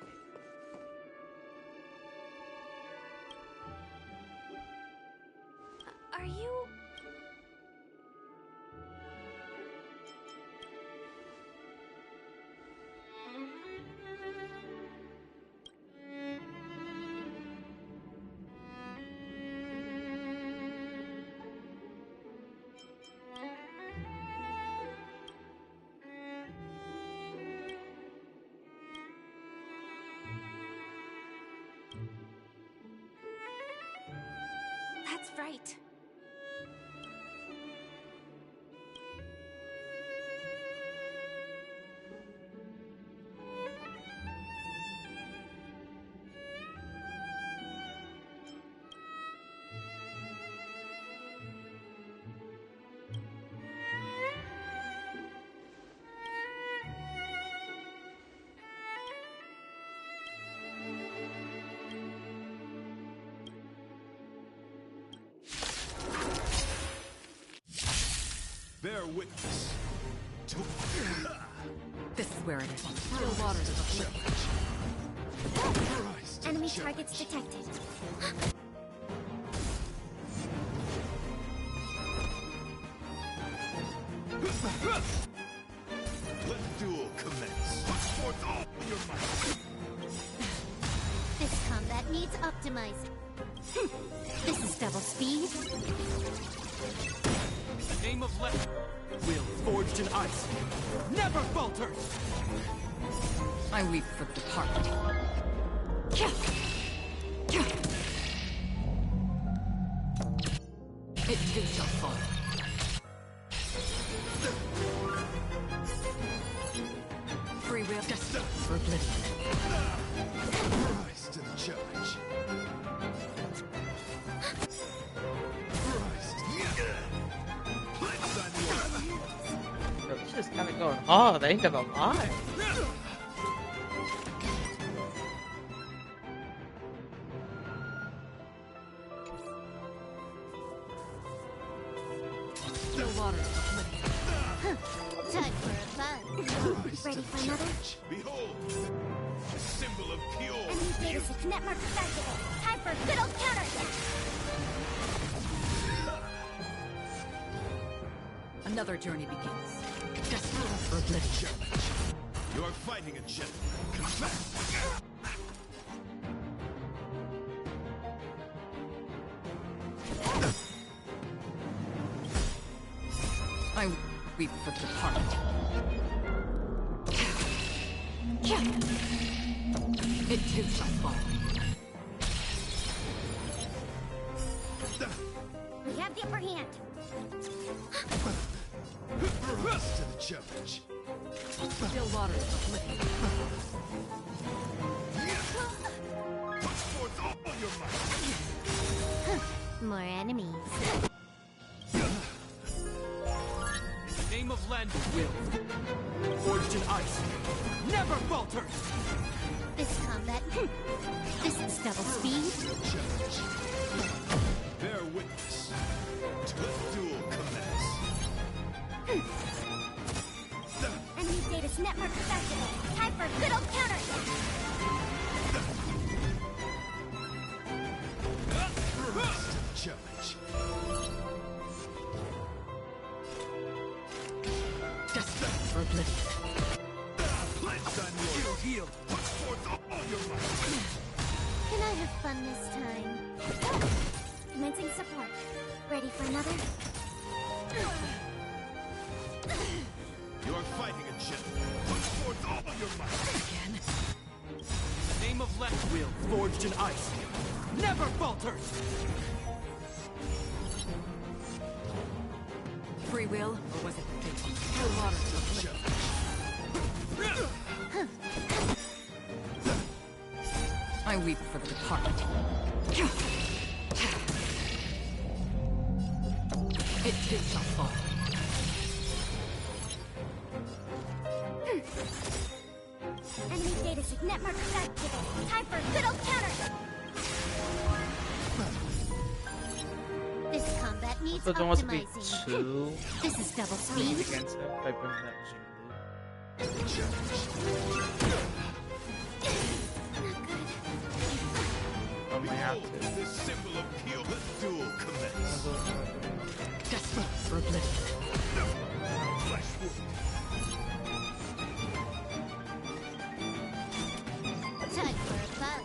Are you... That's right. Bear witness. This is where it is. Still waters of the flip. Enemy targets detected. Let the duel commence. Put forth all your might. This combat needs optimizing. This is double speed. The name of will forged in ice never falters. I weep for departed. It too shall fall. Free will destined for oblivion. Rise to the challenge. Bro, this is kind of going hard. I ain't gonna lie. Still waters of oblivion. Time for a fun. Ready for another? Behold, a symbol of pure Enemy data six network activated. Time for a good old counterattack. Another journey begins. Destined for oblivion. You are fighting a gentleman. Come back. I weep for departed. It too shall fall. We have the upper hand. Rise to the challenge. Still waters of oblivion. Put forth all your might. More enemies. Name of land will forged in ice never falters. This combat. This is double speed. Bear witness. Let the duel commence. Enemy data network activated. Time for a good old counterattack. Rise to the challenge. Destined for oblivion. Pledge on your heal. Put forth all your might. Can I have fun this time? Commencing support. Ready for another? You are fighting a gentleman. Put forth all your might. Again. Name of land will forged in ice never falters. free will, or was it fate? Her water I weep for the departed. It too shall fall. Enemy data signet markers activated. Time for a good old counter. This combat needs So don't want to be optimizing. too This is double mean speed. against him by bringing that machine I might have to. The symbol of Keel, the duel commence. Desperate for oblivion. Flesh wound. Time for a bug.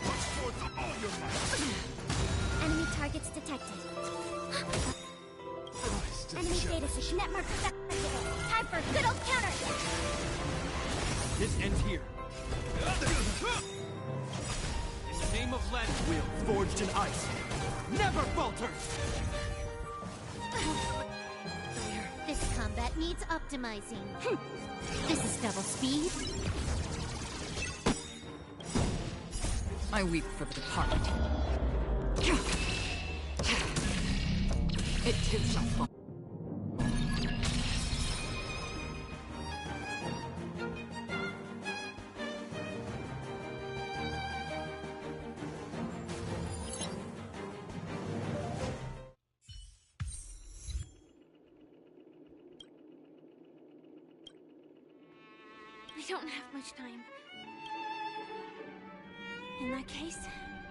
Push forth all your might. Enemy targets detected. Enemy data signet markers activated. Time for a good old counter. This ends here. In the name of Len, will forged in ice, never falters. This combat needs optimizing. This is double speed. I weep for the departed. It too shall fall. We don't have much time. In that case,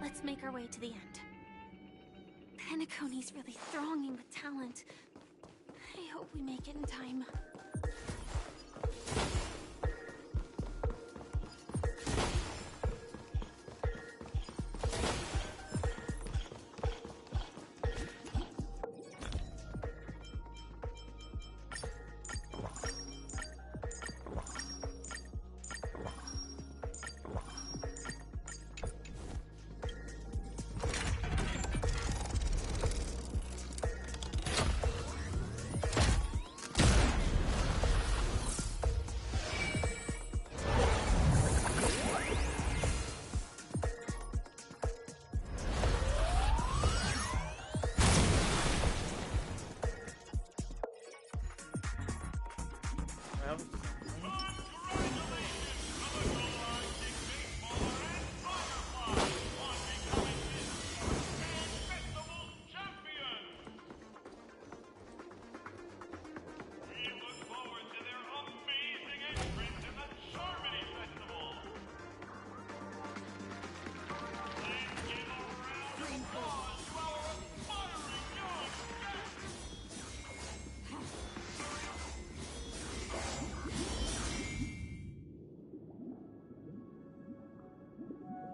let's make our way to the end. Penacony's really thronging with talent. I hope we make it in time.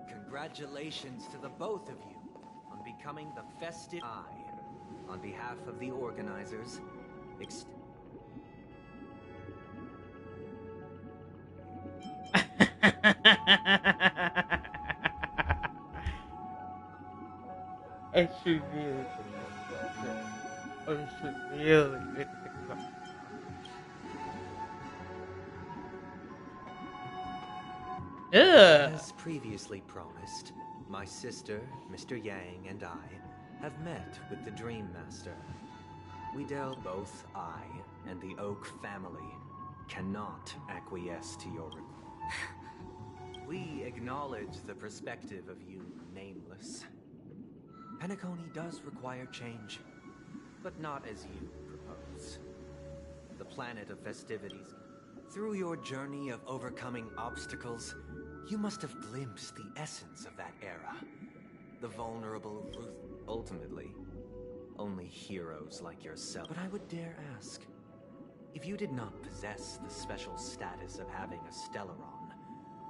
Congratulations to the both of you on becoming the festive on behalf of the organizers, I should really think about it. As previously promised, my sister, Mr. Yang, and I have met with the Dream Master. We delve both I and the Oak family cannot acquiesce to your request. We acknowledge the perspective of you, Nameless. Penacony does require change, but not as you propose. The planet of festivities. Through your journey of overcoming obstacles, you must have glimpsed the essence of that era. The vulnerable, ultimately, only heroes like yourself. But I would dare ask, if you did not possess the special status of having a Stellaron,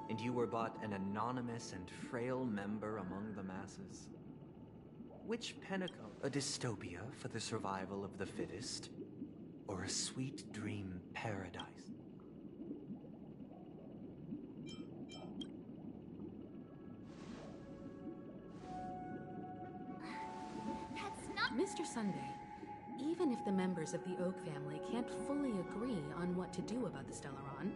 and you were but an anonymous and frail member among the masses, which Penacony, a dystopia for the survival of the fittest, or a sweet dream paradise? Mr. Sunday, Even if the members of the Oak family can't fully agree on what to do about the Stellaron,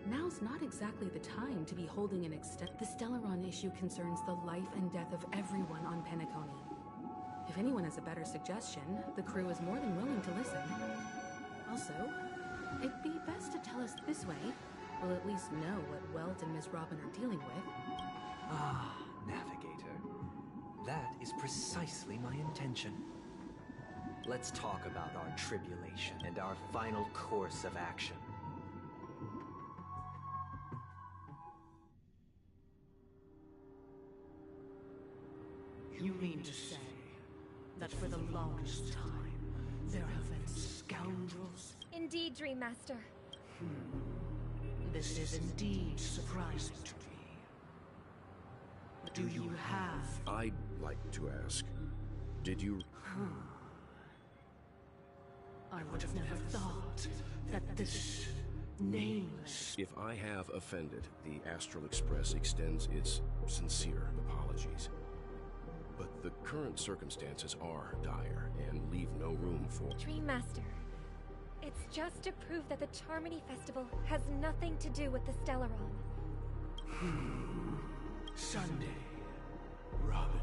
now's not exactly the time to be holding an The Stellaron issue concerns the life and death of everyone on Penacony. If anyone has a better suggestion, the crew is more than willing to listen. Also, it'd be best to tell us this way. We'll at least know what Welt and Ms. Robin are dealing with. Ah, Navigator. That is precisely my intention. Let's talk about our tribulation and our final course of action. You mean to say that for the longest time, there have been scoundrels? Indeed, Dream Master. This is indeed surprising to me. Do you have... I'd like to ask, did you... I would have never thought that this nameless... If I have offended, the Astral Express extends its sincere apologies. But the current circumstances are dire and leave no room for... Dream Master, it's just to prove that the Charmony Festival has nothing to do with the Stellaron. Sunday, Robin,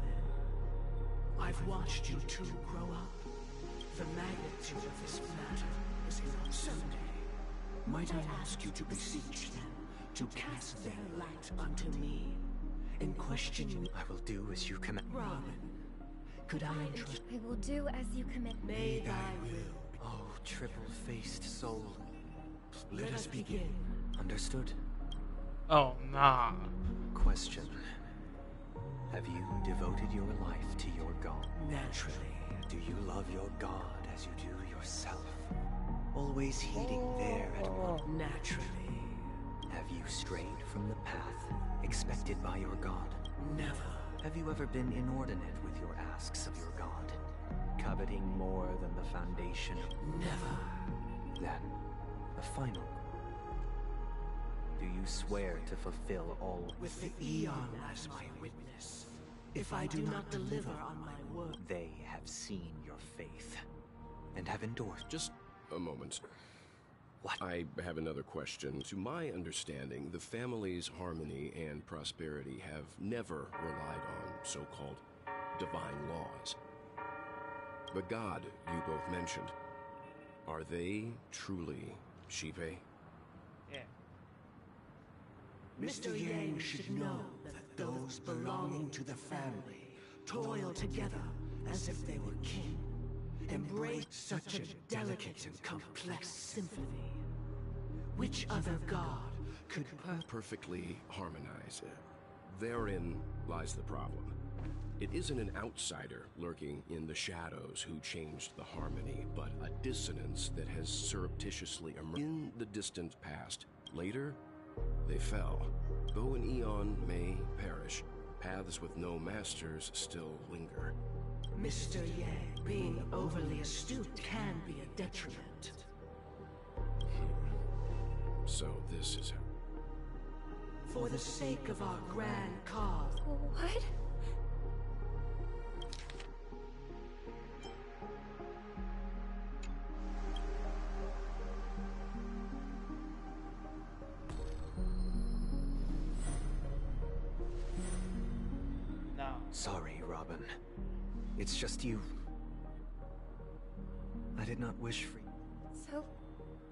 I've watched you two grow up. The magnitude of this matter is enough. Sunday, might I ask you to beseech them to cast their light unto me and question you? I will do as you command. Robin, could I entrust? I will do as you command. May thy will. Oh, triple-faced soul. Let us begin. Understood. Oh, nah. Question. Have you devoted your life to your god? Naturally. Do you love your god as you do yourself? Always heeding there at one. Naturally. Have you strayed from the path expected by your god? Never. Have you ever been inordinate with your asks of your god? Coveting more than the foundation? Never. Then, the final. Do you swear to fulfill all? With the Eon as my witness, if I do not deliver on my word. They have seen your faith and have endorsed. Just a moment. What? I have another question. To my understanding, the family's harmony and prosperity have never relied on so-called divine laws. The god you both mentioned, are they truly Shipe? Yeah. Mr. Yang should know that those belonging to the family toil together as if they were kin. Embrace such a delicate and complex symphony. Which other god could perfectly harmonize? Therein lies the problem. It isn't an outsider lurking in the shadows who changed the harmony, but a dissonance that has surreptitiously emerged in the distant past. Later, they fell. Though an eon may perish, paths with no masters still linger. Mr. Yang, being overly astute can be a detriment. So this is how... For the sake of our grand cause. What? No. Sorry, Robin. It's just you. I did not wish for you. So,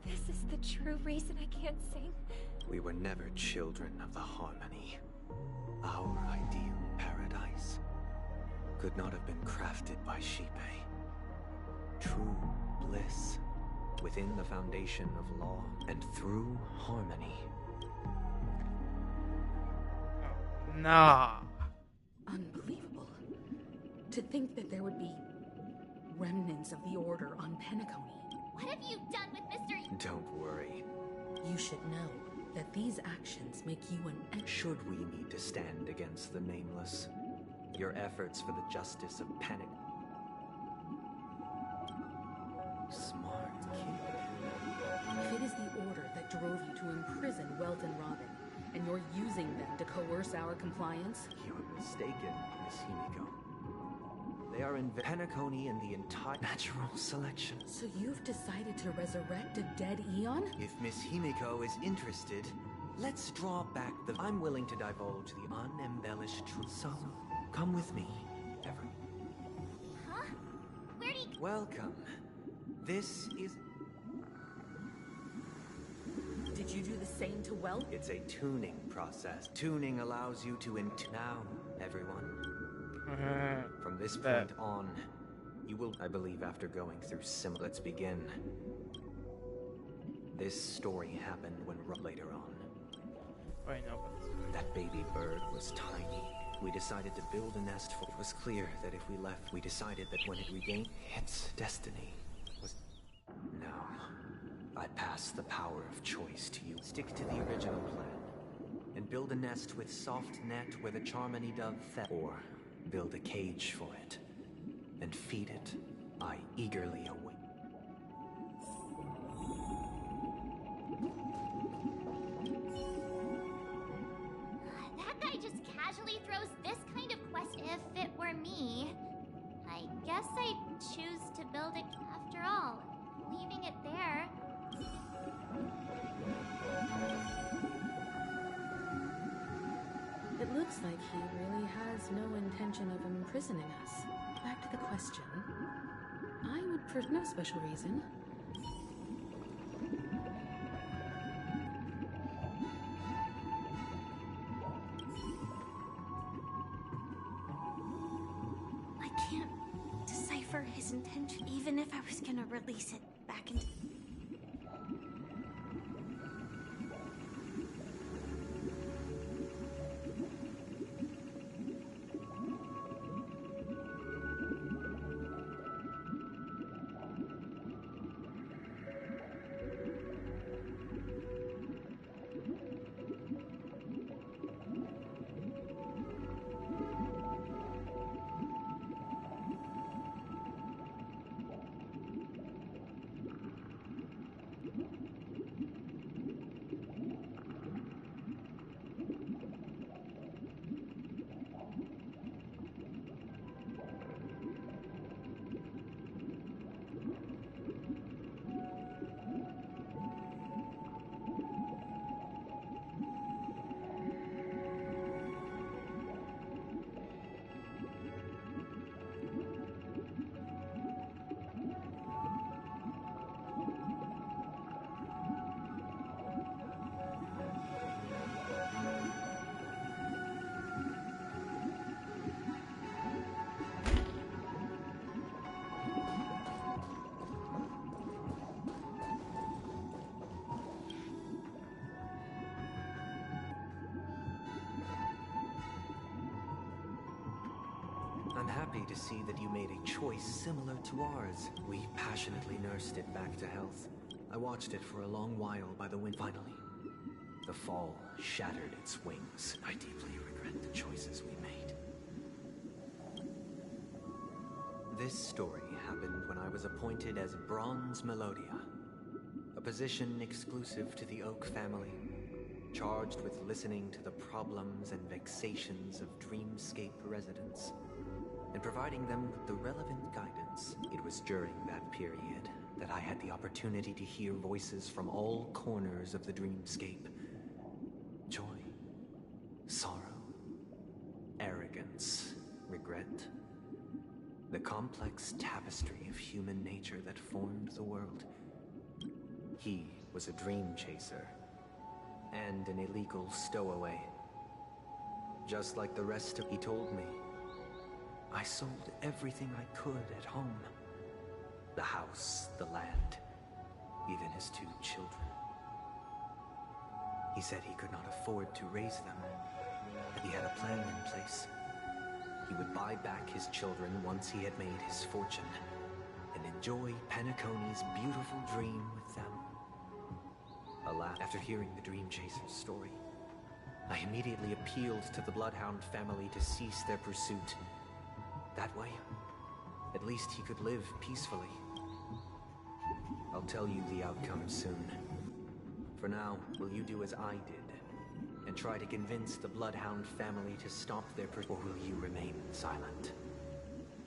this is the true reason I can't sing? We were never children of the harmony. Our ideal paradise could not have been crafted by Shipe. True bliss within the foundation of law and through harmony. Nah. Unbelievable. To think that there would be remnants of the Order on Penacony. What have you done with Mr. Don't worry. You should know that these actions make you an Should we need to stand against the Nameless, your efforts for the justice of Panic. Smart kid. If it is the Order that drove you to imprison Welt and Robin, and you're using them to coerce our compliance? You're mistaken, Miss Himiko. They are in Penacony and the entire natural selection. So you've decided to resurrect a dead Eon? If Miss Himiko is interested, let's draw back the... I'm willing to divulge the unembellished truth. So, come with me, everyone. Huh? Where do you... Welcome. This is... Did you do the same to Well? It's a tuning process. Tuning allows you to now, everyone. From this point on, you will, I believe, after going through let's begin. This story happened when later on. Right now, that baby bird was tiny. We decided to build a nest for it. Was clear that if we left, we decided that when it regained its destiny was... No. I pass the power of choice to you. Stick to the original plan. And build a nest with soft net where the Charmony dove fed. Or build a cage for it. And feed it. I eagerly await. That guy just casually throws this kind of quest. If it were me, I guess I'd choose to build it after all. Leaving it there... It looks like he really has no intention of imprisoning us. Back to the question. I would for no special reason. I can't decipher his intention, even if I was gonna release it back into... I'm happy to see that you made a choice similar to ours. We passionately nursed it back to health. I watched it for a long while by the wind. Finally, the fall shattered its wings. I deeply regret the choices we made. This story happened when I was appointed as Bronze Melodia, a position exclusive to the Oak family, charged with listening to the problems and vexations of Dreamscape residents, and providing them with the relevant guidance. It was during that period that I had the opportunity to hear voices from all corners of the Dreamscape. Joy, sorrow, arrogance, regret. The complex tapestry of human nature that formed the world. He was a dream chaser and an illegal stowaway. Just like the rest of... He told me, I sold everything I could at home. The house, the land, even his 2 children. He said he could not afford to raise them, but he had a plan in place. He would buy back his children once he had made his fortune, and enjoy Penacony's beautiful dream with them. Alas, after hearing the Dream Chaser's story, I immediately appealed to the Bloodhound family to cease their pursuit. That way, at least he could live peacefully. I'll tell you the outcome soon. For now, will you do as I did, and try to convince the Bloodhound family to stop their or will you remain silent?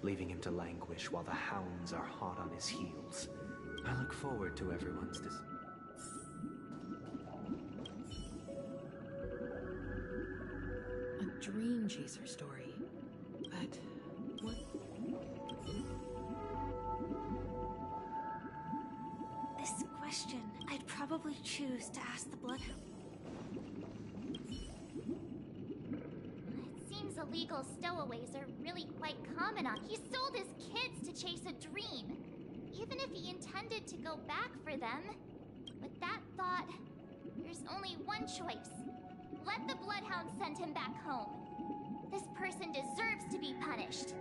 leaving him to languish while the hounds are hot on his heels. I look forward to everyone's A dream chaser story. But what? This question, I'd probably choose to ask the Bloodhound. It seems illegal stowaways are really quite common on. He sold his kids to chase a dream. Even if he intended to go back for them. With that thought, there's only one choice. Let the Bloodhound send him back home. This person deserves to be punished.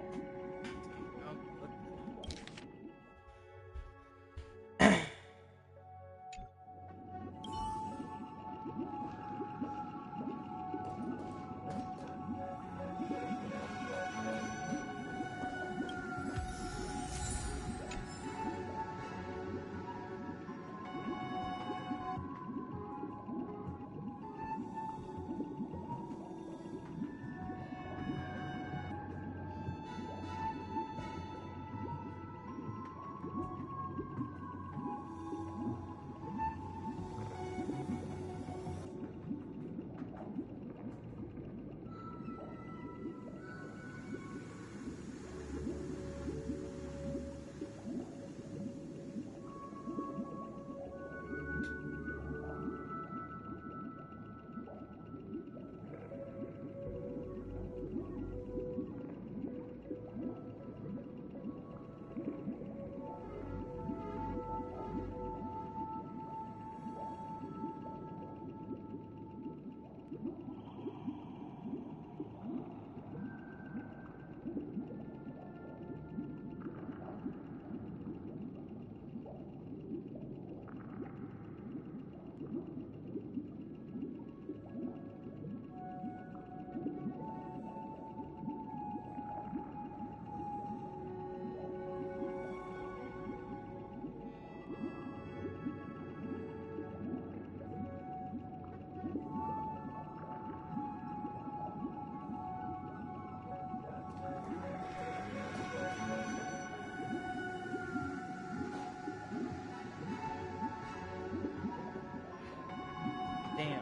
Damn.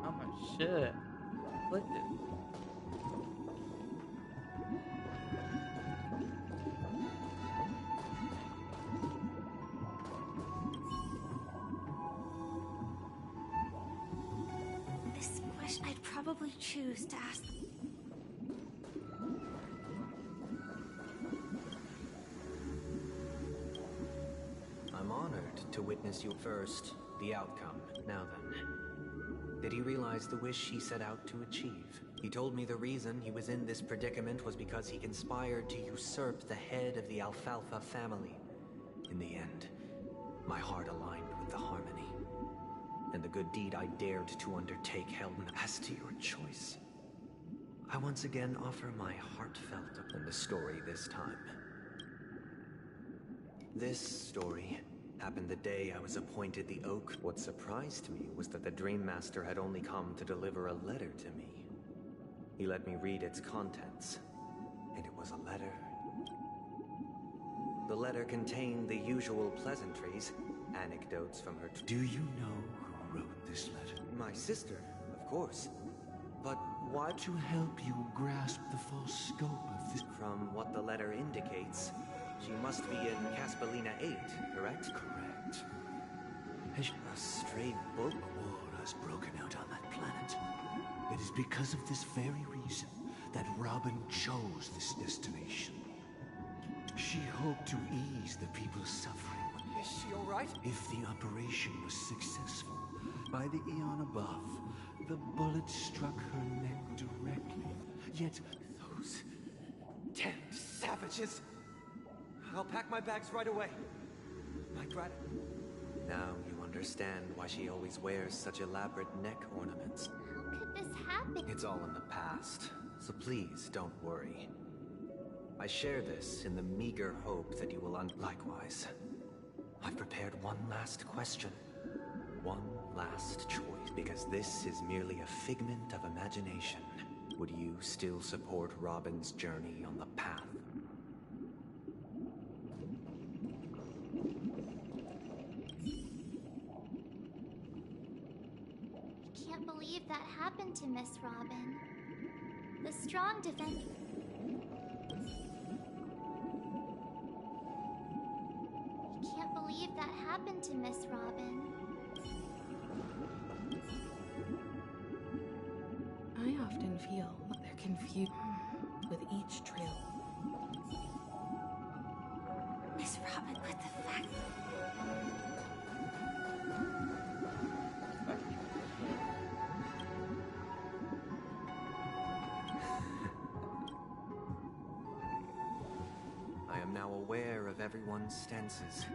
How much shit? Clicked it. This question, I'd probably choose to ask the... I'm honored to witness you first. The outcome. Now then. Did he realize the wish he set out to achieve? He told me the reason he was in this predicament was because he conspired to usurp the head of the Alfalfa family. In the end, my heart aligned with the harmony. And the good deed I dared to undertake held as to your choice. I once again offer my heartfelt and the story this time. This story happened the day I was appointed the Oak. What surprised me was that the Dream Master had only come to deliver a letter to me. He let me read its contents, and it was a letter. The letter contained the usual pleasantries, anecdotes from her... Do you know who wrote this letter? My sister, of course. But why... To help you grasp the full scope of this... From what the letter indicates, she must be in Caspelina 8, correct? Correct. A stray book? War has broken out on that planet. It is because of this very reason that Robin chose this destination. She hoped to ease the people's suffering. Is she all right? If the operation was successful, by the eon above, the bullet struck her neck directly. Yet those damned savages! I'll pack my bags right away. My gratitude. Now you understand why she always wears such elaborate neck ornaments. How could this happen? It's all in the past, so please don't worry. I share this in the meager hope that you will likewise. I've prepared one last question. One last choice, because this is merely a figment of imagination. Would you still support Robin's journey on the path that happened to Miss Robin. The strong defend. I can't believe that happened to Miss Robin. I often feel they're confused with each trail. Miss Robin with the fact. I am now aware of everyone's stances.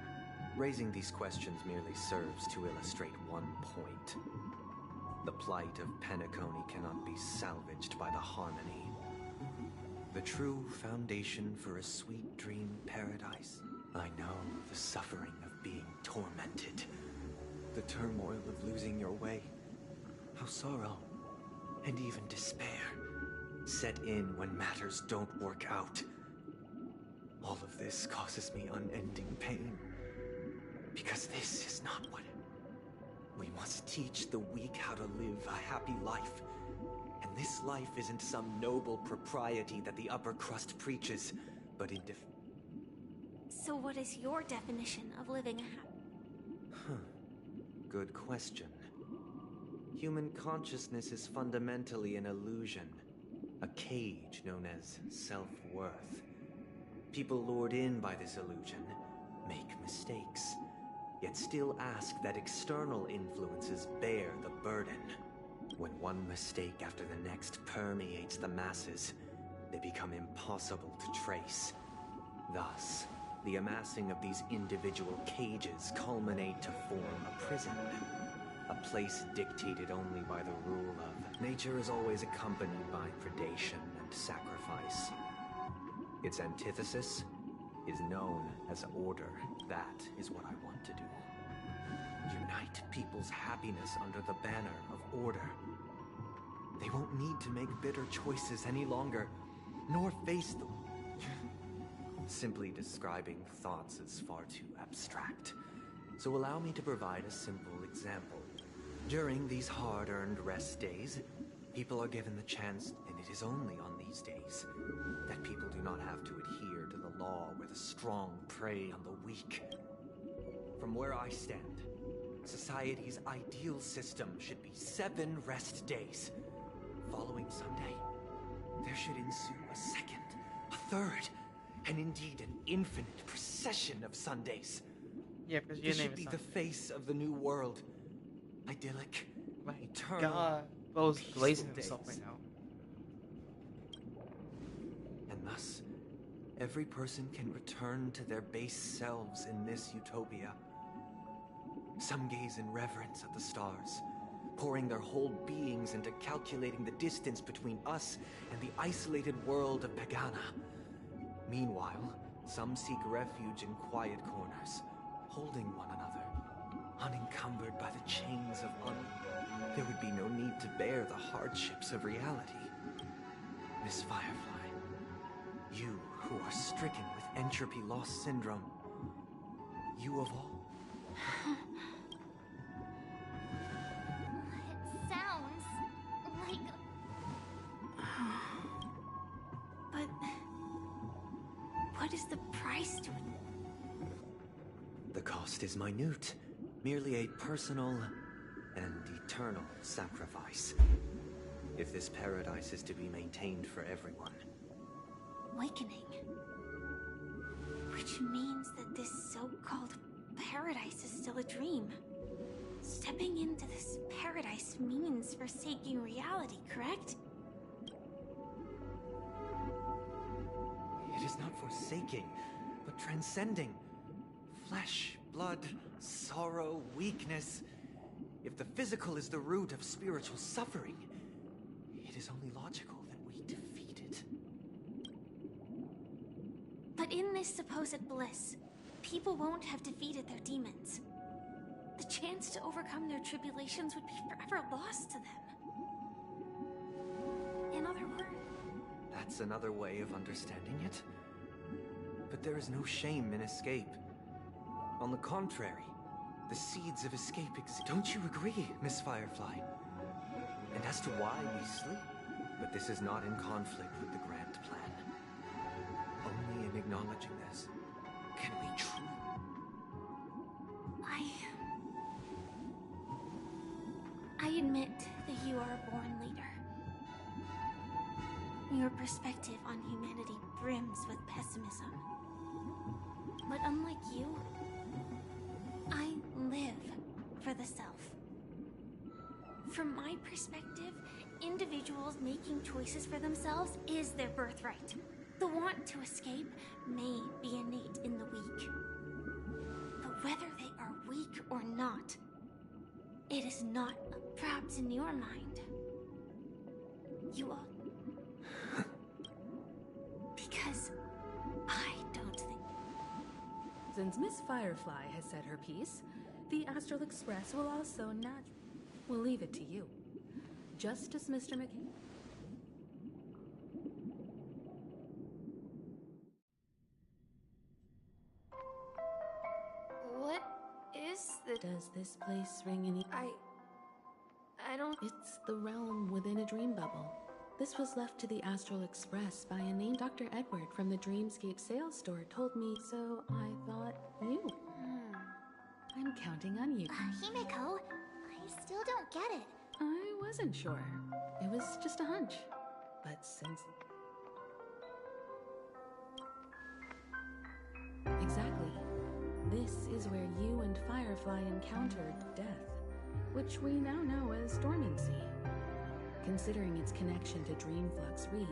Raising these questions merely serves to illustrate one point. The plight of Penacony cannot be salvaged by the harmony. The true foundation for a sweet dream paradise. I know the suffering of being tormented. The turmoil of losing your way. How sorrow, and even despair, set in when matters don't work out. All of this causes me unending pain. Because this is not what... We must teach the weak how to live a happy life. And this life isn't some noble propriety that the upper crust preaches, but So what is your definition of living a Good question. Human consciousness is fundamentally an illusion. A cage known as self-worth. People lured in by this illusion make mistakes, yet still ask that external influences bear the burden. When one mistake after the next permeates the masses, they become impossible to trace. Thus, the amassing of these individual cages culminate to form a prison. A place dictated only by the rule of nature is always accompanied by predation and sacrifice. Its antithesis is known as order. That is what I want to do. Unite people's happiness under the banner of order. They won't need to make bitter choices any longer, nor face them. Simply describing thoughts is far too abstract. So allow me to provide a simple example. During these hard-earned rest days, people are given the chance, and it is only on these days, that people do not have to adhere to the law where the strong prey on the weak. From where I stand, society's ideal system should be 7 rest days. Following Sunday, there should ensue a second, a third, and indeed an infinite procession of Sundays. Yeah, because your This name should is be the face of the new world. Idyllic, eternal. God, Bo's glazing peaceful himself right days. now. And thus, every person can return to their base selves in this utopia. Some gaze in reverence at the stars, pouring their whole beings into calculating the distance between us and the isolated world of Pagana. Meanwhile, some seek refuge in quiet corners, holding one another, unencumbered by the chains of there would be no need to bear the hardships of reality. Miss Firefly, you who are stricken with entropy loss syndrome, you of all. It sounds like... But... what is the price to it? The cost is minute, merely a personal and eternal sacrifice. If this paradise is to be maintained for everyone. Awakening. Which means that this so-called paradise is still a dream. Stepping into this paradise means forsaking reality, correct? It is not forsaking, but transcending. Flesh, blood, sorrow, weakness. If the physical is the root of spiritual suffering, it is only logical that we defeat it. But in this supposed bliss, people won't have defeated their demons. The chance to overcome their tribulations would be forever lost to them. In other words... That's another way of understanding it. But there is no shame in escape. On the contrary, the seeds of escape exist. Don't you agree, Miss Firefly? and as to why we sleep. But this is not in conflict with the grand plan. Only in acknowledging this can we truly... I admit that you are a born leader. Your perspective on humanity brims with pessimism. But unlike you, I live for the self. From my perspective, individuals making choices for themselves is their birthright. The want to escape may be innate in the weak. But whether they are weak or not, it is not, perhaps in your mind. You are... Because I don't think... Since Miss Firefly has said her piece, the Astral Express will also not... We'll leave it to you. Just as Mr. McKay... What is the... Does this place ring any... I don't... It's the realm within a dream bubble. This was left to the Astral Express by a named Dr. Edward from the Dreamscape sales store told me, so I thought you. I'm counting on you. Himeko, I still don't get it. I wasn't sure. It was just a hunch. But since... Exactly. This is where you and Firefly encountered death, which we now know as dormancy. Considering its connection to Dreamflux Reef,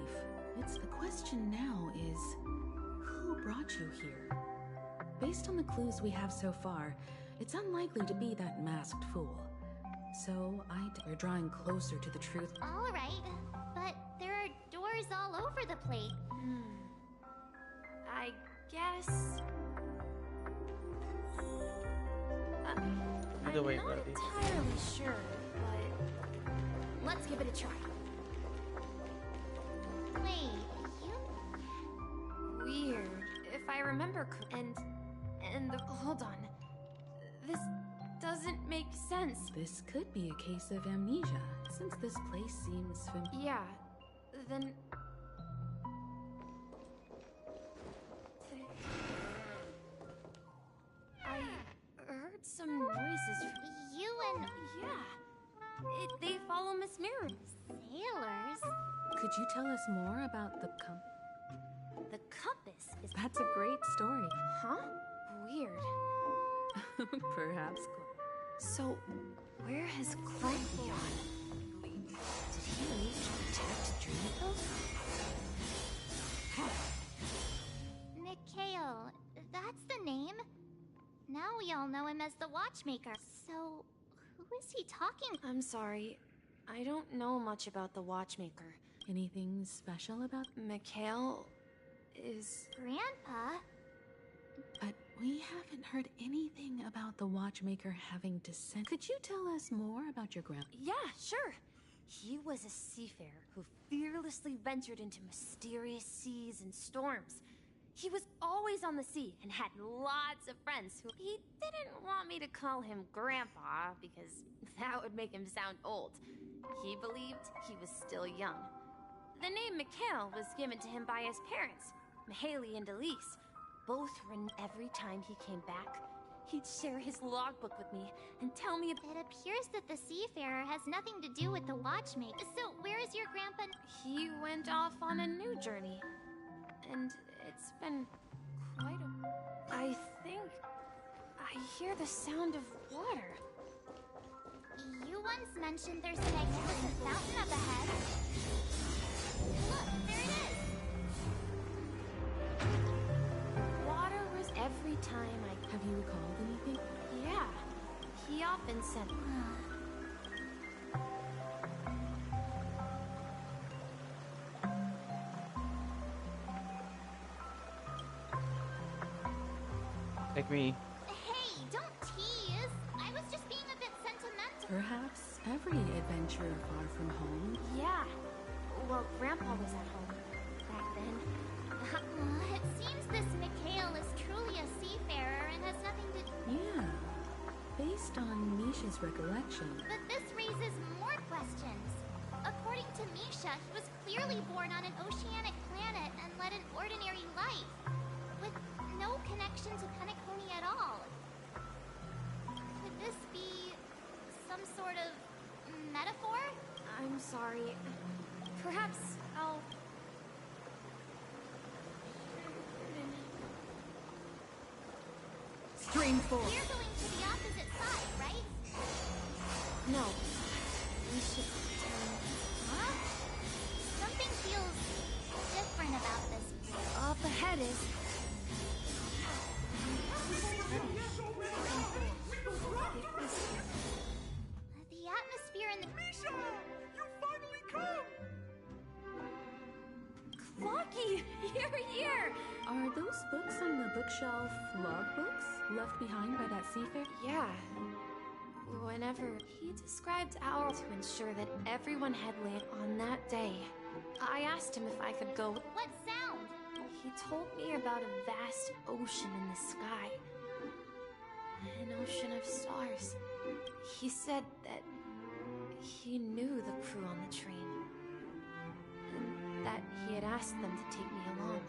the question now is, who brought you here? Based on the clues we have so far, it's unlikely to be that masked fool. So we're drawing closer to the truth. All right, but there are doors all over the place. I guess... Either way, I'm not buddy. entirely sure, but let's give it a try. Wait, Weird. If I remember hold on. This doesn't make sense. This could be a case of amnesia, since this place seems familiar. Yeah, then... I heard some noises from... You and... Yeah. They follow Miss Miru. Sailors? Could you tell us more about the The compass is... That's a great story. Huh? Weird. Perhaps. So, where has Clank gone? Did he leave to protect Dreamville? Mikhail, that's the name. Now we all know him as the Watchmaker. So, who is he talking? I'm sorry. I don't know much about the Watchmaker. Anything special about... Mikhail is... Grandpa? But we haven't heard anything about the Watchmaker having descent. Could you tell us more about your grandpa? Yeah, sure. He was a seafarer who fearlessly ventured into mysterious seas and storms. He was always on the sea and had lots of friends who... He didn't want me to call him Grandpa because that would make him sound old. He believed he was still young. The name Mikhail was given to him by his parents, Mihaly and Elise. Both written every time he came back. He'd share his logbook with me and tell me... It appears that the seafarer has nothing to do with the Watchmaker. So, where is your grandpa? He went off on a new journey. And it's been quite a... I think I hear the sound of water. You once mentioned there's a magnificent fountain up ahead. Look, there it is! Water was every time I... Have you recalled anything? Yeah. He often said... Like me. Hey, don't tease! I was just being a bit sentimental. Perhaps every adventurer far from home. Yeah. Well, Grandpa was at home back then. It seems this Mikhail is truly a seafarer and has nothing to... Yeah. Based on Misha's recollection. But this raises more questions. According to Misha, he was clearly born on an oceanic planet and led an ordinary life, with no connection to Penacony at all. Could this be some sort of metaphor? I'm sorry. Perhaps I'll... Stream 4. We're going to the opposite side, right? No. We should... Huh? Something feels different about this place. Up ahead is... The atmosphere in the... Misha! You finally come! Clocky! You're here! Are those books on the bookshelf logbooks left behind by that seafarer? Yeah. Whenever he described ours to ensure that everyone had land on that day, I asked him if I could go. What sound? He told me about a vast ocean in the sky. An ocean of stars. He said that he knew the crew on the train. And that he had asked them to take me along.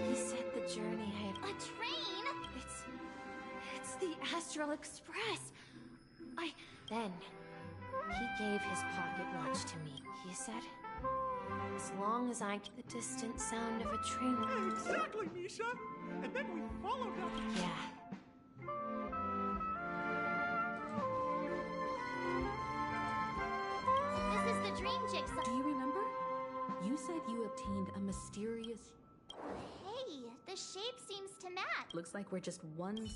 He said the journey had... A train? It's the Astral Express. Then, he gave his pocket watch to me. He said, as long as I get the distant sound of a train... Exactly, Misha! And then we followed up. Yeah. This is the dream jigsaw. Do you remember? You said you obtained a mysterious... Hey, the shape seems to match. Looks like we're just one...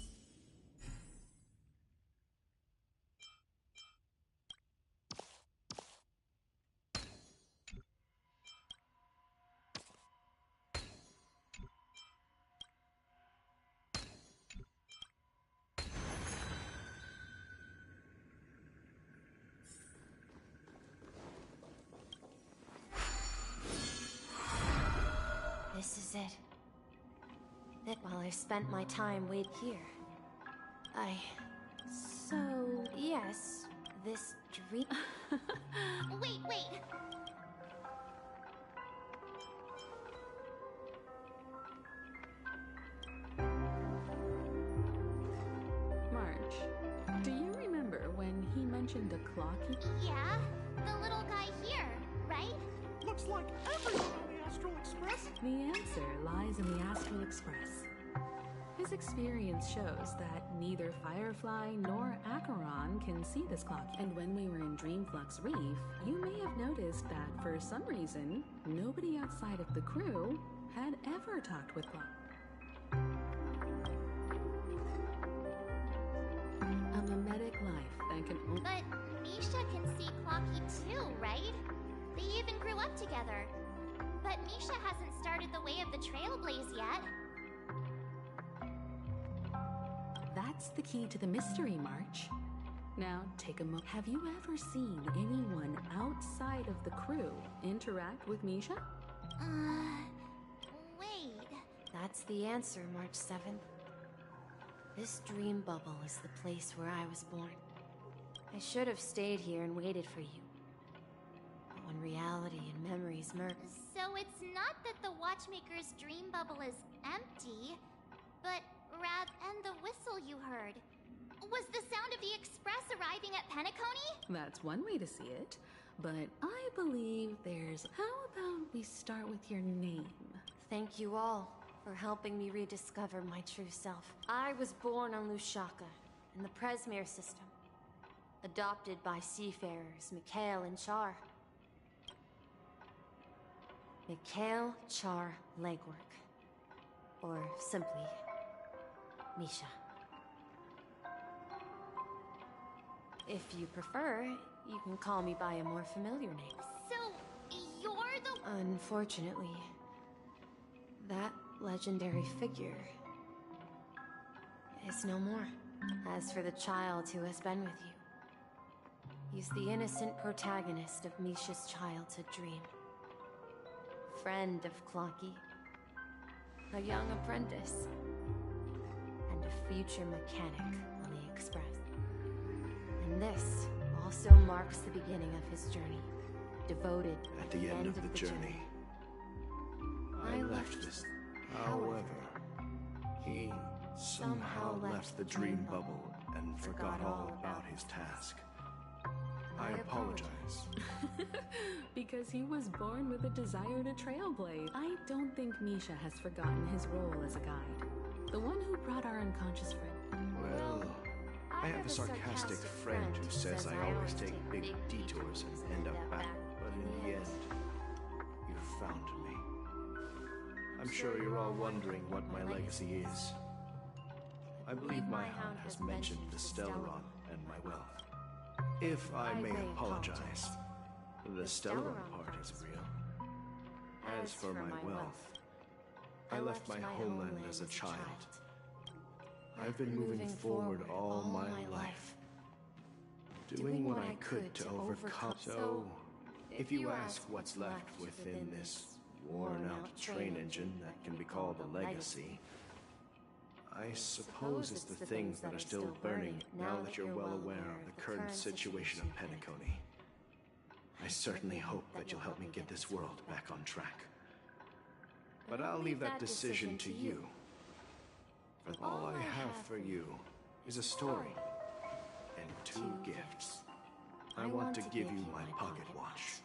This is it. That while I spent my time waiting here, So... Yes, this dream... Wait. March, do you remember when he mentioned a clocky? Yeah, the little guy here, right? Looks like everyone on the Astral Express. The answer lies in the Astral Express. His experience shows that neither Firefly nor Acheron can see this clock. And when we were in Dreamflux Reef, you may have noticed that for some reason, nobody outside of the crew had ever talked with Clock. A mimetic life that can only... But Misha can see Clocky too, right? They even grew up together. But Misha hasn't started the way of the Trailblaze yet. That's the key to the mystery, March. Now, take a moment. Have you ever seen anyone outside of the crew interact with Misha? Wait. That's the answer, March 7th. This dream bubble is the place where I was born. I should have stayed here and waited for you. But when reality and memories merge... So it's not that the Watchmaker's dream bubble is empty, but and the whistle you heard was the sound of the Express arriving at Penacony? That's one way to see it, but I believe there's... How about we start with your name? Thank you all for helping me rediscover my true self. I was born on Lushaka, in the Presmere system, adopted by seafarers Mikhail and Char. Mikhail, Char, Legwork. Or simply, Misha. If you prefer, you can call me by a more familiar name. So, you're the... Unfortunately, that legendary figure is no more. As for the child who has been with you, he's the innocent protagonist of Misha's childhood dream. Friend of Clocky, a young apprentice, and a future mechanic on the Express. And this also marks the beginning of his journey. devoted at the end of the journey. I left this. However, he somehow left the dream bubble and forgot all about his task. I apologize. Because he was born with a desire to trailblaze. I don't think Misha has forgotten his role as a guide. The one who brought our unconscious friend. Well, I have a sarcastic friend who says I always take big detours and end up back. But in the end, you found me. I'm sure you're all wondering what my legacy is. I believe my hound has mentioned the Stellaron and my wealth. If I may apologize, the Stellaron part is real. As for my wealth, I left my homeland as a child. I've been moving forward all my life, doing what I could to overcome. So, if you ask what's left within this worn-out train engine that can be called a legacy, I suppose it's the things that are still burning now that you're well aware of the current situation of Penacony. I certainly hope that you'll help me get this world back on track. But I'll leave that decision to you. For all I have for you is a story and 2 gifts. I want to give you my pocket watch.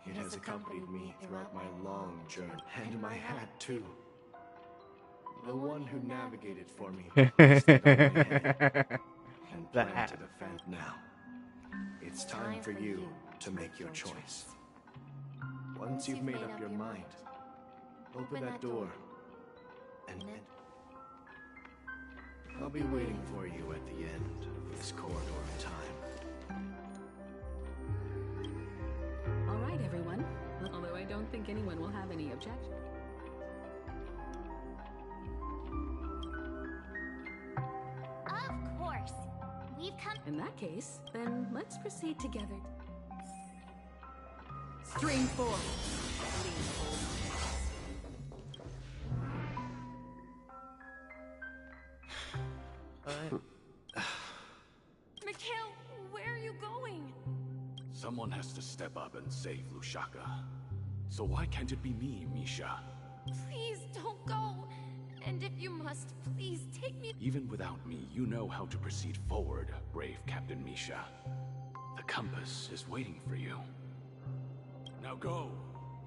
It has accompanied me throughout my long journey, and my hat too. The one who navigated for me placed it on my head and planted a fan. Now, it's time for you to make your choice. Once you've made up your mind, open that door, and I'll be waiting for you at the end of this corridor of time. All right, everyone. Although I don't think anyone will have any objection. Of course. We've come. In that case, then let's proceed together. Stream 4. Mikhail, where are you going? Someone has to step up and save Lushaka. So why can't it be me, Misha? Please don't go. And if you must, please take me. Even without me, you know how to proceed forward, brave Captain Misha. The compass is waiting for you. Now go.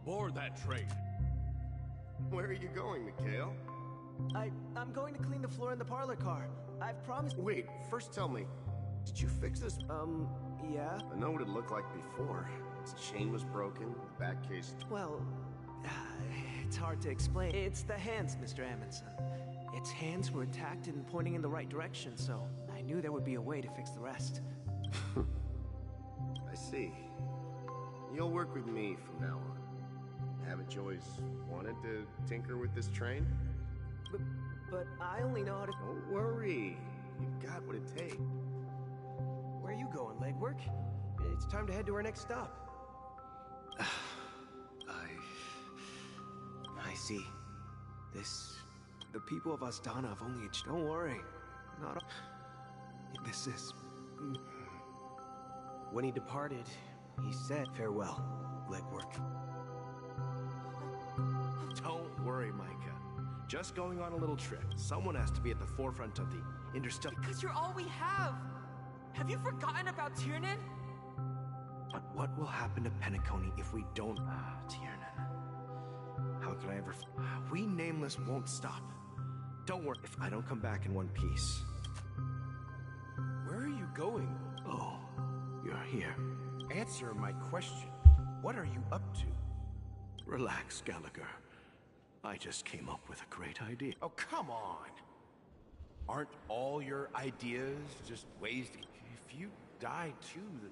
Board that train. Where are you going, Mikhail? I'm going to clean the floor in the parlor car. I've promised. Wait, first tell me, did you fix this? Yeah? I know what it looked like before. Its chain was broken, the back case. Well, it's hard to explain. It's the hands, Mr. Amundsen. Its hands were attacked and pointing in the right direction, so I knew there would be a way to fix the rest. I see. You'll work with me from now on. Haven't you always wanted to tinker with this train? But I only know how to... Don't worry. You've got what it takes. Where are you going, legwork? It's time to head to our next stop. I see. The people of Astana have only... Don't worry. Not... This is... When he departed, he said, farewell, legwork. Don't worry, Micah. Just going on a little trip. Someone has to be at the forefront of the interstellar... Because you're all we have. Have you forgotten about Tiernan? But what will happen to Penacony if we don't... Tiernan. How could I ever... We Nameless won't stop. Don't worry if I don't come back in one piece. Where are you going? Oh, you're here. Answer my question. What are you up to? Relax, Gallagher. I just came up with a great idea. Oh, come on. Aren't all your ideas just ways to... If you die too, the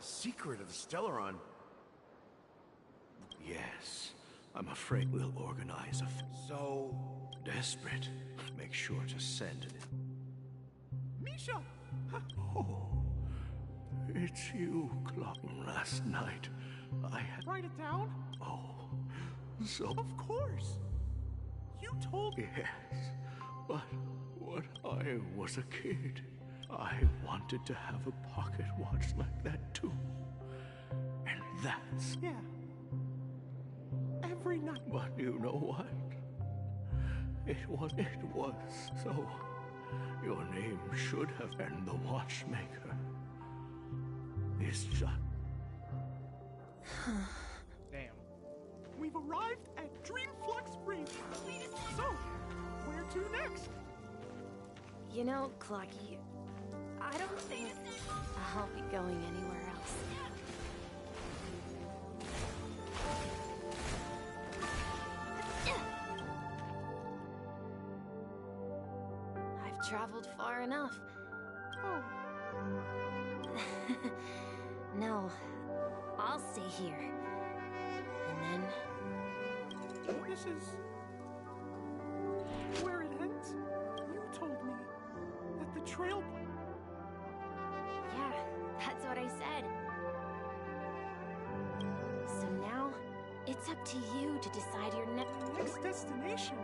secret of the Stellaron... Yes, I'm afraid we'll organize a... So... Desperate. Make sure to send it. Misha! Oh, it's you, Clark. Last night, I had... Write it down? Oh, so... Of course! You told... Yes, but when I was a kid, I wanted to have a pocket watch like that too. And That's... Yeah. Every night. But you know what? It was so. Your name should have been the Watchmaker. It's just... Damn. We've arrived at Dreamflux Springs. So, where to next? You know, Clocky, I don't think I'll be going anywhere else. I've traveled far enough. Oh. No, I'll stay here. And then... This is... where it ends? You told me that the trail... Yeah, that's what I said. So now, it's up to you to decide your next destination?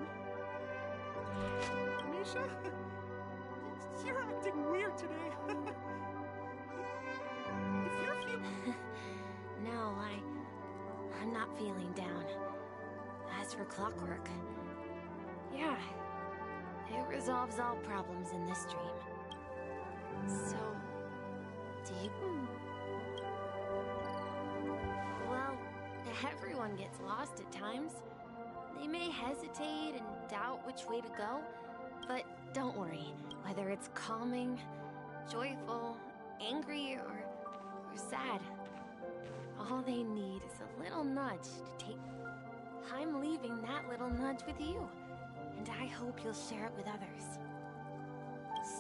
Misha? You're acting weird today. If you're feeling... No, I'm not feeling down. As for clockwork, yeah, it resolves all problems in this dream. So, do you... Well, everyone gets lost at times. They may hesitate and doubt which way to go, but don't worry. Whether it's calming, joyful, angry, or sad, all they need is a little nudge to take... I'm leaving that little nudge with you, and I hope you'll share it with others.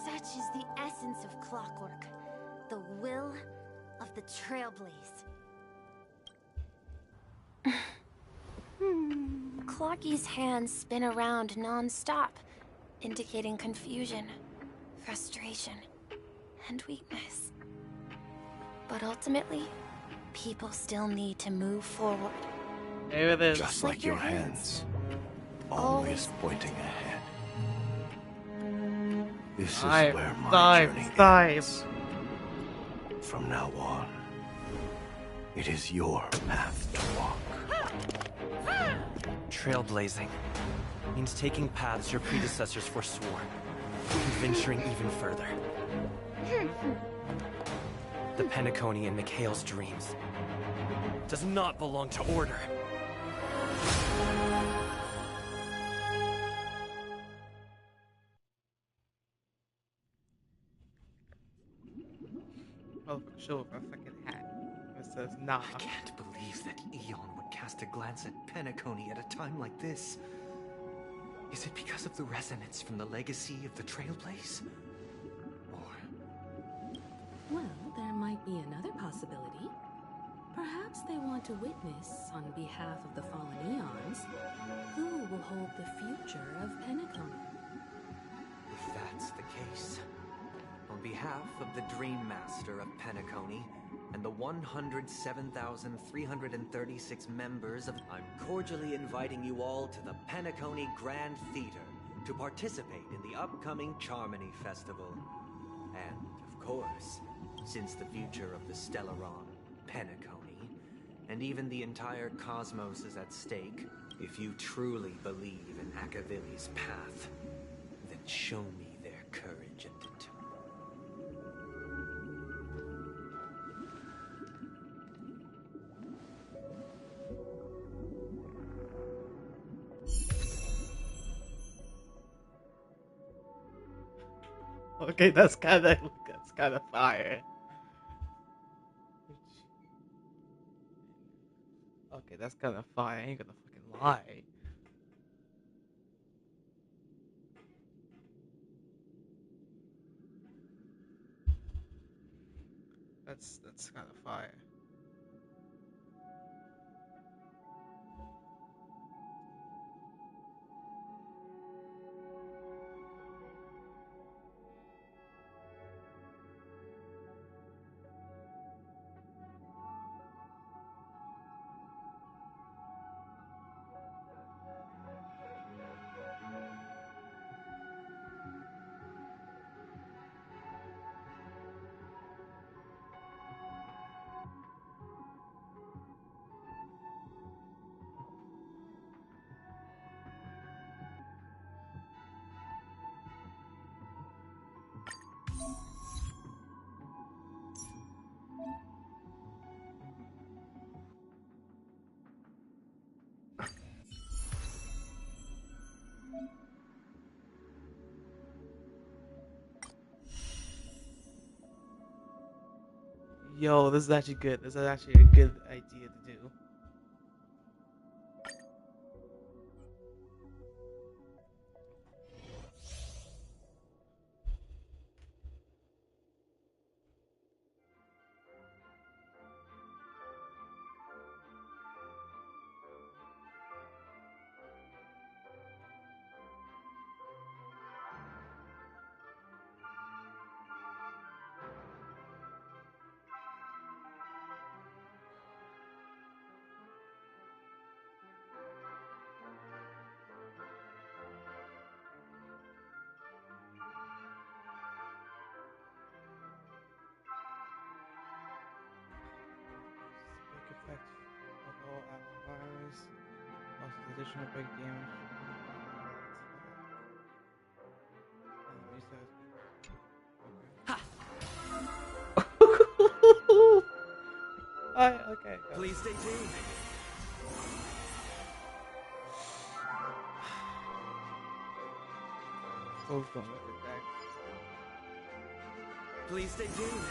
Such is the essence of clockwork, the will of the Trailblaze. Clocky's hands spin around non-stop, indicating confusion, frustration, and weakness. But ultimately, people still need to move forward. There it is. Just like your hands, always pointing ahead. This is where my journey ends. From now on, it is your path to walk. Trailblazing means taking paths your predecessors forswore, and venturing even further. The Penacony in Mikhail's dreams does not belong to Order. Oh, for sure, with a fucking hat. It says nah. I can't believe that Eon would cast a glance at Penacony at a time like this. Is it because of the resonance from the legacy of the Trailblaze? Well, there might be another possibility. Perhaps they want to witness, on behalf of the fallen Eons, who will hold the future of Penacony. If that's the case, on behalf of the Dream Master of Penacony and the 107,336 members of... I'm cordially inviting you all to the Penacony Grand Theater to participate in the upcoming Charmony Festival. And, of course, since the future of the Stellaron, Penacony, and even the entire cosmos is at stake, if you truly believe in Akavili's path, then show me their courage and determination. Okay, that's kind of fire. Okay, that's kind of fire. I ain't gonna fucking lie. That's kind of fire. Yo, this is actually good. This is actually a good idea to do. Effect of all allies. Also, additional break damage. Okay. Please stay tuned. Both don't look at that. Please stay tuned.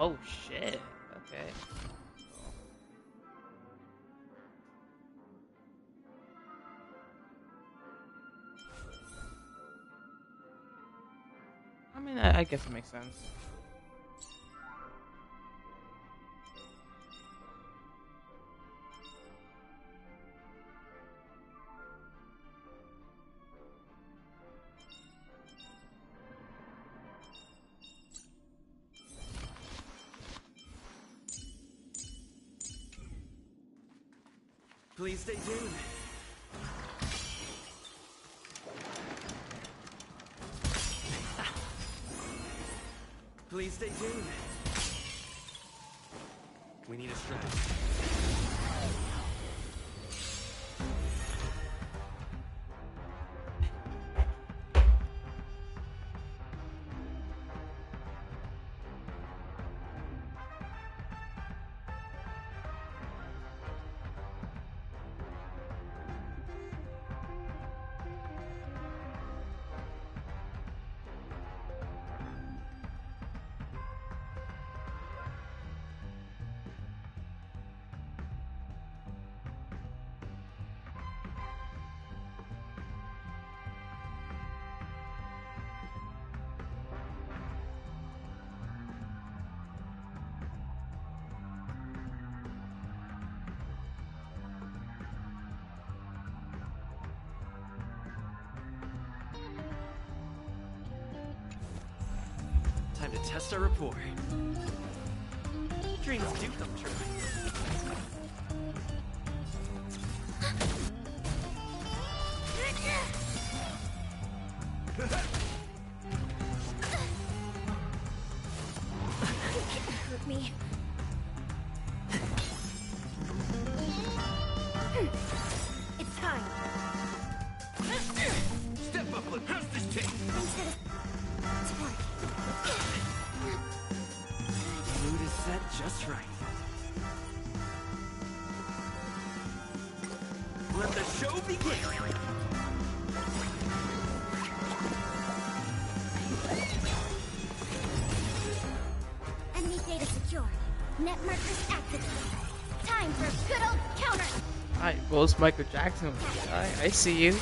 Oh shit. Okay. I mean, I guess it makes sense. Please stay tuned. Please stay tuned. We need a strategy. Time to test our rapport. Dreams do come true. Hurt me. It's time. Step up, look, how's this take? Instead of Let the show begin! Enemy data secure. Net markers activated. Time for a good old counter. Alright, goes Michael Jackson. I see you.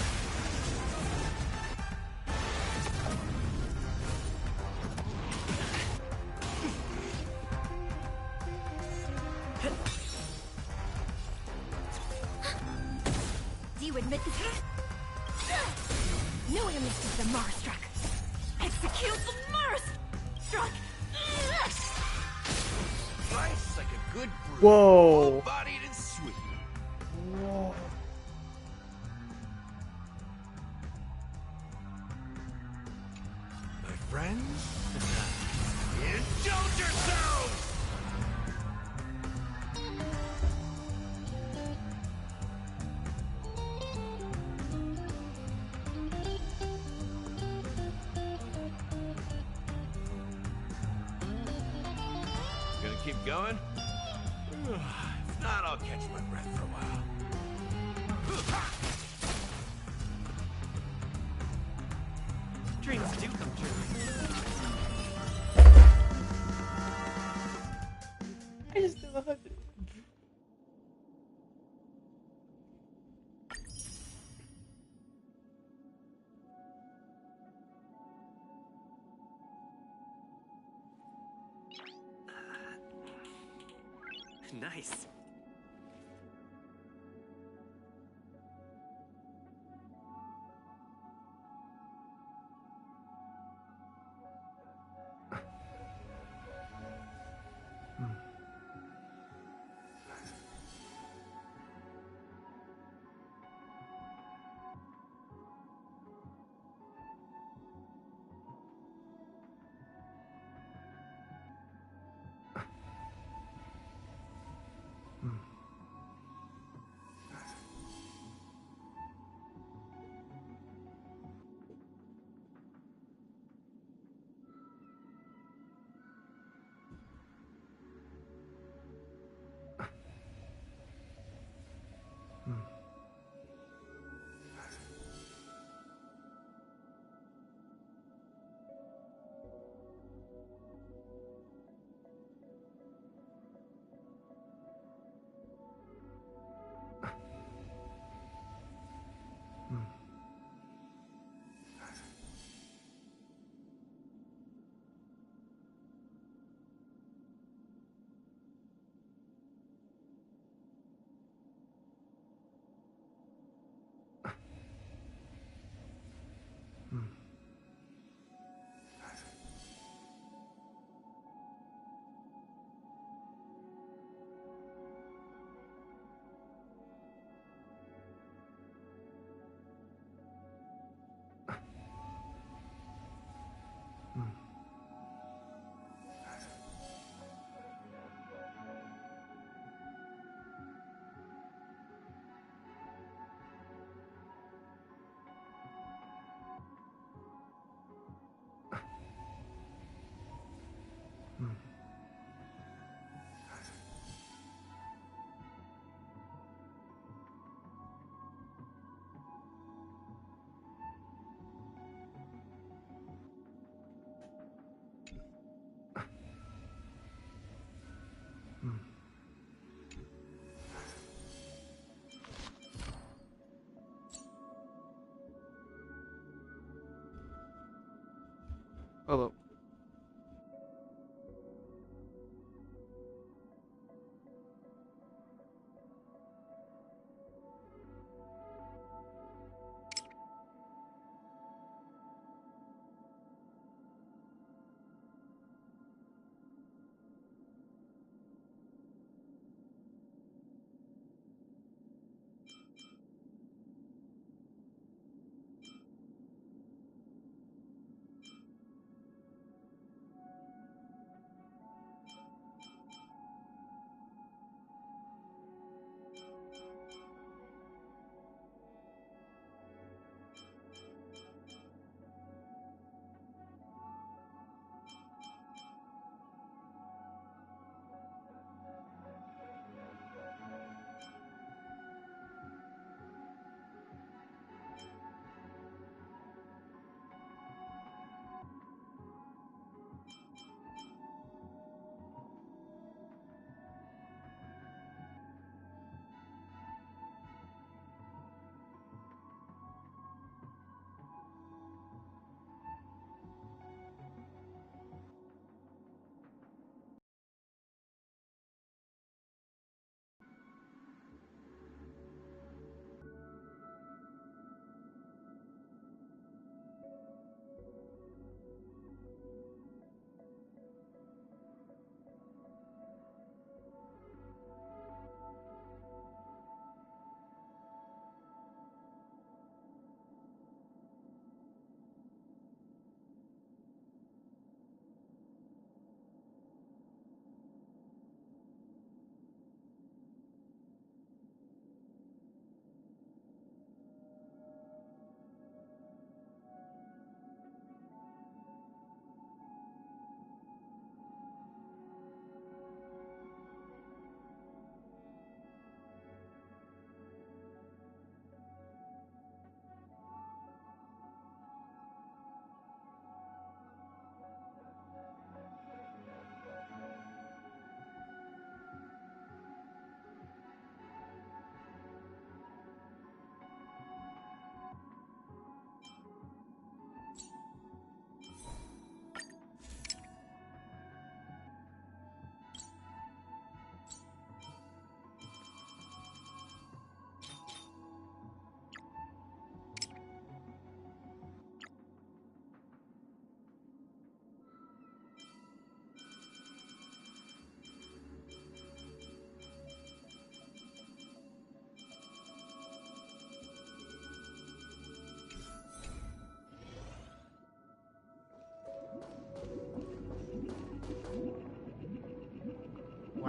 Do you admit this? No image of the Marstruck. Execute the Marstruck! Slice like a good brew. Whoa. Full-bodied and sweet. Whoa. My friends, indulge yourselves! Gonna keep going? If not, I'll catch my breath for a while. Dreams do come true. I just did 100. Nice.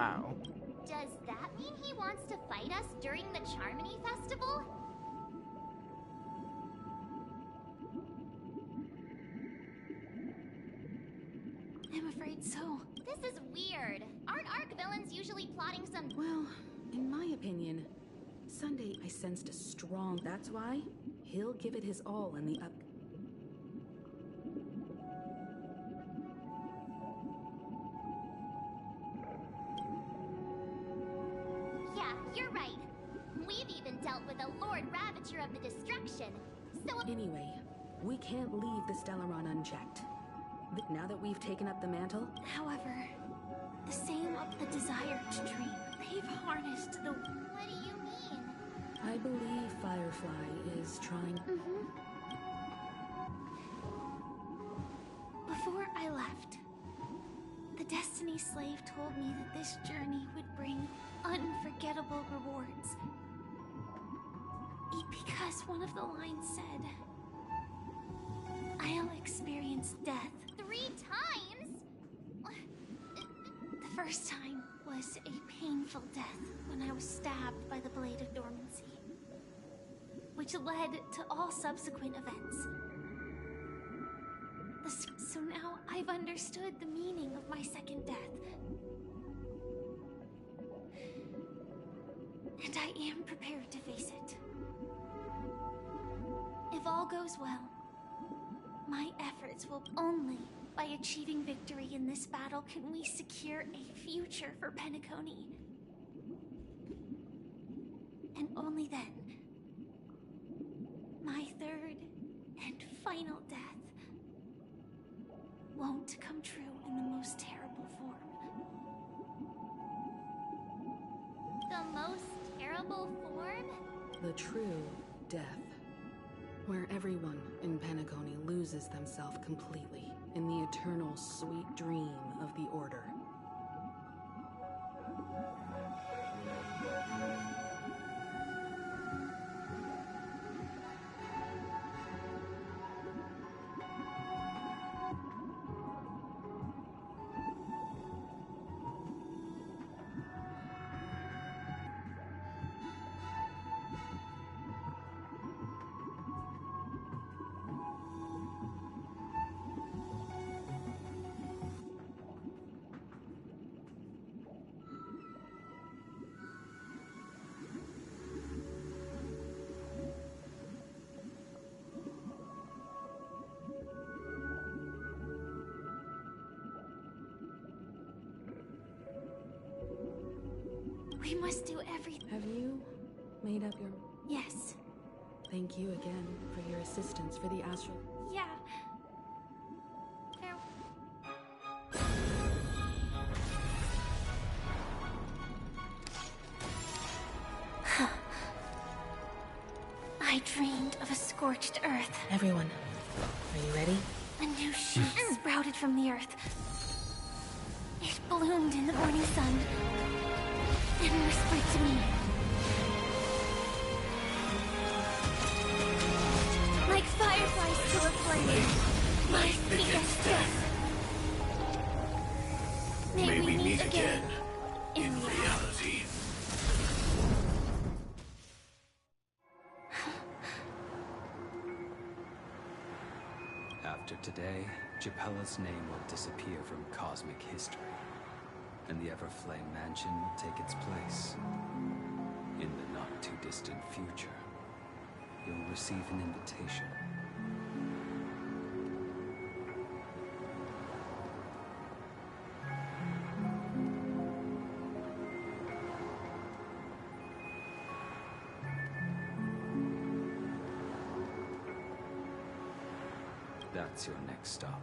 Wow. Does that mean he wants to fight us during the Charmony Festival? I'm afraid so. This is weird. Aren't Arc villains usually plotting some... Well, in my opinion, Sunday I sensed a strong... That's why he'll give it his all in the up... Yeah, you're right. We've even dealt with a Lord Ravager of the Destruction. So... Anyway, we can't leave the Stellaron unchecked. Now that we've taken up the mantle... However, the same of the desire to dream. They've harnessed the... What do you mean? I believe Firefly is trying... Before I left, the Destiny Slave told me that this journey would bring unforgettable rewards. Because one of the lines said, I'll experience death. 3 times? The first time was a painful death when I was stabbed by the Blade of Dormancy, which led to all subsequent events. So now I've understood the meaning of my second death. And I am prepared to face it. If all goes well, my efforts will only by achieving victory in this battle can we secure a future for Penacony. And only then, my third and final death won't come true in the most terrible form. The most terrible form? The true death. Where everyone in Penacony loses themselves completely in the eternal sweet dream of the Order. We must do everything. Have you made up your... Yes. Thank you again for your assistance for the astral... Yeah. I dreamed of a scorched earth. Everyone, are you ready? A new shoot sprouted from the earth. It bloomed in the morning sun and whispered to me. Like fireflies to a flame, life begets death. May we meet again in reality. After today, Japella's name will disappear from cosmic history, and the Everflame Mansion will take its place. In the not-too-distant future, you'll receive an invitation. That's your next stop.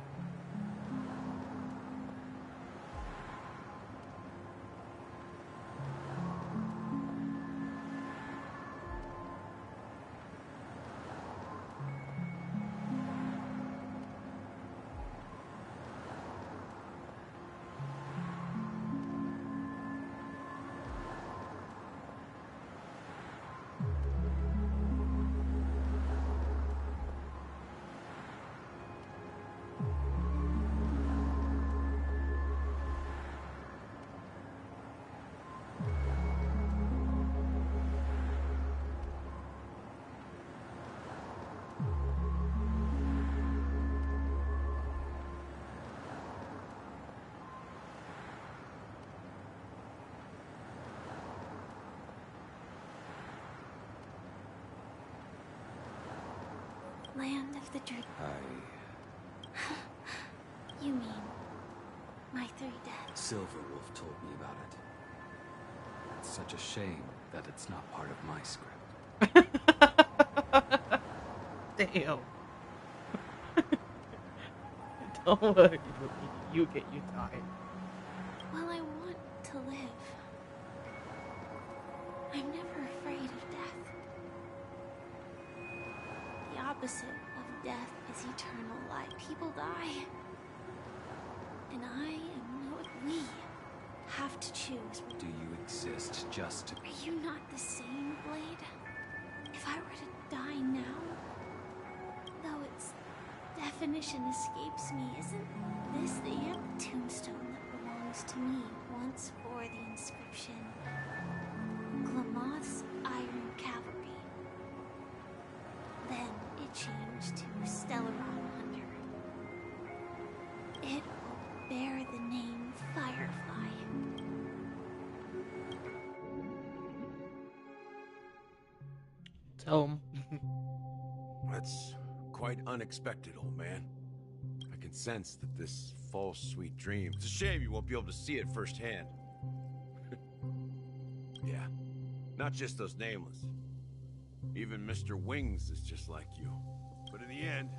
of the dream. I... You mean my 3 deaths? Silverwolf told me about it. It's such a shame that it's not part of my script. Damn. Don't worry, you get you tired. Well, I want to live. I'm never afraid of death. The opposite of death is eternal life. People die. And I am what we have to choose. Do you exist just to... Are you not the same, Blade? If I were to die now, though its definition escapes me, isn't this the tombstone that belongs to me? Once bore the inscription, Glamoth's Iron Cavalry. Then it changed to Stellaron Hunter. It will bear the name Firefly. Tell him. That's quite unexpected, old man. I can sense that this false sweet dream... It's a shame you won't be able to see it firsthand. Yeah, not just those nameless. Even Mr. Wings is just like you. But in the end,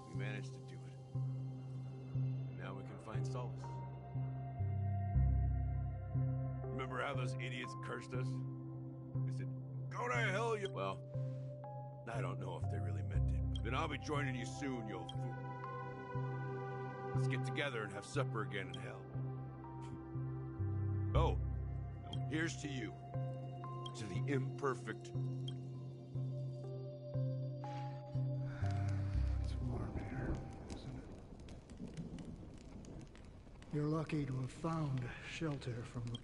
we managed to do it. And now we can find solace. Remember how those idiots cursed us? They said, "Go to hell, you..." Well, I don't know if they really meant it. Then I'll be joining you soon, you old fool. Let's get together and have supper again in hell. Oh, here's to you. To the imperfect. It's warm here, isn't it? You're lucky to have found shelter from the...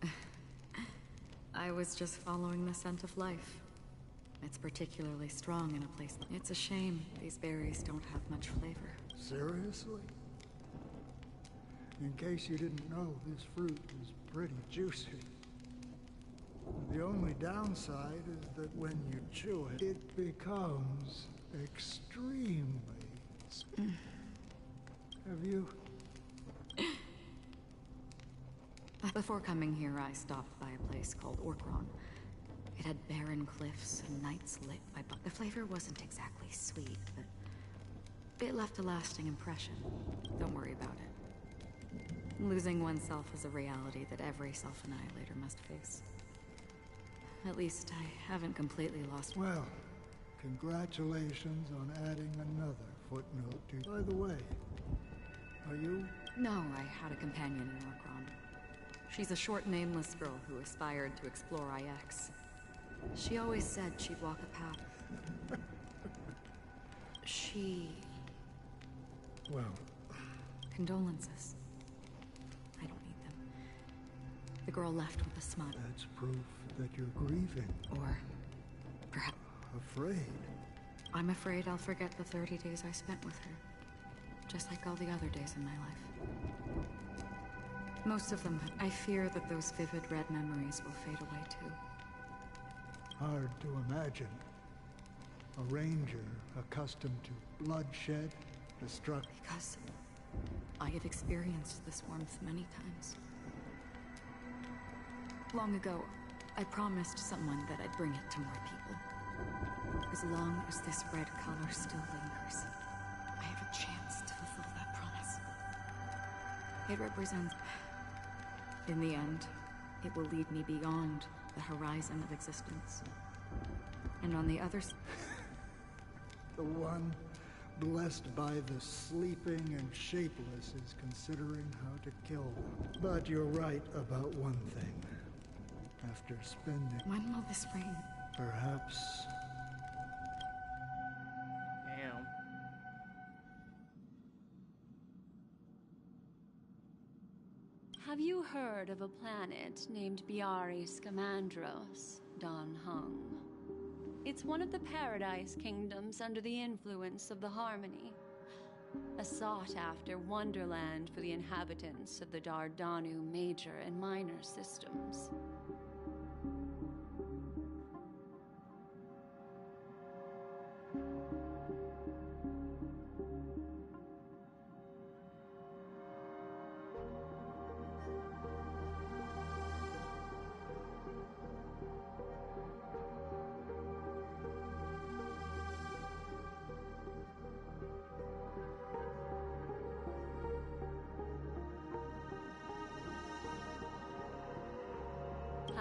I was just following the scent of life. It's particularly strong in a place. It's a shame these berries don't have much flavor. Seriously? In case you didn't know, this fruit is pretty juicy. The only downside is that when you chew it, it becomes extremely... Have you... Before coming here, I stopped by a place called Orkron. It had barren cliffs and nights lit by... The flavor wasn't exactly sweet, but it left a lasting impression. Don't worry about it. Losing oneself is a reality that every self-annihilator must face. At least I haven't completely lost... Well, congratulations on adding another footnote to... By the way, are you... No, I had a companion in Orkron. She's a short, nameless girl who aspired to explore IX. She always said she'd walk a path. She... Well... Condolences. I don't need them. The girl left with a smile. That's proof that you're grieving. Or... perhaps... Afraid? I'm afraid I'll forget the 30 days I spent with her. Just like all the other days in my life. Most of them, I fear that those vivid red memories will fade away too. Hard to imagine. A ranger accustomed to bloodshed, destruction. Because I have experienced this warmth many times. Long ago, I promised someone that I'd bring it to more people. As long as this red color still lingers, I have a chance to fulfill that promise. It represents... In the end, it will lead me beyond the horizon of existence. And on the other side... The one blessed by the sleeping and shapeless is considering how to kill them. But you're right about one thing. After spending... When will this rain? Perhaps... Damn. Have you heard of a planet named Biari Scamandros, Don Hung? It's one of the Paradise Kingdoms under the influence of the Harmony. A sought-after wonderland for the inhabitants of the Dardanu Major and Minor systems.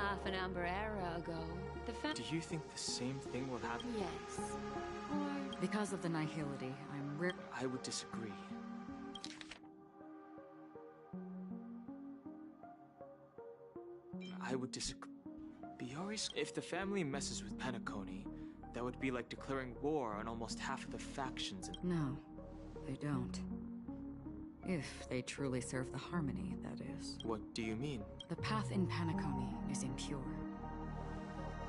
half an Amber Era ago, the Do you think the same thing will happen? Yes. Or... Because of the nihility, I would disagree. I would disagree. Biari's... If the family messes with Penacony, that would be like declaring war on almost half of the factions in... No, they don't. If they truly serve the harmony, that is. What do you mean? The path in Penacony is impure.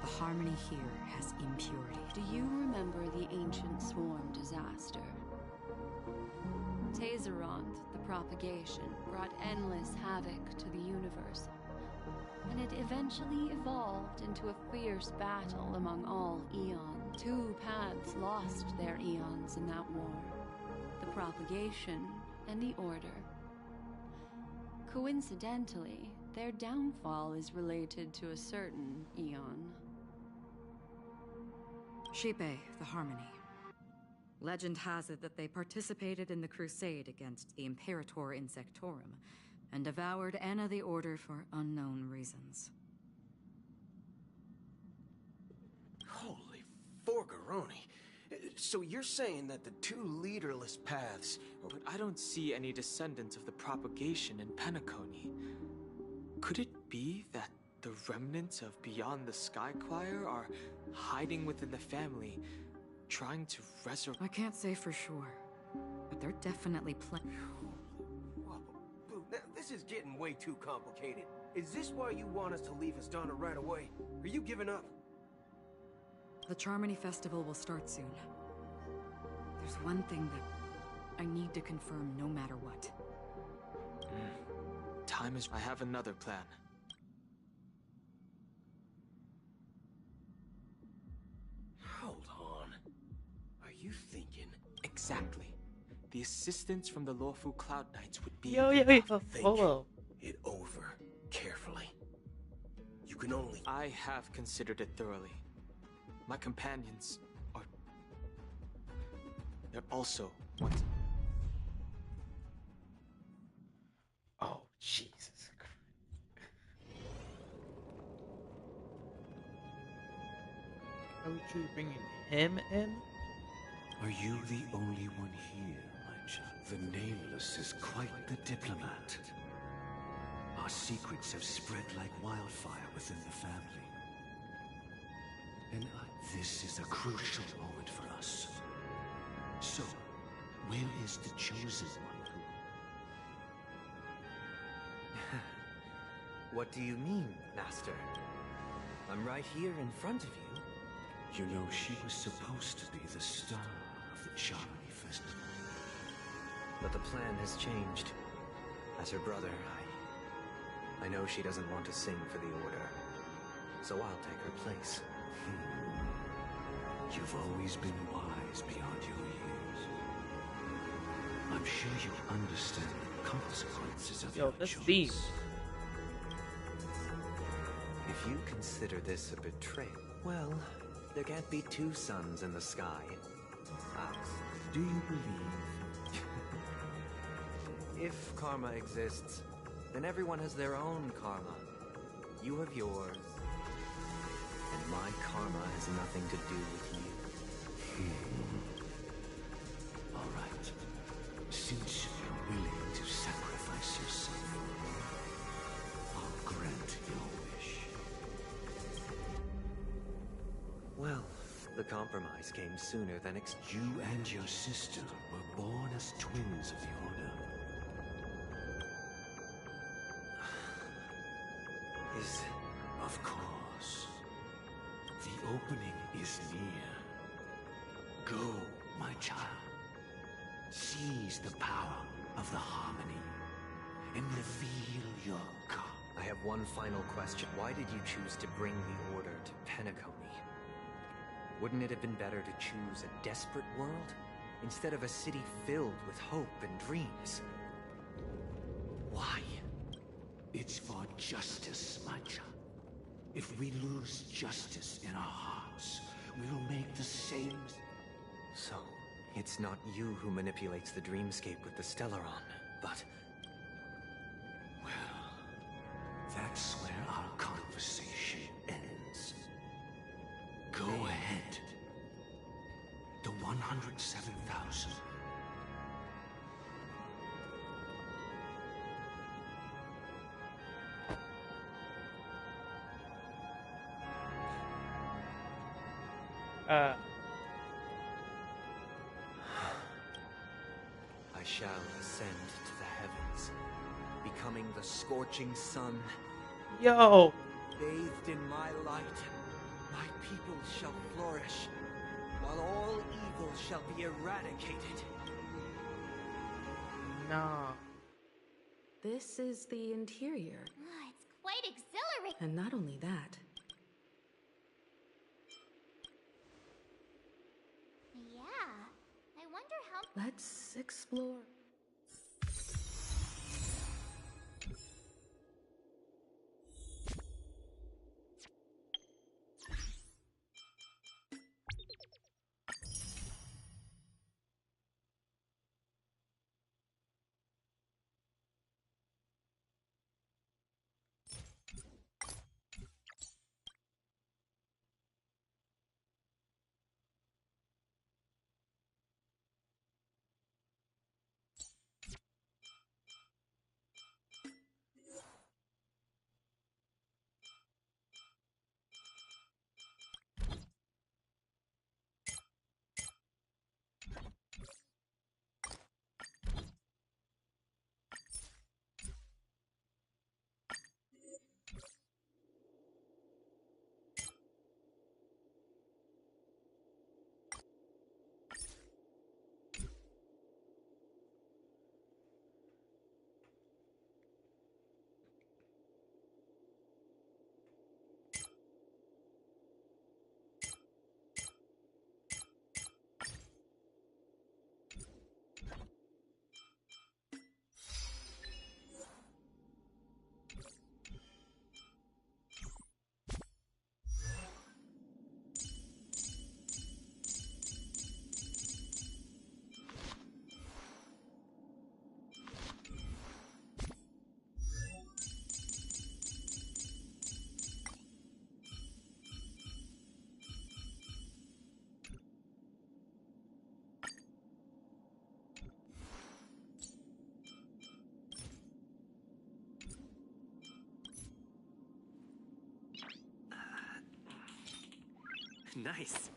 The harmony here has impurity. Do you remember the ancient swarm disaster? Tazeront, the propagation, brought endless havoc to the universe, and it eventually evolved into a fierce battle among all eons. Two paths lost their eons in that war. The propagation and the order. Coincidentally, their downfall is related to a certain eon. Shipe, the harmony. Legend has it that they participated in the crusade against the Imperator Insectorum, and devoured Anna the Order for unknown reasons. Holy forgaroni. So you're saying that the two leaderless paths... But I don't see any descendants of the propagation in Penacony. Could it be that the remnants of Beyond the Sky Choir are hiding within the family, trying to resurrect? I can't say for sure, but they're definitely This is getting way too complicated. Is this why you want us to leave Astana right away? Are you giving up? The Charmony Festival will start soon. There's one thing that I need to confirm no matter what. Time is... I have another plan. Hold on. Are you thinking... Exactly. The assistance from the lawful Cloud Knights would be... Think it over carefully. You can only... I have considered it thoroughly. My companions are... They're also what... Oh, Jesus Christ. Are we truly bringing him in? Are you the only one here, my child? The Nameless is quite the diplomat. Our secrets have spread like wildfire within the family. And this is a crucial moment for us. So, where is the chosen one What do you mean, Master? I'm right here in front of you. You know, she was supposed to be the star of the Charmony Festival. But the plan has changed. As her brother, I know she doesn't want to sing for the Order. So I'll take her place. You've always been wise beyond your years. I'm sure you understand the consequences of your choice. If you consider this a betrayal, well, there can't be two suns in the sky. Alex, do you believe? If karma exists, then everyone has their own karma. You have yours, and my karma has nothing to do with you. All right. Since you're willing to sacrifice yourself, I'll grant your wish. Well, the compromise came sooner than You and your sister were born as twins of the Order. Of course. The opening is near. Go, my child. Seize the power of the harmony and reveal your karma. I have one final question. Why did you choose to bring the Order to Penacony? Wouldn't it have been better to choose a desperate world instead of a city filled with hope and dreams? Why? It's for justice, my child. If we lose justice in our hearts, we'll make the same... So, it's not you who manipulates the dreamscape with the Stellaron, but... Well, that's where our conversation 107,000. I shall ascend to the heavens, becoming the scorching sun. Yo! Bathed in my light, my people shall flourish, while all evil shall be eradicated. Nah. This is the interior. It's quite exhilarating. And not only that. Yeah. I wonder how... Let's explore. Nice.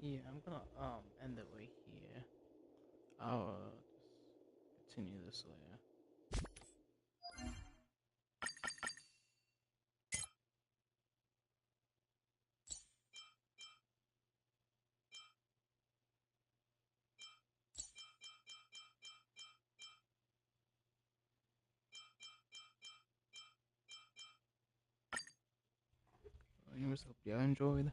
Yeah, I'm gonna end it right here. I'll just continue this later. Anyways, hope y'all enjoyed.